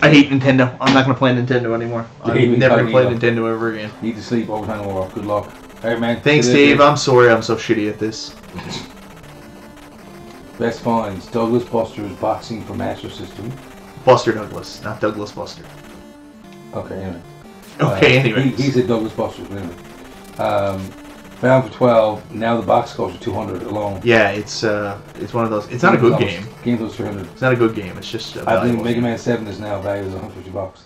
I hate Nintendo. I'm not going to play Nintendo anymore. I'm never going to play Nintendo ever again. Need to sleep overtime tomorrow. Good luck. Alright, man. Thanks, Dave. I'm sorry I'm so shitty at this. Best finds. Douglas Buster's boxing for Master System. Buster Douglas, not Douglas Buster. Okay, anyway. Okay, anyway. He said Douglas Buster's, but anyway. Found for 12. Now the box costs are 200 alone. Yeah, it's one of those. It's not a good game. Game goes 300. It's not a good game. It's just. I think Mega Man 7 is now valued as 150 bucks.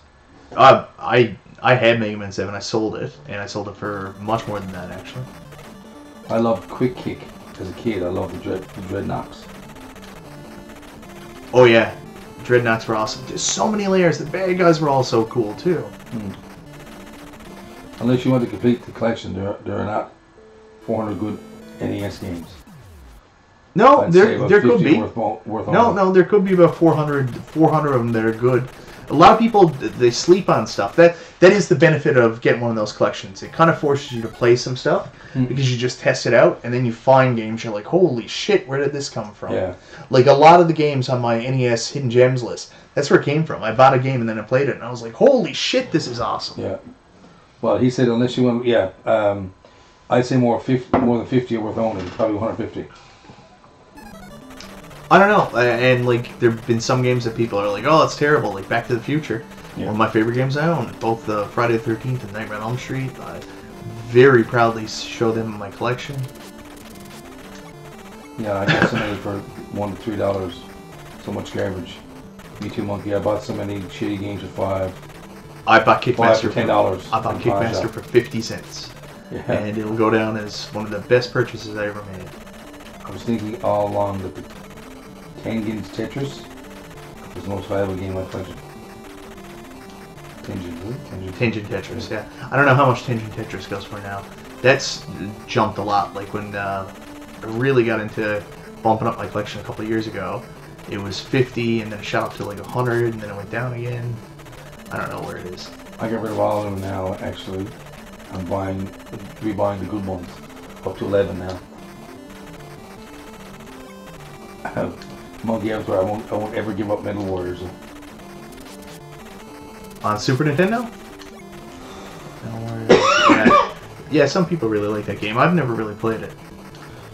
I had Mega Man 7. I sold it, and I sold it for much more than that, actually. I loved Quick Kick as a kid. I loved the Dreadnoughts. Oh yeah, Dreadnoughts were awesome. There's so many layers. The bad guys were all so cool too. Unless you want to complete the collection, there are not 400 good NES games. No, there could be. Worth no, there could be about 400 of them that are good. A lot of people, they sleep on stuff. That is the benefit of getting one of those collections. It kind of forces you to play some stuff because you just test it out, and then you find games you're like, holy shit, where did this come from? Yeah. Like a lot of the games on my NES Hidden Gems list, that's where it came from. I bought a game and then I played it, and I was like, holy shit, this is awesome. Yeah. Well, he said unless you want, I'd say more than 50 are worth owning, probably 150. I don't know, and like there have been some games that people are like, oh, it's terrible, like Back to the Future. One of my favorite games I own, both the Friday the 13th and Nightmare on Elm Street. I very proudly show them in my collection. Yeah, I got so many for $1 to $3. So much garbage. Me too, Monkey. I bought so many shitty games for $5. I bought Kickmaster for $10. I bought Kickmaster for 50 cents. Yeah. And it'll go down as one of the best purchases I ever made. I was thinking all along that the Tengen's Tetris was the most valuable game in my collection. Tengen Tetris, yeah. I don't know how much Tengen Tetris goes for now. That's jumped a lot. Like when I really got into bumping up my collection a couple of years ago, it was 50 and then it shot up to like 100 and then it went down again. I don't know where it is. I get rid of all of them now, actually. I'm rebuying the good ones. Up to 11 now. Monkey Avatar, I won't ever give up Metal Warriors. On Super Nintendo? Metal Warriors. Yeah, some people really like that game. I've never really played it.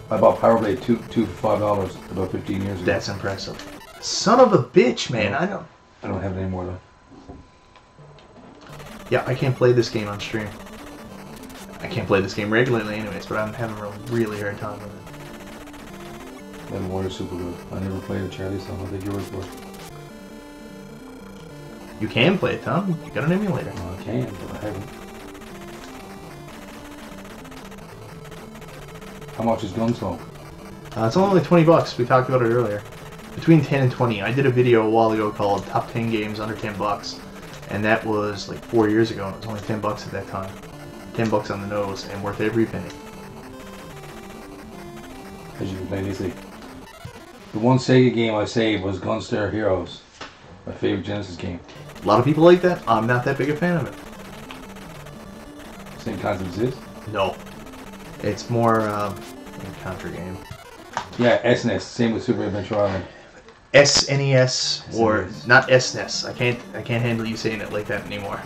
I bought Power Blade 2 for $5 about 15 years ago. That's impressive. Son of a bitch, man. No, I don't have it anymore though. Yeah, I can't play this game on stream. I can't play this game regularly anyways, but I'm having a really hard time with it. Metal Warriors super good. I never played it, Charlie, so I'll take your word for it. You can play it, Tom. You got an emulator. Well, I can, but I haven't. How much is Gun.Smoke? It's only like $20. We talked about it earlier. Between 10 and 20. I did a video a while ago called Top 10 Games Under $10. And that was like 4 years ago, and it was only $10 at that time. $10 on the nose, and worth every penny. As you can plainly see. The one Sega game I saved was Gunstar Heroes. My favorite Genesis game. A lot of people like that. I'm not that big a fan of it. Same concept as this? No. It's more a Contra game. Yeah, SNES. Same with Super Adventure Island. SNES or not SNES. I can't handle you saying it like that anymore.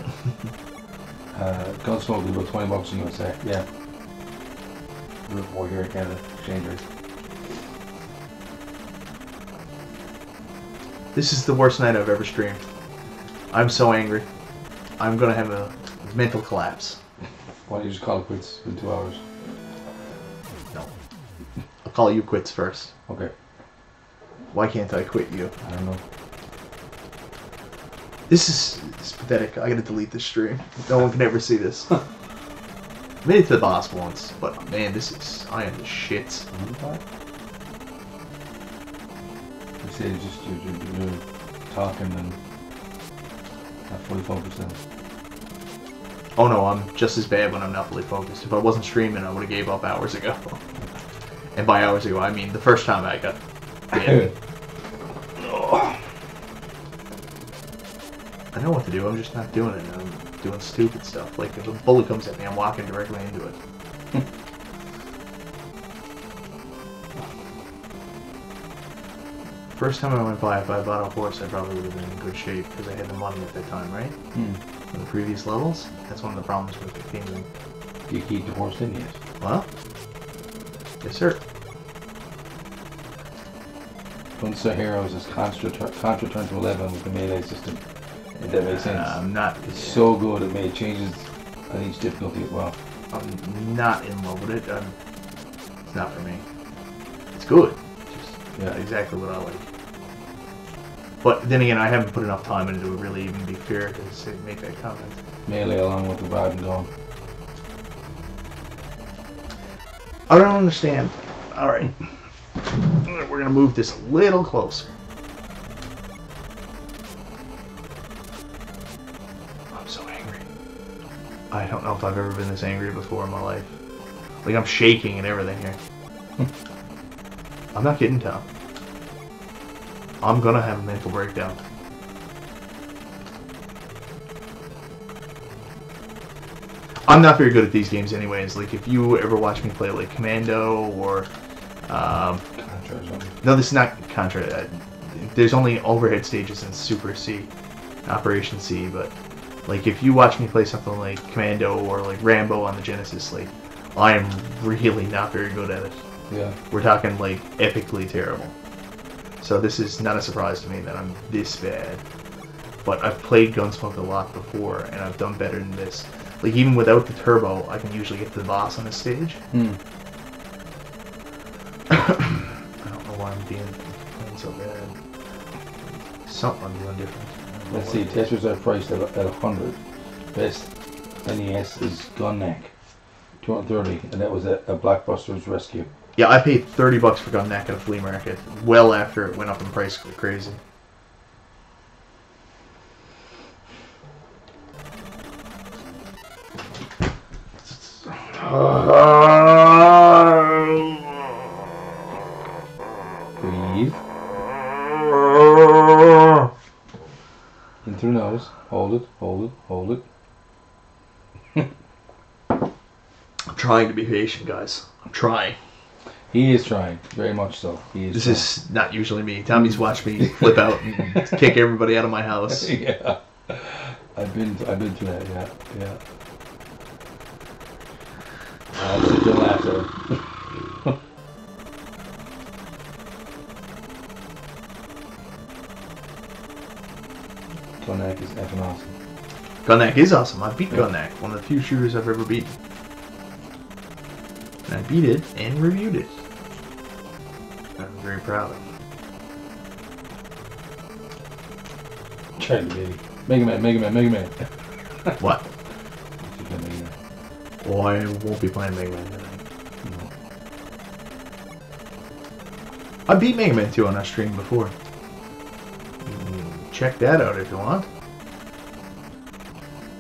Gun.Smoke is about $20 in USA. Yeah. Or here in Canada. Exchange rate. This is the worst night I've ever streamed. I'm so angry. I'm gonna have a mental collapse. Why don't you just call it quits in 2 hours? No. I'll call you quits first. Okay. Why can't I quit you? I don't know. This is pathetic. I gotta delete this stream. No one can ever see this. Made it to the boss once, but man, I am the shits. You said you're talking and not fully focused on. Oh no, I'm just as bad when I'm not fully focused. If I wasn't streaming, I would have gave up hours ago. And by hours ago, I mean the first time I got dead. I know what to do, I'm just not doing it. I'm doing stupid stuff. Like, if a bullet comes at me, I'm walking directly into it. First time I went by, if I bought a horse, I probably would have been in good shape because I had the money at that time, right? In the previous levels. That's one of the problems with the kingdom. Do you keep the horse in yet? Well, yes, sir. Gun.Smoke Heroes is Contra turned to 11 with the melee system. If that makes sense. I'm not. It's so good. It made changes on each difficulty as well. I'm not in love with it. It's not for me. It's good. Just not exactly what I like. But then again, I haven't put enough time into it really even be fair to say, make that comment. Melee along with the rod and gun. I don't understand. Alright. We're going to move this a little closer. I'm so angry. I don't know if I've ever been this angry before in my life. Like, I'm shaking and everything here. I'm not kidding, Tom. I'm going to have a mental breakdown. I'm not very good at these games anyways. Like, if you ever watch me play, like, Commando or... Contra or something. No, this is not Contra. There's only overhead stages in Super C, Operation C, but, like, if you watch me play something like Commando or, like, Rambo on the Genesis, like, I am really not very good at it. Yeah. We're talking, like, epically terrible. So this is not a surprise to me that I'm this bad. But I've played Gun.Smoke a lot before, and I've done better than this. Like, even without the turbo, I can usually get to the boss on this stage. I don't know why I'm playing so bad. Something I'm doing different. Let's see, testers are priced at 100. Best NES is Gun.Smoke, 230, and that was a Blockbuster's Rescue. Yeah, I paid $30 for Gun.Smoke at a flea market, well after it went up in price like crazy. Breathe. In through nose. Hold it, hold it, hold it. I'm trying to be patient, guys. I'm trying. He is trying, very much so. He is. This trying. is not usually me. Tommy's watched me flip out and kick everybody out of my house. Yeah. I've been through that, yeah. I'll sit there and laugh at him. Gun.Smoke is effing awesome. Gun.Smoke is awesome. I beat Gun.Smoke. One of the few shooters I've ever beaten. And I beat it and reviewed it. I'm very proud of it. Charlie, baby. Mega Man. What? Oh, I won't be playing Mega Man tonight. No. I beat Mega Man 2 on our stream before. Check that out if you want.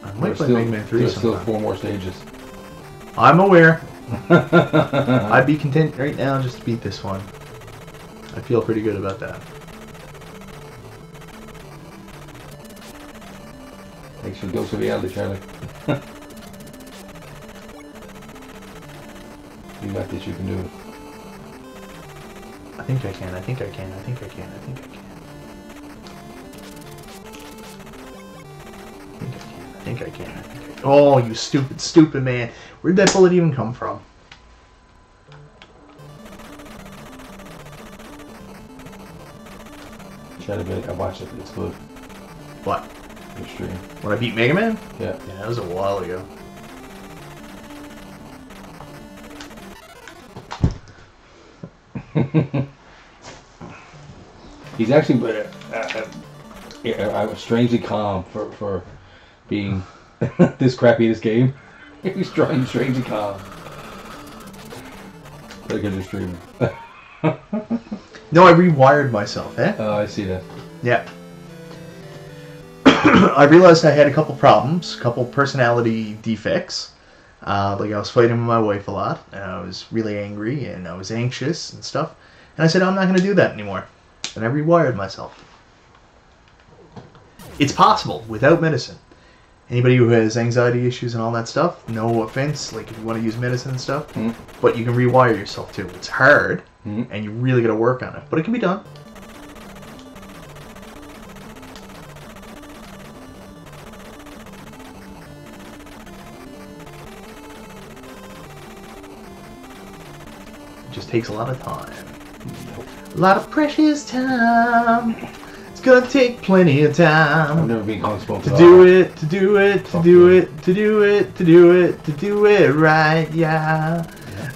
I might play Mega Man 3 There's sometime. still 4 more stages. I'm aware. I'd be content right now just to beat this one. I feel pretty good about that. Thanks for the dose of reality, Charlie. You got this, you can do it. I think I can. Oh, you stupid man. Where'd that bullet even come from? Charlie, baby, I watched it. It's good. What? Your stream. When I beat Mega Man? Yeah. Yeah, that was a while ago. He's actually I was strangely calm for being this crappy this game. He's strangely calm. Because you're streaming. No, I rewired myself, eh? Oh, I see that. Yeah. I realized I had a couple problems, a couple personality defects. Like I was fighting with my wife a lot, and I was really angry, and I was anxious and stuff. And I said, I'm not going to do that anymore. And I rewired myself. It's possible without medicine. Anybody who has anxiety issues and all that stuff, no offense, like if you want to use medicine and stuff, but you can rewire yourself too. It's hard, and you really got to work on it, but it can be done. It just takes a lot of time. A lot of precious time. It's gonna take plenty of time. I've never been Gun.Smoke to do it, to do it, to do it, to do it, to do it, to do it right, yeah.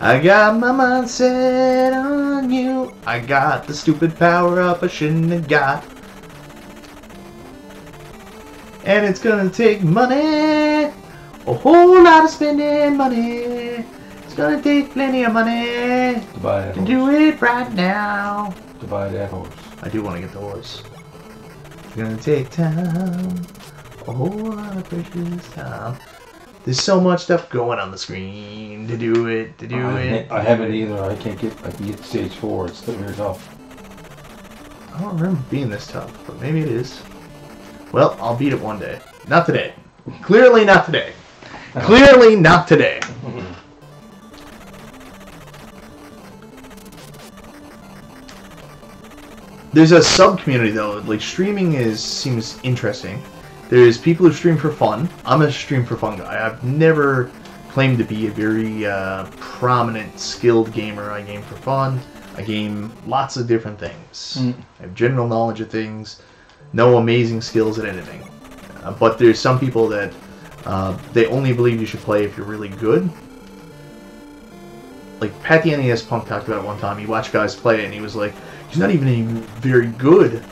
I got my mind set on you. I got the stupid power up I shouldn't have got. And it's gonna take money, a whole lot of spending money. It's gonna take plenty of money to buy that to do it right now. To buy that horse. I do want to get the horse. It's gonna take time, a whole lot of precious time. There's so much stuff going on the screen to do it, to do it. I haven't either. I can get to stage 4. It's still very tough. I don't remember being this tough, but maybe it is. Well, I'll beat it one day. Not today. Clearly not today. Clearly not today. There's a sub-community though, like streaming seems interesting. There's people who stream for fun. I'm a stream for fun guy. I've never claimed to be a very prominent, skilled gamer. I game for fun. I game lots of different things. I have general knowledge of things. No amazing skills at anything. But there's some people that they only believe you should play if you're really good. Like Pat the NES Punk talked about it one time. He watched guys play and he was like, he's not even very good.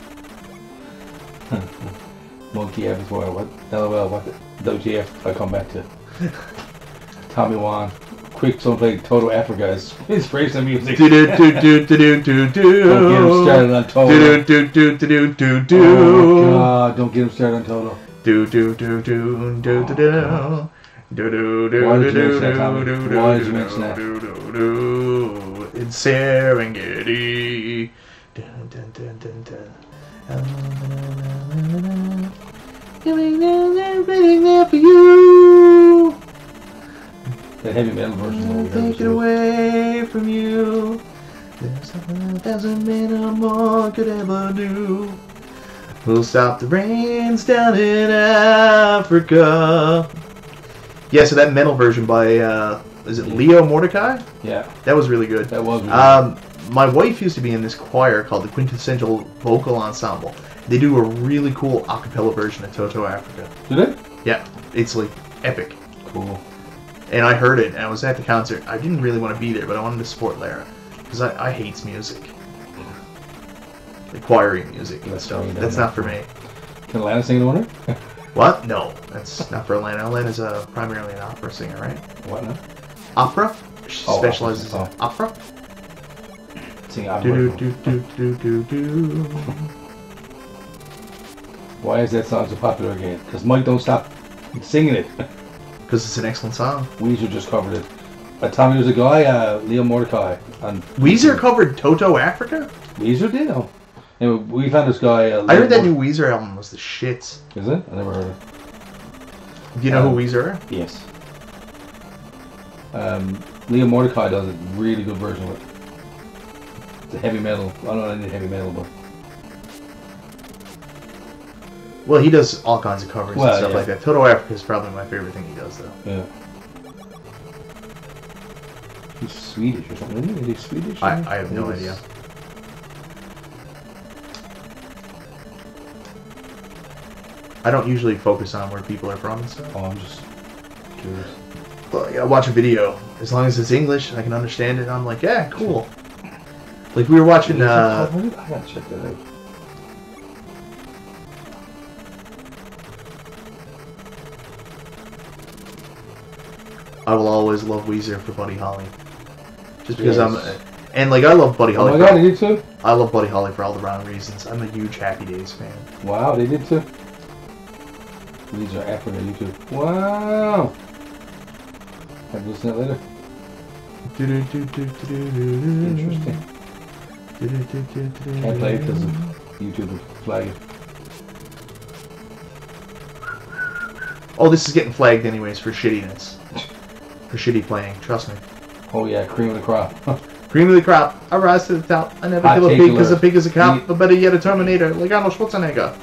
Monkey F as well. What? LOL. What? WTF? I come back to Tommy Wan. Quick, someone play Toto Africa. It's praising music. Don't get him started on Toto. Oh God! Don't get him started on Toto. Why did you mention that, Tommy? Why did you mention that? It's Serengeti. Everything there for you. That heavy metal version. Take it away from you. There's something 1,000 men or more could ever do. We'll stop the rains down in Africa. Yeah, so that metal version by, is it Leo Mordecai? Yeah. That was really good. That was really good. My wife used to be in this choir called the Quintessential Vocal Ensemble. They do a really cool a cappella version of Toto Africa. Do they? Yeah. It's like epic. Cool. And I heard it, and I was at the concert. I didn't really want to be there, but I wanted to support Lara. Because I hate music. Like choiry music and stuff. That's not for me. Can Alana sing in her? What? No, that's not for Alana. Alana's primarily an opera singer, right? What now? Opera? She specializes in opera. Sing opera. Why is that song so popular again? Because Mike don't stop singing it. Because it's an excellent song. Weezer just covered it. Tommy, there's a guy, Leo Mordecai. Weezer covered Toto Africa? Weezer did? Oh. Anyway, we found this guy. I heard that new Weezer album was the shits. Is it? I never heard it. Do you know who Weezer are? Yes. Leo Mordecai does a really good version of it. It's a heavy metal. I don't know any heavy metal, but. Well, he does all kinds of covers and stuff like that. Toto Africa is probably my favorite thing he does, though. Yeah. He's Swedish or something, isn't he? Is he Swedish? I have no idea. I don't usually focus on where people are from and stuff. Oh, I'm just curious. Well, I gotta watch a video. As long as it's English and I can understand it, I'm like, yeah, cool. Like, we were watching, I gotta check that out. I will always love Weezer for Buddy Holly. Just because and like I love Buddy Holly. Oh my God, they did too? I love Buddy Holly for all the wrong reasons. I'm a huge Happy Days fan. Wow, they did too? These are Africa YouTube. Wow! I'll do that later. Interesting. Can't play it because of YouTube flagging. Oh, this is getting flagged anyways for shittiness. For shitty playing, trust me. Oh yeah, cream of the crop. Cream of the crop. I rise to the top. I never kill a pig because a pig is a cop, but better yet a Terminator, like Arnold Schwarzenegger.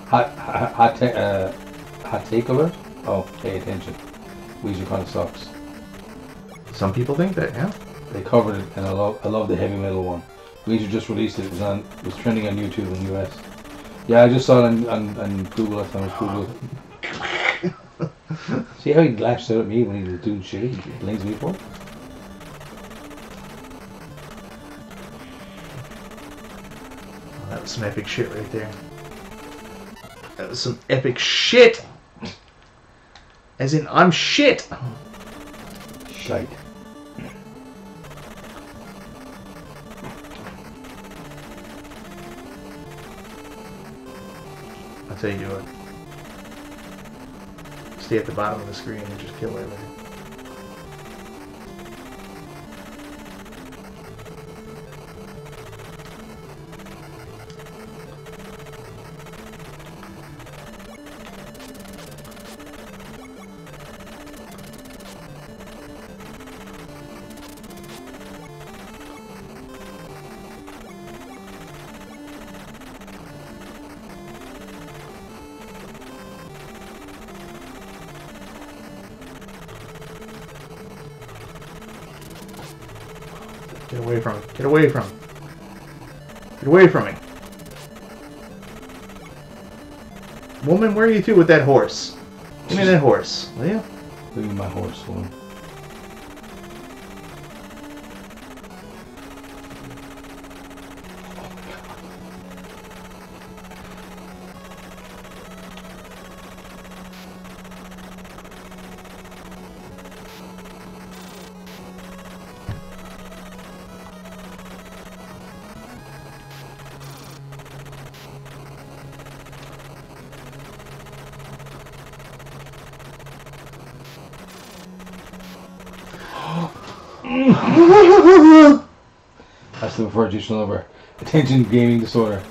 Hot take alert? Oh, pay attention. Weezer kind of sucks. Some people think that, yeah. They covered it, and I love the heavy metal one. Weezer just released it. It was trending on YouTube in the US. Yeah, I just saw it on Google last time. I was Google. See how he lashed out at me when he was doing shit? He blames me for it. Oh, that was some epic shit right there. That was some epic shit! As in, I'm shit! Shite. That's how you do it. Stay at the bottom of the screen and just kill everything. Get away from me. Get away from me. Get away from me. Woman, where are you two with that horse? Give me that horse, will you? Give me my horse, woman. That's the additional over. Attention gaming disorder.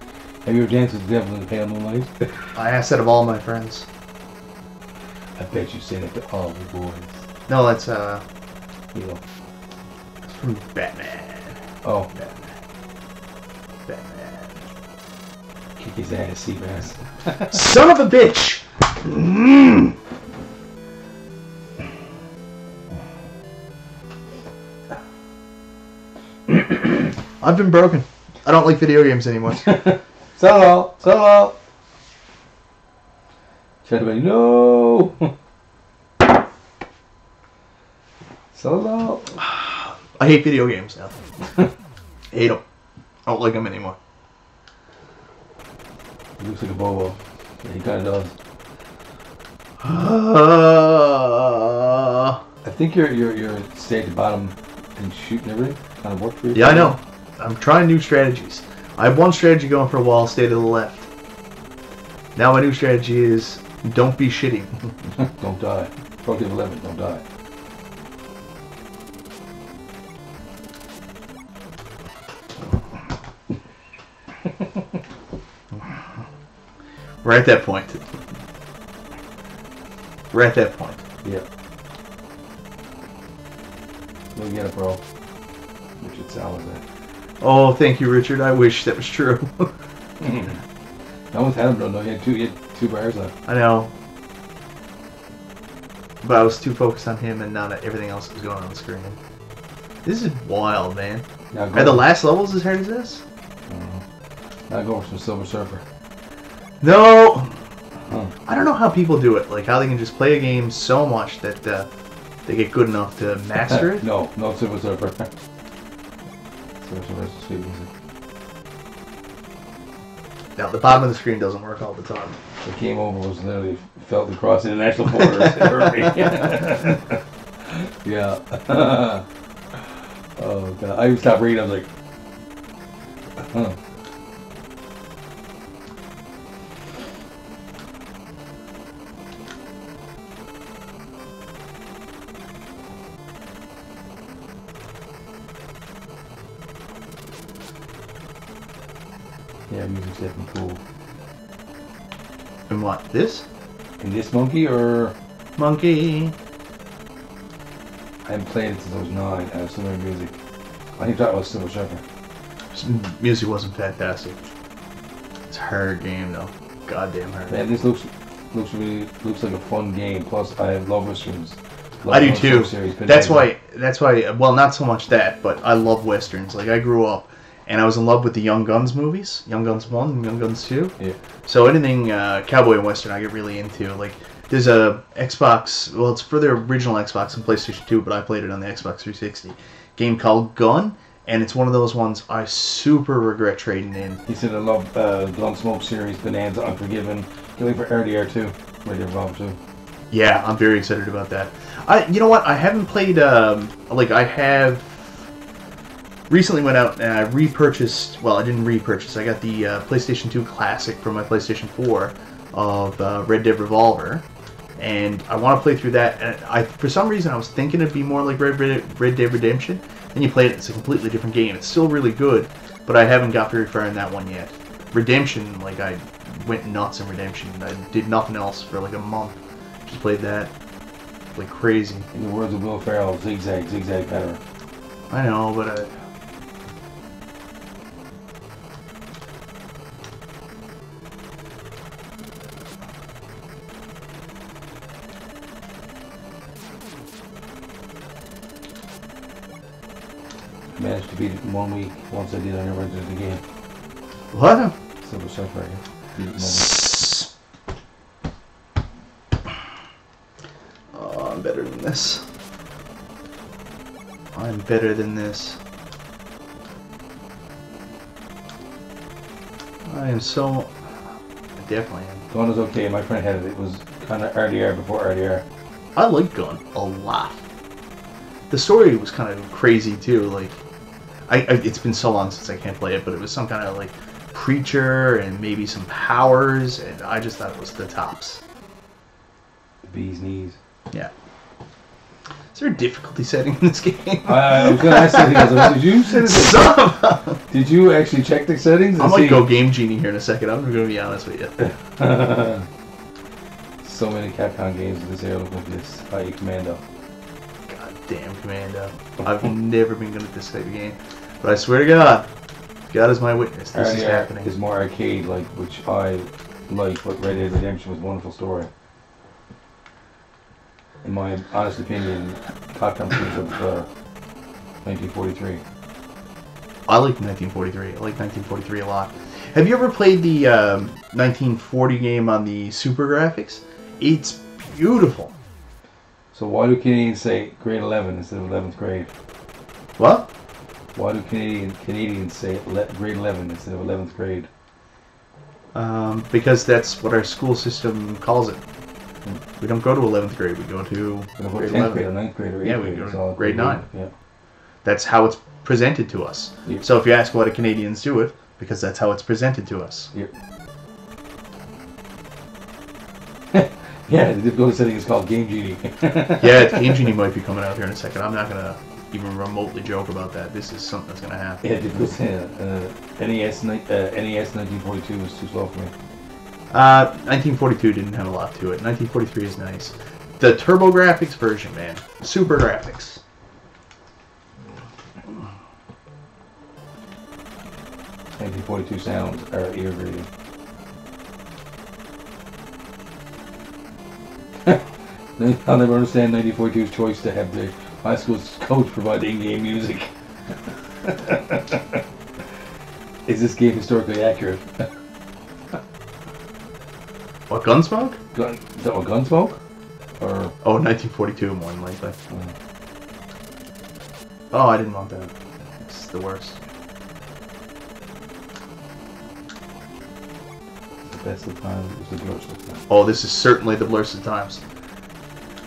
Have you ever danced with the devil in the pale moonlight? I asked that of all my friends. I bet you say that to all the boys. No, that's You know. it's from Batman. Oh. Batman. Kick his ass, Seabass. Son of a bitch! I've been broken. I don't like video games anymore. Solo! Solo! Everybody, no! Solo! I hate video games now. Hate them. I don't like them anymore. He looks like a bobo. Yeah, he kind of does. I think you're stay at the bottom and shooting everything. Kind of worked for you. Yeah, I know. I'm trying new strategies. I have one strategy going for a while, stay to the left. Now my new strategy is don't be shitty. Don't die. Productive 11, don't die. We're at that point. We're at that point. Yeah. We'll get it, bro. Richard Salazar. Oh, thank you, Richard. I wish that was true. No one's had him, though. No, he had two bars left. I know. But I was too focused on him and not everything else that was going on the screen. This is wild, man. Are the last levels as hard as this? Now go for some Silver Surfer. No! I don't know how people do it. Like, how they can just play a game so much that they get good enough to master it. No Silver Surfer. Silver Surfer's sweet music. Now, the bottom of the screen doesn't work all the time. The game over was literally felt across international borders. It hurt me. Yeah. Oh, God. I even stopped reading. I was like, Yeah, music's definitely cool. And what? This? In this monkey or? Monkey. I haven't played it since I was 9. I have similar music. I think that was Silver Surfer. Music wasn't fantastic. It's a hard game though. Goddamn hard. Man, this looks like a fun game. Plus, I love westerns. I do too. That's why. Well, not so much that, but I love westerns. Like I grew up, and I was in love with the Young Guns movies, Young Guns 1 and Young Guns 2. Yeah. So anything cowboy and western, I get really into. Like there's a Xbox. Well, it's for the original Xbox and PlayStation 2, but I played it on the Xbox 360. Game called Gun, and it's one of those ones I super regret trading in. He said I love Gun.Smoke series, Bonanza, Unforgiven. Get ready for RDR2, Ready Revolve 2. Yeah, I'm very excited about that. You know what? I haven't played. I have recently went out and I repurchased. Well, I didn't repurchase. I got the PlayStation 2 Classic from my PlayStation 4 of Red Dead Revolver, and I want to play through that. And for some reason, I was thinking it'd be more like Red Dead Redemption. Then you play it; it's a completely different game. It's still really good, but I haven't got very far in that one yet. Redemption, like I went nuts in Redemption. I did nothing else for like a month. Just played that like crazy. In the words of Will Ferrell, zigzag, zigzag better. I know, but I managed to beat it in 1 week. Once I did, I never did it again. what? Silver Surfer, beat it in 1 week. I'm better than this. I'm better than this. I am so... I definitely am. Gun is okay. My friend had it. It was kind of RDR before RDR. I like Gun a lot. The story was kind of crazy too. Like, it's been so long since I can't play it, but it was some kind of like preacher and maybe some powers, and I just thought it was the tops. The bee's knees. Yeah. Is there a difficulty setting in this game? I was going to ask you, did you set it? Did you actually check the settings? I might go Game Genie here in a second. I'm going to be honest with you. So many Capcom games in this era look like this. I.e. Commando. God damn Commando. I've never been good at this type of game. But I swear to God, God is my witness. This is happening. Is more arcade-like, which I like, but Red Dead Redemption was a wonderful story. In my honest opinion, Capcom games of 1943. I like 1943. I like 1943 a lot. Have you ever played the 1940 game on the Super Graphics? It's beautiful. So why do Canadians say grade 11 instead of 11th grade? What? Why do Canadians say grade 11 instead of 11th grade? Because that's what our school system calls it. We don't go to 11th grade. We go to grade 10th grade or 9th grade or 8th grade. Yeah, we go to grade 9. Yeah. That's how it's presented to us. Yep. So if you ask why do Canadians do it, because that's how it's presented to us. Yep. Yeah, the difficulty setting is called Game Genie. Yeah, Game Genie might be coming out here in a second. I'm not going to even remotely joke about that. This is something that's going to happen. Yeah, NES 1942 was too slow for me. 1942 didn't have a lot to it. 1943 is nice. The TurboGrafx version, man. Super graphics. .1942 sounds are ear greeting. I'll never understand 1942's choice to have the high school coach provide in-game music. Is this game historically accurate? What, Gun.Smoke? Is that what, Gun.Smoke? Or... Oh, 1942 more than likely. Oh, I didn't want that. It's the worst. The best of times is the worst of times. Oh, this is certainly the worst of times.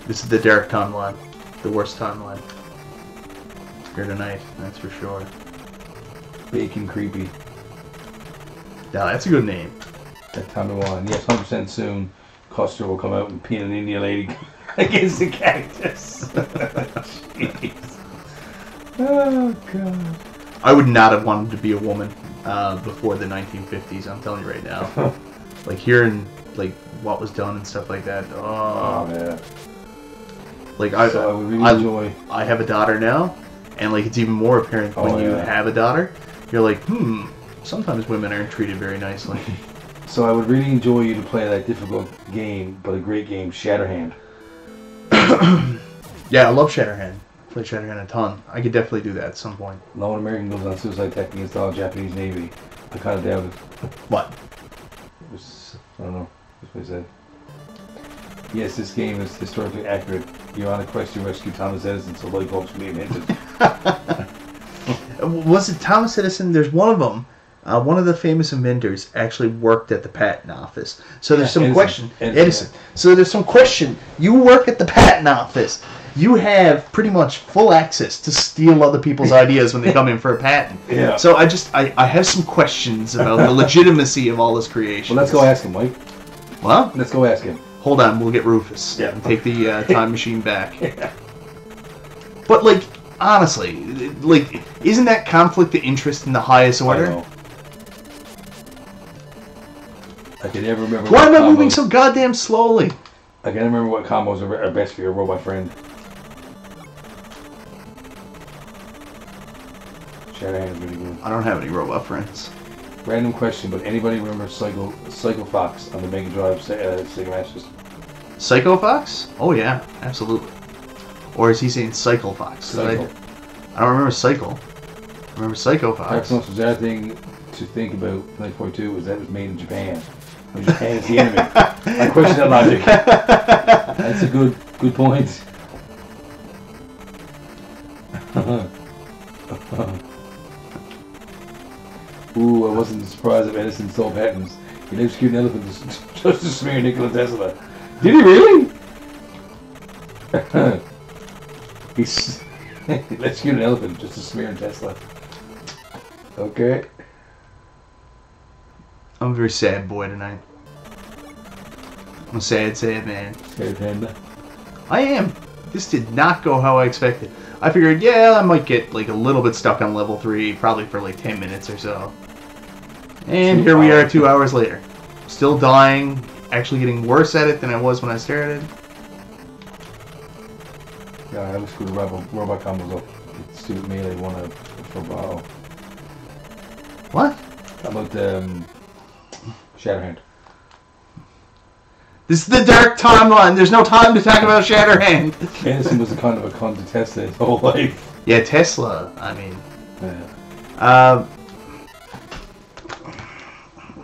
This is the Derek timeline. The worst timeline. Here tonight, that's for sure. Bacon Creepy. Now, that's a good name. That time of one. Yes, 100% soon. Custer will come out and pin an Indian lady against the cactus. Jeez. Oh, God. I would not have wanted to be a woman before the 1950s, I'm telling you right now. Like, here in, like, what was done and stuff like that. Oh man. Like So I would really enjoy. I have a daughter now, and like it's even more apparent when you have a daughter. You're like, sometimes women aren't treated very nicely. So I would really enjoy you to play that difficult game, but a great game, Shatterhand. Yeah, I love Shatterhand. I play Shatterhand a ton. I could definitely do that at some point. No one American goes on suicide tech against all Japanese Navy. I kind of doubt it. What? It was, I don't know. That's what I said. Yes, this game is historically accurate. You're on a quest to rescue Thomas Edison, so light bulbs can be invented. Was it Thomas Edison? There's one of them. One of the famous inventors actually worked at the patent office. So there's some question. Edison. So there's some question. You work at the patent office. You have pretty much full access to steal other people's ideas when they come in for a patent. Yeah. So I have some questions about the legitimacy of all this creation. Well, let's go ask him, Mike. Well, let's go ask him. Hold on, we'll get Rufus. Yeah. And take the time machine back. Yeah. But like, honestly, like, isn't that conflict of interest in the highest order? I know. I can never remember. Why am I moving so goddamn slowly? I can't remember what combos are best for your robot friend. Shatterhand is really good. I don't have any robot friends. Random question, but anybody remember Psycho Fox on the Mega Drive Sega Master System? Psycho Fox? Oh yeah, absolutely. Or is he saying Cycle Fox? Psycho. I don't remember Cycle. I remember Psycho Fox. Perhaps the most bizarre thing to think about 1942 was that it was made in Japan. And Japan is the enemy. I question that logic. That's a good point. Ooh, I wasn't surprised if Edison stole patents. He executed an elephant just to smear Nikola Tesla. Did he really? He executed an elephant just to smear Tesla. Okay. I'm a very sad boy tonight. I'm a sad man. Sad panda. I am. This did not go how I expected. I figured, yeah, I might get like a little bit stuck on level 3, probably for like 10 minutes or so. And here we are 2 hours later. Still dying, actually getting worse at it than I was when I started. Yeah, I was screwed robot combos up. Stupid melee one for battle. What? How about Shatterhand? This is the dark timeline. There's no time to talk about Shatterhand. Edison was a kind of a cunt to Tesla his whole life. Yeah, Tesla. I mean, yeah.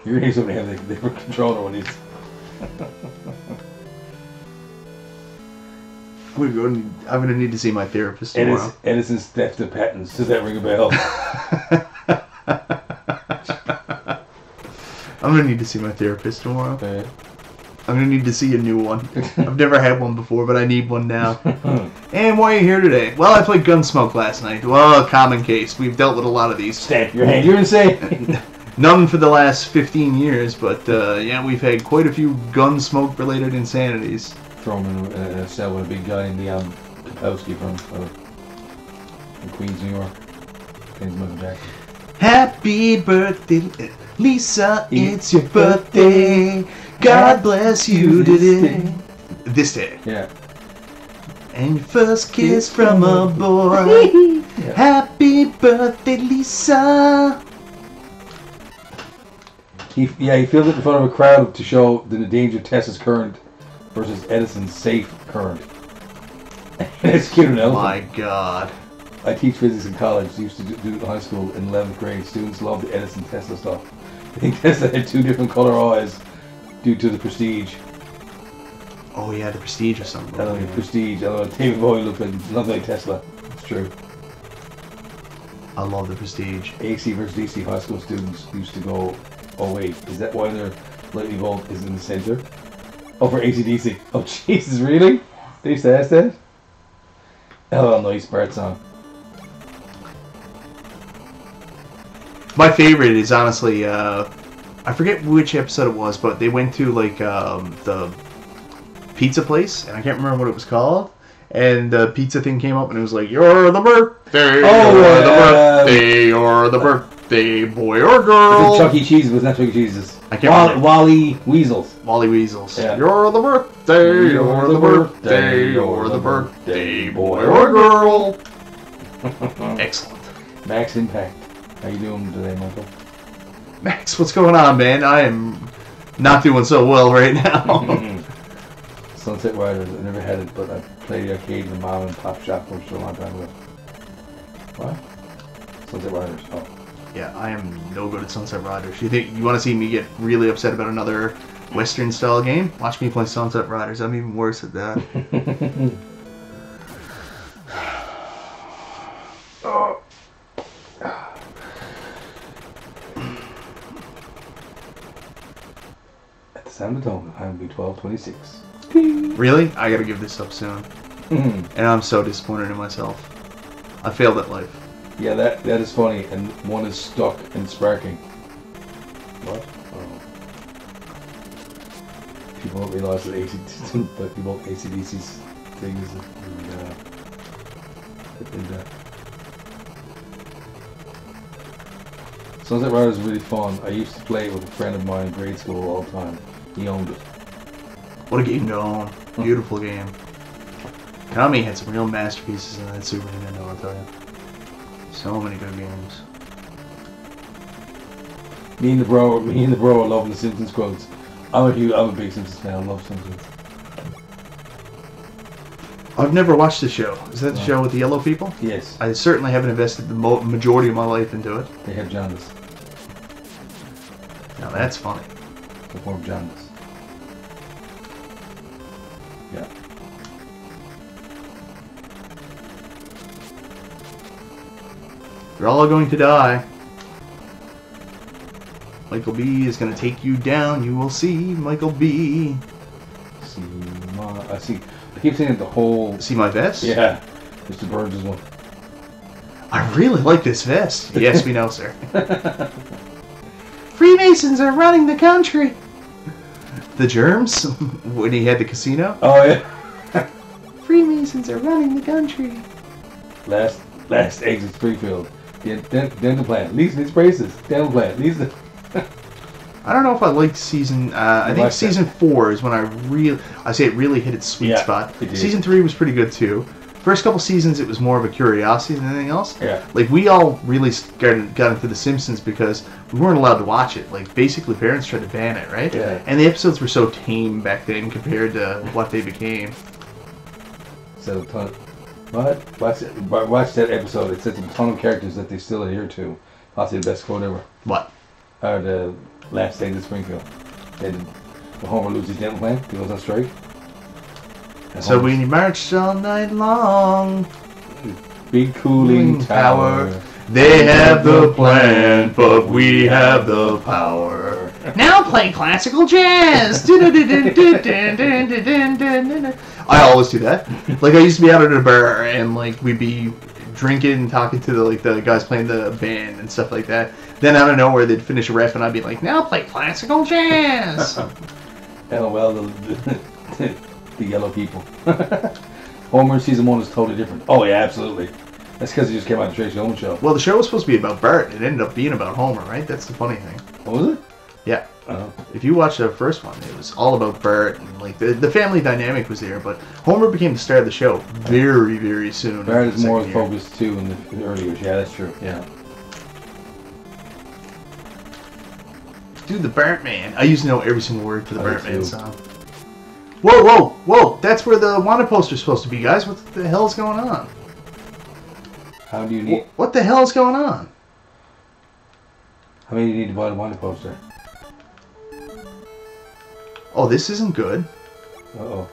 You're gonna hear somebody have the different controller when he's. I'm gonna need to see my therapist tomorrow. Edison's theft of patents. Does that ring a bell? I'm gonna need to see my therapist tomorrow. Okay. I'm gonna need to see a new one. I've never had one before, but I need one now. And why are you here today? Well, I played Gun.Smoke last night. Well, a common case. We've dealt with a lot of these. Stamp your hand. You're insane. None for the last 15 years, but yeah, we've had quite a few Gun.Smoke related insanities. Throw him in a cell with a big guy in Leon Kapowski from Queens, New York. James Michael Jackson. Happy birthday, Lisa, it's your birthday. God bless you today. This day. Yeah. And your first kiss from a boy. Yeah. Happy birthday, Lisa. He filmed it in front of a crowd to show the danger of Tesla's current versus Edison's safe current. It's cute enough. My God. I teach physics in college. Used to do it in high school in 11th grade. Students love the Edison Tesla stuff. I think Tesla had 2 different color eyes due to the prestige. Oh yeah, the prestige or something. I don't know, prestige. I don't know, David Bowie looked like Tesla. It's true. I love the prestige. AC versus DC high school students used to go, oh wait, is that why their lightning bolt is in the center? Oh, for AC/DC. Oh Jesus, really? They used to ask that? Oh, nice Bart song. My favorite is honestly, I forget which episode it was, but they went to like the pizza place, and I can't remember what it was called. And the pizza thing came up, and it was like, "You're the birthday, you're the birthday, you're the birthday." birthday, boy or girl. It's Chuck E. Cheese, but it's not Chuck E. Cheese's. I can't remember. Wally Weasels. Wally Weasels. Yeah. You're the birthday, you're the birthday, you're the birthday, boy or girl. Excellent. Max Impact. How you doing today, Michael? Max, what's going on, man? I am not doing so well right now. Sunset Riders. I never had it, but I played the arcade in the mom and pop shop for a long time ago. What? Sunset Riders. Oh. Yeah, I am no good at Sunset Riders. You want to see me get really upset about another Western style game? Watch me play Sunset Riders. I'm even worse at that. Oh. At the sound of tone, I'm be 12:26. Really? I gotta give this up soon. And I'm so disappointed in myself. I failed at life. Yeah, that is funny, and one is stuck and sparking. What? Oh. People don't realize that AC/DC's thing is Sunset Riders is really fun. I used to play it with a friend of mine in grade school all the time. He owned it. What a game to own. Beautiful game. Konami had some real masterpieces in that Super Nintendo, I'll tell you. So many good games. Me and the bro are loving the Simpsons quotes. I'm a big Simpsons fan. I love Simpsons. I've never watched the show. Is that the show with the yellow people? Yes. I certainly haven't invested the majority of my life into it. They have jaundice. Now that's funny. The form of jaundice. Yeah. You're all going to die. Michael B is going to take you down. You will see Michael B. I keep saying the whole. See my vest? Yeah. Mr. Burns is one. I really like this vest. Yes, we know, sir. Freemasons are running the country. The Germs? When he had the casino? Oh, yeah. Freemasons are running the country. Last exit Springfield. Dental plan. Leaves these braces. Dental plan. Leaves the. I don't know if I liked season. I think season 4 is when I really hit its sweet spot. Season 3 was pretty good too. First couple seasons, it was more of a curiosity than anything else. Yeah. Like we all really got into The Simpsons because we weren't allowed to watch it. Like basically, parents tried to ban it, right? Yeah. And the episodes were so tame back then compared to what they became. So what? Watch that episode. It says a ton of characters that they still adhere to. Possibly the best quote ever. What? The last exit Springfield. The Homer loses his dental plan. He goes on strike. So we marched all night long. Big cooling tower. They have the plan, but we have the power. Now play classical jazz. I always do that. Like I used to be out at a bar and like we'd be drinking and talking to the guys playing the band and stuff like that. Then out of nowhere they'd finish a riff and I'd be like, now play classical jazz. LOL, the yellow people. Homer season 1 is totally different. Oh yeah, absolutely. That's because it just came out of the Tracy Ullman show. Well, the show was supposed to be about Bart. It ended up being about Homer, right? That's the funny thing. What was it? Yeah. If you watch the first one, it was all about Bart and like the family dynamic was there, but Homer became the star of the show very, very soon. Bart is more focused too in the early years. Yeah, that's true. Yeah. Dude, the Bartman. I used to know every single word to the Bartman song. Whoa, whoa, whoa! That's where the wanted poster's supposed to be, guys. What the hell's going on? How do you need? What the hell's going on? How many do you need to buy the wanted poster? Oh, this isn't good. Uh-oh.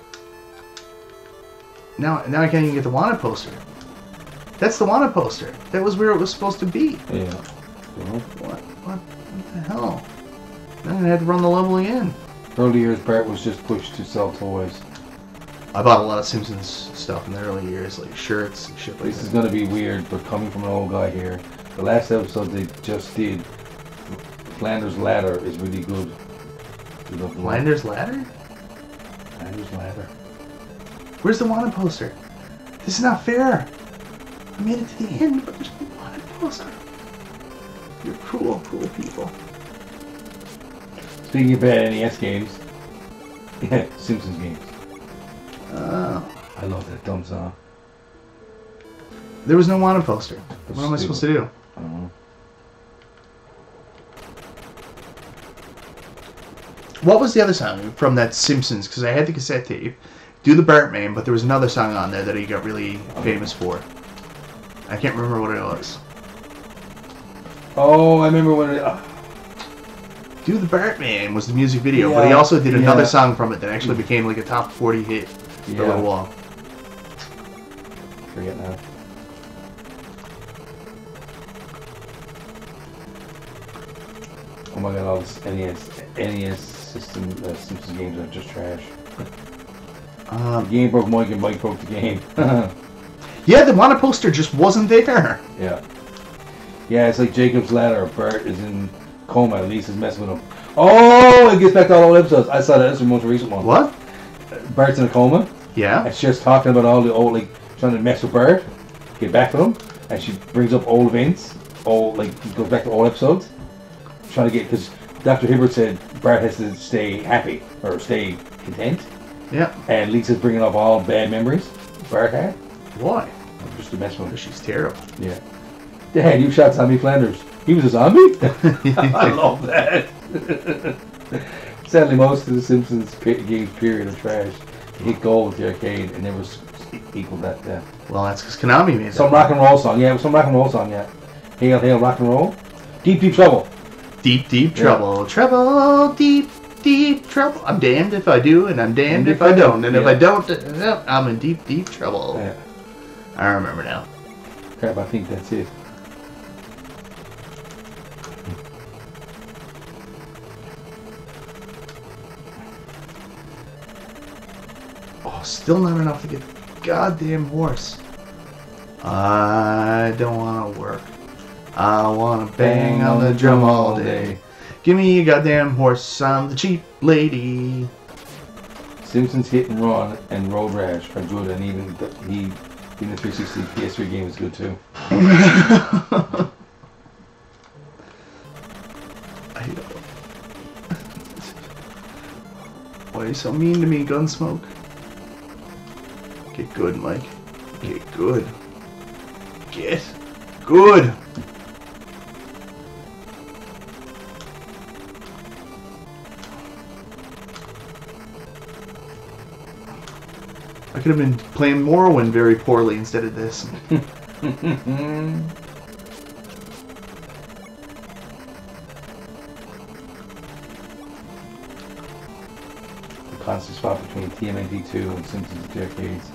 Now I can't even get the wanted poster. That's the wanted poster. That was where it was supposed to be. Yeah. What the hell? I'm gonna have to run the level again. Early years, Bart was just pushed to sell toys. I bought a lot of Simpsons stuff in the early years, like shirts and shit like that. This is gonna be weird, but coming from an old guy here, the last episode they just did, Flanders Ladder, is really good. Flanders Ladder? Flanders Ladder. Where's the wanted poster? This is not fair. I made it to the end, but there's no wanted poster. You're cruel, cruel people. Speaking of bad NES games, Simpsons games. I love that dumb song. There was no wanted poster. What am I supposed to do? I don't know. What was the other song from that Simpsons? Because I had the cassette tape. Do the Bartman, but there was another song on there that he got really famous for. I can't remember what it was. Oh, I remember when it... Do the Bartman was the music video, but he also did another song from it that actually became like a top 40 hit for a little while. Forget now. Oh my god, all this NES system Simpsons games are just trash. The game broke Mike and Mike broke the game. Yeah, the wanted poster just wasn't there. Yeah. Yeah, it's like Jacob's Ladder. Bart is in coma. Lisa's messing with him. Oh, it gets back to all the episodes. I saw that. That's the most recent one. What? Bart's in a coma. Yeah. And she's just talking about all the old, like, trying to mess with Bart, get back to him. And she brings up old events. Goes back to old episodes. Trying to get, because Dr. Hibbert said Bart has to stay happy, or stay content. Yeah. And Lisa's bringing up all bad memories Bart had. Why? Just to mess with her. She's terrible. Yeah. Dad, you shot Zombie Flanders. He was a zombie? I love that. Sadly, most of the Simpsons games period are trash. They hit gold with the arcade and never equaled that. Yeah. Well, that's because Konami made some rock and roll song. Yeah, some rock and roll song. Yeah. Hail, hail, rock and roll. Deep, deep trouble. Deep, deep trouble. Yeah. Trouble, deep, deep trouble. I'm damned if I do, and I'm damned if I don't. And if I don't, I'm in deep, deep trouble. Yeah. I remember now. Crap, I think that's it. Oh, still not enough to get the goddamn horse. I don't want to work. I want to bang on the drum all day. Give me a goddamn horse, I'm the cheap lady. Simpsons Hit and Run and Road Rash are good, and even the 360 PS3 game is good too. Why are you so mean to me, Gun.Smoke? Get good, Mike. Get good. Get good. I could have been playing Morrowind very poorly instead of this. The constant swap between TMNT 2 and Simpsons at the arcades.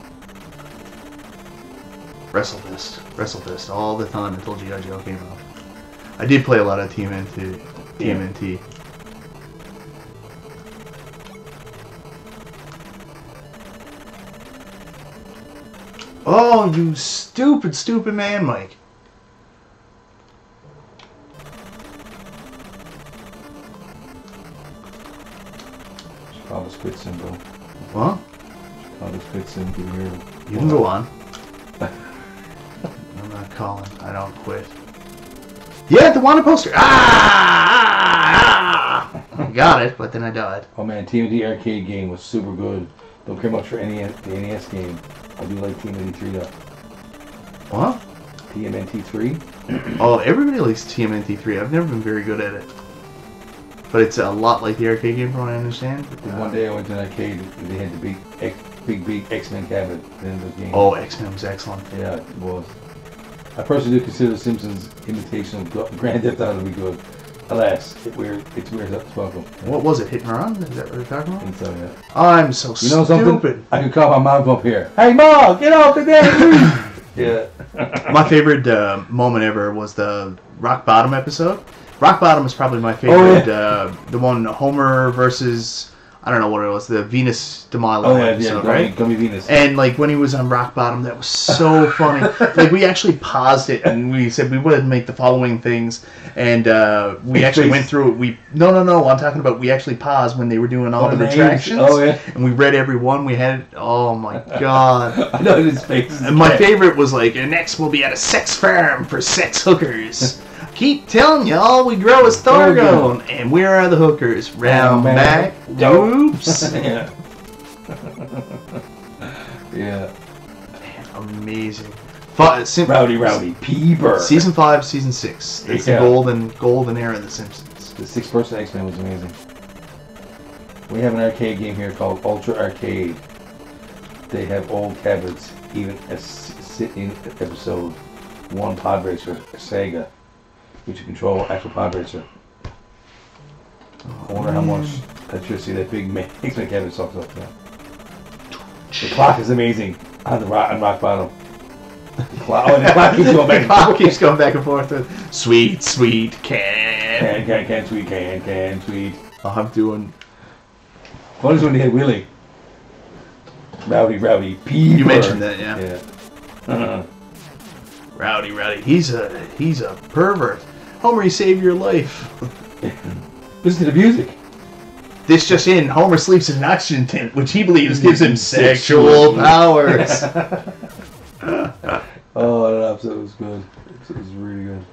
WrestleFist, all the time until G.I. Joe came out. I did play a lot of TMNT. Oh, you stupid, stupid man, Mike. Should call this quit symbol. What? Should call this quit symbol here. You can go on. I'm not calling. I don't quit. Yeah, the wanted poster. I got it, but then I died. Oh man, TMNT arcade game was super good. Don't care much for the NES game. I do like TMNT 3 though. What? TMNT 3? Oh, everybody likes TMNT 3. I've never been very good at it. But it's a lot like the arcade game from what I understand. One day I went to an arcade and they had the big X-Men cabinet at the end of the game. Oh, X-Men was excellent. Yeah, it was. I personally do consider Simpsons imitation of Grand Theft Auto to be good. Alas, it's weird as welcome. What was it? Hit and Run? Is that what you're talking about? I think so, yeah. I'm so stupid. You know something? I could call my mom up here. Hey, Mom, get off the damn roof! Yeah. My favorite moment ever was the Rock Bottom episode. Rock Bottom is probably my favorite. Oh, yeah. The one Homer versus... I don't know what it was, the Venus de Milo episode, right? Gummy Venus. And like when he was on Rock Bottom, that was so funny. Like we actually paused it and we said we would make the following things, and we actually went through it. No, I'm talking about we actually paused when they were doing all the retractions. Oh yeah. And we read every one. We had. Oh my god. I know his face. And my favorite was like, and next we'll be at a sex farm for sex hookers. keep telling you, all we grow is Thorgone, and where are the hookers? Round back, oops. Yeah. Yeah. Man, amazing. Rowdy Peeper. Season 5, Season 6. That's the golden era of The Simpsons. The 6-person X-Men was amazing. We have an arcade game here called Ultra Arcade. They have old cabinets, even a sit-in episode 1 Pod Racer, Sega, which you control actual Pod Racer. I wonder how much electricity that big X-Men cabinet sucks up there. The clock is amazing on the rock bottom. The clock keeps going back. The clock keeps going back and forth. Sweet, sweet can. Can, sweet. Oh, I'm doing. What is when they hit Willie? Rowdy Peeper. You mentioned that, yeah. Yeah. Rowdy. He's a pervert. Homer, he saved your life. Listen to the music. This just in, Homer sleeps in an oxygen tent, which he believes gives him sexual powers. Oh, that episode was good. It was really good.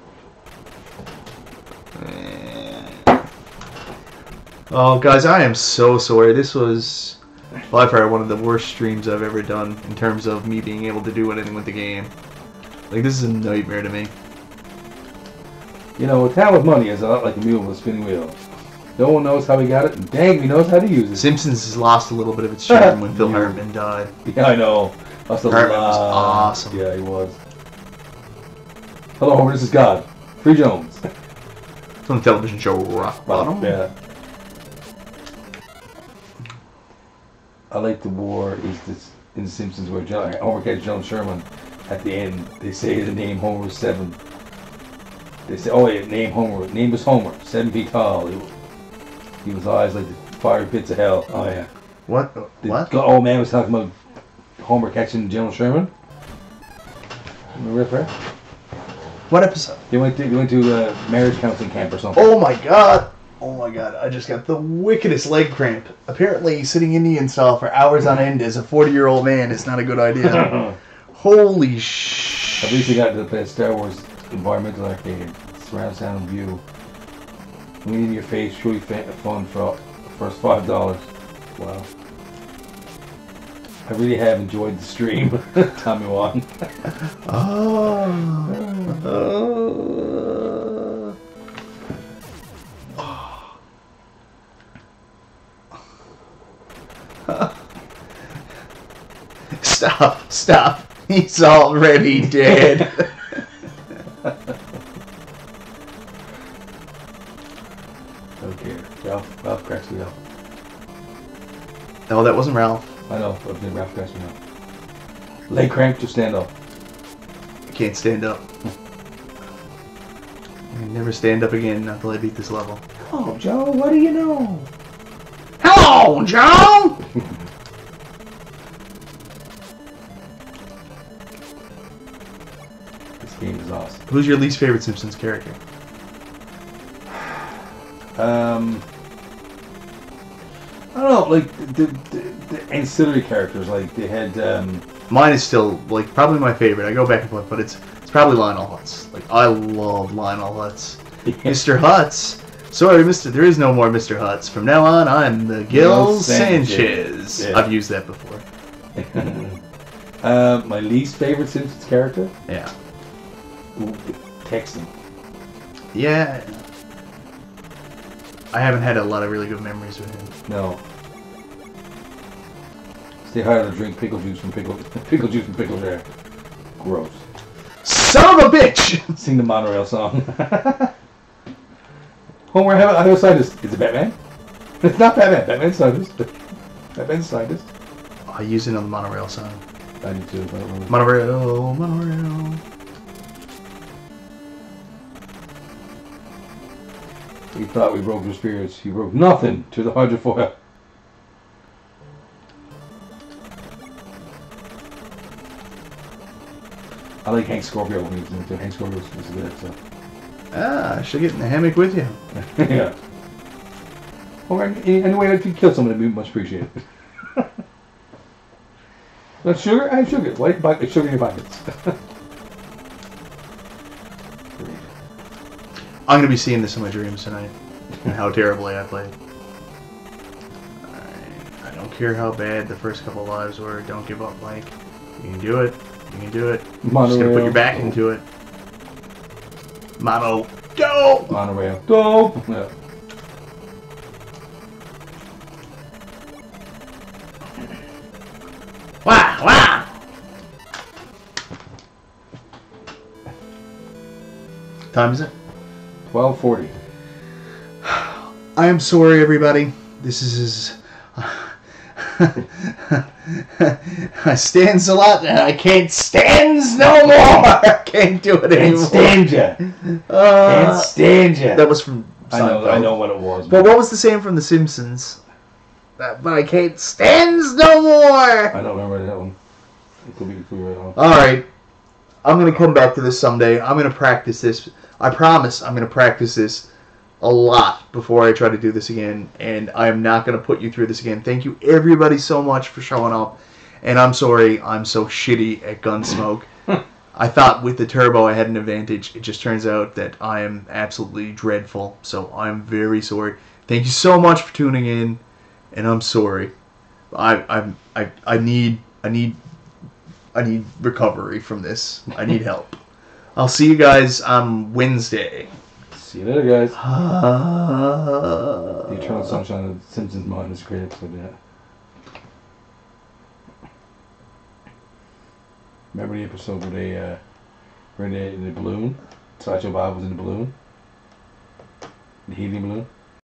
Oh, guys, I am so sorry. This was by far one of the worst streams I've ever done in terms of me being able to do anything with the game. Like, this is a nightmare to me. You know, a town with money is a lot like a mule with a spinning wheel. No one knows how he got it, and dang, he knows how to use it. Simpsons has lost a little bit of its charm when Phil Hartman died. Yeah, I know. Hartman was awesome. Yeah, he was. Hello, Homer, this is God. Free Jones. From the television show Rock Bottom. Yeah. I like the war is this in The Simpsons where Homer catches John Sherman at the end. They say the name Homer was 7. They say, oh yeah, name was Homer, 7 feet tall. He was eyes like the fiery pits of hell. Oh yeah. What? The old man was talking about Homer catching General Sherman. Remember that? What episode? They went to a marriage counseling camp or something. Oh my god! I just got the wickedest leg cramp. Apparently, sitting Indian style for hours on end as a 40-year-old man is not a good idea. Holy shit! At least he got to play a Star Wars environmental arcade. Surround sound and view. Lean in your face, show you fun for first $5. Wow. I really have enjoyed the stream. Tommy Wan. Stop. He's already dead. Okay, Ralph cracks me up. No, that wasn't Ralph. I know, but Ralph cracks me up. Leg cramp, just stand up. I can't stand up. I never stand up again until I beat this level. Oh, Joe, what do you know? Hello, Joe! This game is awesome. Who's your least favorite Simpsons character? I don't know, like the ancillary characters, like they had. Mine is still like probably my favorite. I go back and forth, but it's probably Lionel Hutz. Like I love Lionel Hutz. Yeah. Mr. Hutz. Sorry, Mr. There is no more Mr. Hutz. From now on, I'm the Gil Sanchez. Yeah. I've used that before. My least favorite Simpsons character? Yeah. Ooh, Texan. Yeah. I haven't had a lot of really good memories with him. No. Stay higher to drink pickle juice from pickle jar. Gross. Son of a bitch! Sing the monorail song. Homer, I have a scientist. Is it Batman? It's not Batman. Batman's scientist. Batman's scientist. I use it on the monorail song. I need to. Monorail. He thought we broke your spirits. He broke nothing to the hydrofoil. I like Hank Scorpio when he was in it. Hank Scorpio was a good episode. I should get in the hammock with you. Yeah. Or any way that you kill someone, it'd be much appreciated. But sugar? I have sugar. White sugar in your pockets. I'm going to be seeing this in my dreams tonight. And how terribly I played. Alright. I don't care how bad the first couple lives were. Don't give up, Mike. You can do it. You can do it. You're just going to put your back into it. Mono. Dope! Monorail. Dope! Yeah. Wow! Wow! Time is it? 12:40. I am sorry, everybody. This is... I stands a lot, and I can't stands no more. I can't do it anymore. Can't stand ya. Can't stand ya. That was from Seinfeld. I know what it was. But what was the same from The Simpsons? But I can't stands no more. I don't remember that one. It could be right on. All right. I'm going to come back to this someday. I'm going to practice this. I promise I'm going to practice this a lot before I try to do this again, and I am not going to put you through this again. Thank you, everybody, so much for showing up, and I'm sorry I'm so shitty at Gun.Smoke. I thought with the turbo I had an advantage. It just turns out that I am absolutely dreadful, so I'm very sorry. Thank you so much for tuning in, and I'm sorry. I need recovery from this. I need help. I'll see you guys on Wednesday. See you later, guys. The Eternal Sunshine of the Simpsons Mod is a great episode of that. Remember the episode where they were in the balloon? Sideshow Bob was in the balloon? The helium balloon?